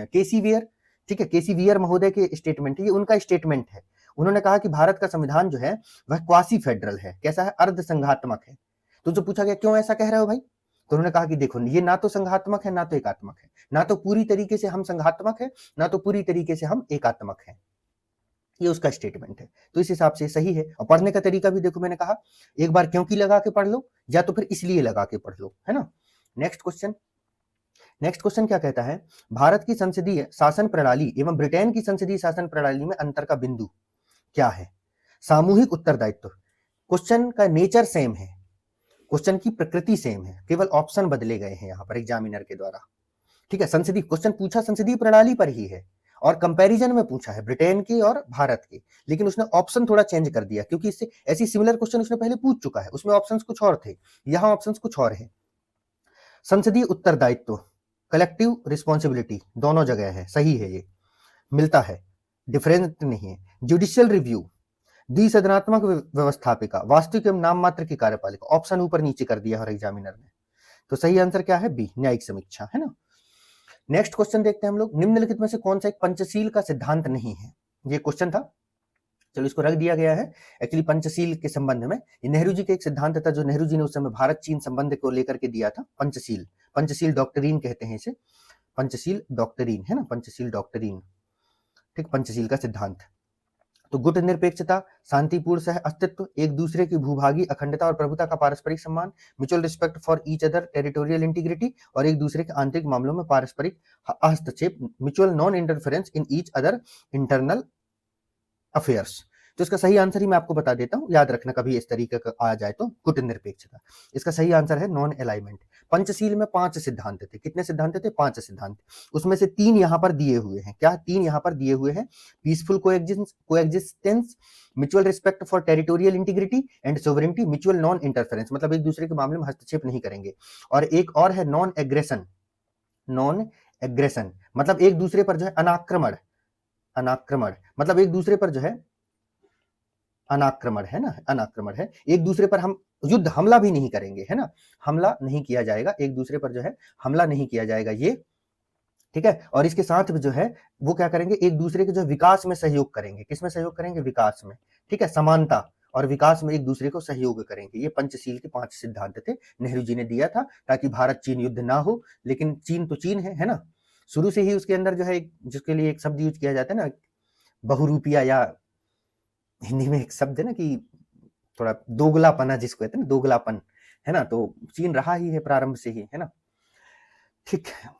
केसी वियर, ठीक है, केसी वियर महोदय के स्टेटमेंट, ये उनका स्टेटमेंट है। उन्होंने कहा कि भारत का संविधान जो है वह क्वासी फेडरल है, कैसा है, अर्ध संघात्मक है। तो जो पूछा गया क्यों ऐसा कह रहे हो भाई, तो उन्होंने कहा कि देखो ये ना तो संघात्मक है ना तो एकात्मक है, ना तो पूरी तरीके से हम संघात्मक है ना तो पूरी तरीके से हम एकात्मक है, ये उसका स्टेटमेंट है। तो इस हिसाब से सही है। और पढ़ने का तरीका भी देखो, मैंने कहा एक बार क्योंकि लगा के पढ़ लो या तो फिर इसलिए लगा के पढ़ लो, है ना। नेक्स्ट क्वेश्चन क्या कहता है, भारत की संसदीय शासन प्रणाली एवं ब्रिटेन की संसदीय शासन प्रणाली में अंतर का बिंदु क्या है। सामूहिक उत्तरदायित्व, क्वेश्चन का नेचर सेम है, क्वेश्चन की प्रकृति सेम है, केवल ऑप्शन बदले गए हैं यहाँ पर एग्जामिनर के द्वारा। ठीक है, संसदीय क्वेश्चन पूछा संसदीय प्रणाली पर ही है और कंपैरिजन में पूछा है ब्रिटेन के और भारत के, लेकिन उसने ऑप्शन थोड़ा चेंज कर दिया क्योंकि इससे ऐसी सिमिलर क्वेश्चन उसने पहले पूछ चुका है, उसमें ऑप्शंस कुछ और थे, यहाँ ऑप्शंस कुछ और है। संसदीय उत्तरदायित्व, कलेक्टिव रिस्पॉन्सिबिलिटी दोनों जगह है, सही है, ये मिलता है, डिफरेंट नहीं है। जुडिशियल रिव्यू, द्विसदनात्मक व्यवस्थापिका, वास्तविक एवं नाम मात्र की कार्यपालिका, ऑप्शन ऊपर नीचे कर दिया है एग्जामिनर ने, तो सही आंसर क्या है, बी, न्यायिक समीक्षा, है ना। नेक्स्ट क्वेश्चन देखते हैं हम लोग, निम्नलिखित में से कौन सा एक पंचशील का सिद्धांत नहीं है, ये क्वेश्चन था, चलो इसको रख दिया गया है। एक्चुअली पंचशील के संबंध में ये नेहरू जी का एक सिद्धांत था जो नेहरू जी ने उस समय भारत चीन संबंध को लेकर के दिया था, पंचशील, पंचशील डॉक्ट्रिन कहते हैं इसे, पंचशील डॉक्ट्रिन है ना, पंचशील डॉक्ट्रिन, ठीक, पंचशील का सिद्धांत। तो गुट निरपेक्षता, शांतिपूर्ण सह अस्तित्व, एक दूसरे की भूभागी अखंडता और प्रभुता का पारस्परिक सम्मान, mutual respect for each other, territorial integrity, और एक दूसरे के आंतरिक मामलों में पारस्परिक हस्तक्षेप, mutual non interference in each other internal affairs. तो इसका सही आंसर ही मैं आपको बता देता हूं, याद रखना कभी इस तरीके का आ जाए तो, गुट निरपेक्षता, इसका सही आंसर है नॉन अलाइनमेंट। पंचशील में 5 सिद्धांत थे, कितने सिद्धांत थे, 5 सिद्धांत, उसमें से 3 यहां पर दिए हुए हैं, क्या 3 यहां पर दिए हुए हैं, peaceful coexistence, mutual respect for territorial integrity and sovereignty, mutual non interference, मतलब एक दूसरे के मामले में हस्तक्षेप नहीं करेंगे, और एक और है नॉन एग्रेशन, नॉन एग्रेशन मतलब एक दूसरे पर जो है अनाक्रमण, अनाक्रमण मतलब एक दूसरे पर जो है अनाक्रमण, है ना, अनाक्रमण है, एक दूसरे पर हम युद्ध हमला भी नहीं करेंगे, है ना, हमला नहीं किया जाएगा, एक दूसरे पर जो है हमला नहीं किया जाएगा, ये ठीक है। और इसके साथ जो है वो क्या करेंगे, एक दूसरे के जो विकास में सहयोग करेंगे, किसमें सहयोग करेंगे, विकास में, ठीक है, समानता और विकास में एक दूसरे को सहयोग करेंगे। ये पंचशील के 5 सिद्धांत थे, नेहरू जी ने दिया था ताकि भारत चीन युद्ध ना हो, लेकिन चीन तो चीन है ना, शुरू से ही उसके अंदर जो है जिसके लिए एक शब्द यूज किया जाता है ना, बहुरूपिया, या हिंदी में एक शब्द है ना कि थोड़ा दोगलापना जिसको कहते हैं ना, दोगलापन, है ना, तो चीन रहा ही है प्रारंभ से ही, है ना, ठीक है।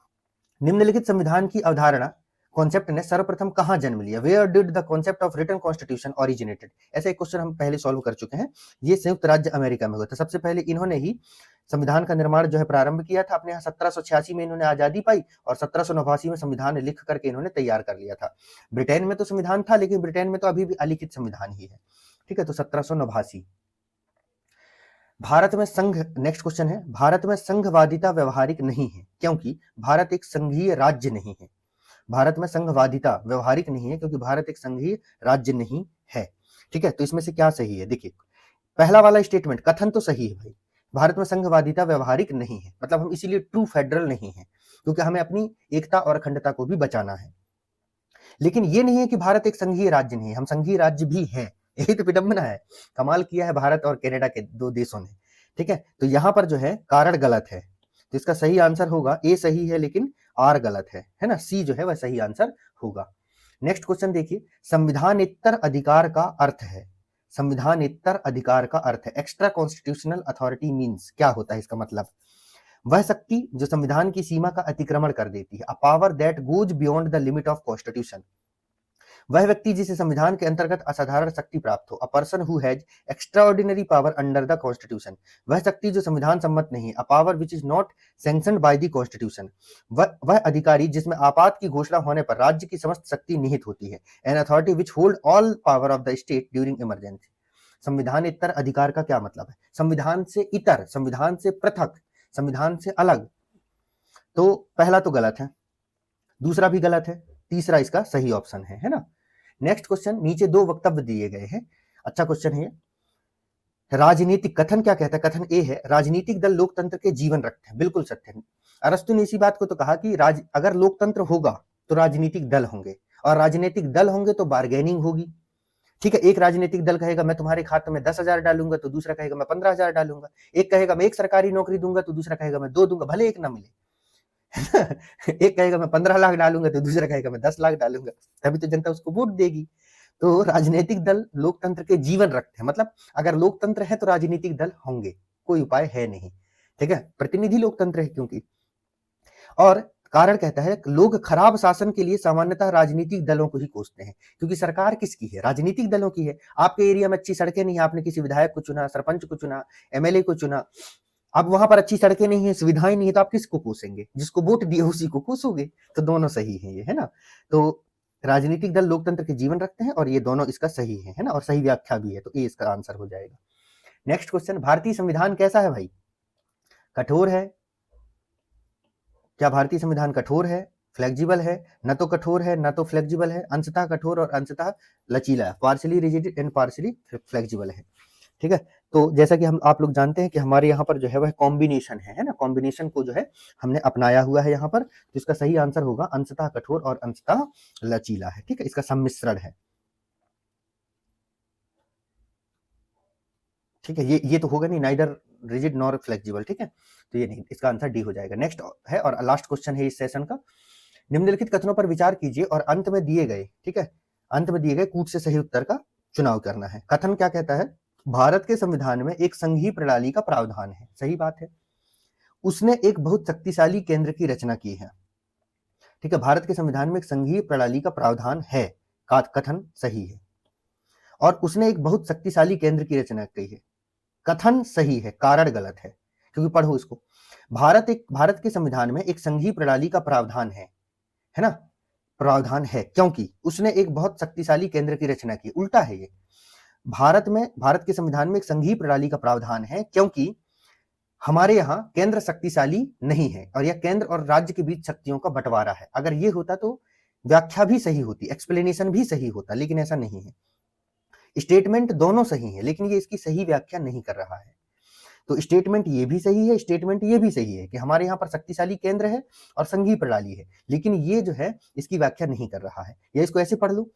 निम्नलिखित संविधान की अवधारणा कॉन्सेप्ट ने सर्वप्रथम कहां जन्म लिया, where did the concept of written constitution originated, ऐसा एक क्वेश्चन हम पहले सॉल्व कर चुके हैं, ये संयुक्त राज्य अमेरिका में हुआ था, सबसे पहले इन्होंने ही संविधान का निर्माण जो है प्रारंभ किया था, अपने यहाँ 1786 में इन्होंने आजादी पाई और 1789 में संविधान लिख करके इन्होंने तैयार कर लिया था। ब्रिटेन में तो संविधान था, लेकिन ब्रिटेन में तो अभी भी अलिखित संविधान ही है, ठीक है, तो 1789। भारत में संघ, नेक्स्ट क्वेश्चन है, भारत में संघवादिता व्यवहारिक नहीं है क्योंकि भारत एक संघीय राज्य नहीं है, भारत में संघवादिता व्यवहारिक नहीं है क्योंकि भारत एक संघीय राज्य नहीं है, ठीक है, तो इसमें से क्या सही है, देखिए पहला वाला स्टेटमेंट कथन तो सही है भाई, भारत में संघवादिता व्यवहारिक नहीं है, मतलब हम इसीलिए ट्रू फेडरल नहीं है क्योंकि हमें अपनी एकता और अखंडता को भी बचाना है, लेकिन ये नहीं है कि भारत एक संघीय राज्य नहीं है, हम संघीय राज्य भी हैं, यही तो विडंबना है, कमाल किया है भारत और कनाडा के 2 देशों ने, ठीक है, तो यहां पर जो है कारण गलत है, तो इसका सही आंसर होगा ए सही है लेकिन आर गलत है ना, सी जो है वह सही आंसर होगा। नेक्स्ट क्वेश्चन देखिए, संविधानेतर अधिकार का अर्थ है, संविधानेतर अधिकार का अर्थ है, एक्स्ट्रा कॉन्स्टिट्यूशनल अथॉरिटी मींस क्या होता है, इसका मतलब वह शक्ति जो संविधान की सीमा का अतिक्रमण कर देती है, a power that goes beyond the limit of constitution, वह व्यक्ति जिसे संविधान के अंतर्गत असाधारण शक्ति प्राप्त हो, a person who has extraordinary power under the constitution, वह शक्ति जो संविधान सम्मत नहीं, a power which is not sanctioned by the constitution, वह अधिकारी जिसमें आपात की घोषणा होने पर राज्य की समस्त शक्ति निहित होती है, an authority which hold all power of the state during emergency. संविधान इतर अधिकार का क्या मतलब है, संविधान से इतर, संविधान से पृथक, संविधान से अलग, तो पहला तो गलत है, दूसरा भी गलत है, तीसरा इसका सही ऑप्शन है ना। नेक्स्ट क्वेश्चन, नीचे 2 वक्तव्य दिए गए हैं, अच्छा क्वेश्चन है, राजनीतिक कथन क्या कहता है, कथन ए है, राजनीतिक दल लोकतंत्र के जीवन रखते हैं, बिल्कुल सत्य है, अरस्तु ने इसी बात को तो कहा कि अगर लोकतंत्र होगा तो राजनीतिक दल होंगे, और राजनीतिक दल होंगे तो बार्गेनिंग होगी, ठीक है, एक राजनीतिक दल कहेगा मैं तुम्हारे खाते में 10,000 डालूंगा, तो दूसरा कहेगा मैं 15,000 डालूंगा, एक कहेगा मैं एक सरकारी नौकरी दूंगा, तो दूसरा कहेगा मैं 2 दूंगा, भले एक ना मिले एक कहेगा मैं 15 लाख डालूंगा, तो दूसरा कहेगा मैं 10 लाख डालूंगा, तभी तो जनता उसको वोट देगी। तो राजनीतिक दल लोकतंत्र के जीवन रखते हैं, मतलब अगर लोकतंत्र है तो राजनीतिक दल होंगे, कोई उपाय है नहीं, ठीक है, प्रतिनिधि लोकतंत्र है क्योंकि, और कारण कहता है लोग खराब शासन के लिए सामान्यतः राजनीतिक दलों को ही कोसते हैं, क्योंकि सरकार किसकी है? राजनीतिक दलों की है। आपके एरिया में अच्छी सड़कें नहीं है, आपने किसी विधायक को चुना, सरपंच को चुना, एमएलए को चुना, अब वहां पर अच्छी सड़कें नहीं है, सुविधाएं नहीं है, तो आप किसको कोसेंगे? जिसको वोट दिए उसी को कोसोगे। तो दोनों सही है ये, है ना? तो राजनीतिक दल लोकतंत्र के जीवन रखते हैं और ये दोनों इसका सही है ना? और सही व्याख्या भी है, तो ये इसका आंसर हो जाएगा। नेक्स्ट क्वेश्चन, भारतीय संविधान कैसा है भाई? कठोर है? क्या भारतीय संविधान कठोर है, फ्लेक्सिबल है? न तो कठोर है, न तो फ्लेक्सिबल है, अंशतः कठोर और अंशतः लचीला है, partially rigid and partially flexible है। ठीक है, तो जैसा कि हम आप लोग जानते हैं कि हमारे यहाँ पर जो है वह कॉम्बिनेशन है ना? कॉम्बिनेशन को जो है हमने अपनाया हुआ है यहाँ पर, तो इसका सही आंसर होगा अंशतः कठोर और अंशतः लचीला है। ठीक है, इसका सम्मिश्रण है। ठीक है, ये तो होगा नहीं, नाइदर रिजिड नॉर फ्लेक्सिबल। ठीक है, तो ये नहीं, इसका आंसर डी हो जाएगा। नेक्स्ट है और लास्ट क्वेश्चन है इस सेशन का, निम्नलिखित कथनों पर विचार कीजिए और अंत में दिए गए, ठीक है, अंत में दिए गए कूट से सही उत्तर का चुनाव करना है। कथन क्या कहता है? भारत के संविधान में एक संघीय प्रणाली का प्रावधान है, सही बात है। उसने एक बहुत शक्तिशाली केंद्र की रचना की है। ठीक है, भारत के संविधान में एक संघीय प्रणाली का प्रावधान है, कथन सही है। और उसने एक बहुत शक्तिशाली केंद्र की रचना की है, कथन सही है, कारण गलत है। क्योंकि पढ़ो इसको, भारत के संविधान में एक संघीय प्रणाली का प्रावधान है ना? प्रावधान है क्योंकि उसने एक बहुत शक्तिशाली केंद्र की रचना की। उल्टा है ये, भारत के संविधान में एक संघीय प्रणाली का प्रावधान है क्योंकि हमारे यहाँ केंद्र शक्तिशाली नहीं है और यह केंद्र और राज्य के बीच शक्तियों का बंटवारा है। अगर ये होता तो व्याख्या भी सही होती, एक्सप्लेनेशन भी सही होता, लेकिन ऐसा नहीं है। स्टेटमेंट दोनों सही है, लेकिन ये इसकी सही व्याख्या नहीं कर रहा है। तो स्टेटमेंट ये भी सही है, स्टेटमेंट ये भी सही है कि हमारे यहाँ पर शक्तिशाली केंद्र है और संघीय प्रणाली है, लेकिन ये जो है इसकी व्याख्या नहीं कर रहा है। या इसको ऐसे पढ़ लो,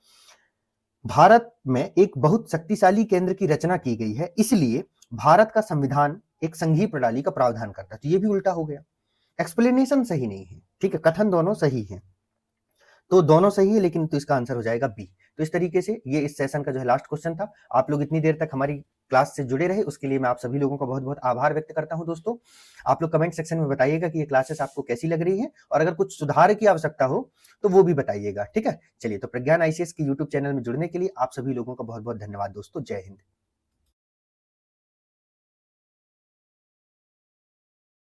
भारत में एक बहुत शक्तिशाली केंद्र की रचना की गई है, इसलिए भारत का संविधान एक संघीय प्रणाली का प्रावधान करता है। तो ये भी उल्टा हो गया, एक्सप्लेनेशन सही नहीं है। ठीक है, कथन दोनों सही है, तो दोनों सही है, लेकिन तो इसका आंसर हो जाएगा बी। तो इस तरीके से ये इस सेशन का जो है लास्ट क्वेश्चन था। आप लोग इतनी देर तक हमारी क्लास से जुड़े रहे, उसके लिए मैं आप सभी लोगों का बहुत बहुत आभार व्यक्त करता हूं। दोस्तों, आप लोग कमेंट सेक्शन में बताइएगा कि ये क्लासेस आपको कैसी लग रही है, और अगर कुछ सुधार की आवश्यकता हो तो वो भी बताइएगा। ठीक है, चलिए, तो प्रज्ञान आईसीएस के यूट्यूब चैनल में जुड़ने के लिए आप सभी लोगों का बहुत बहुत धन्यवाद दोस्तों। जय हिंद।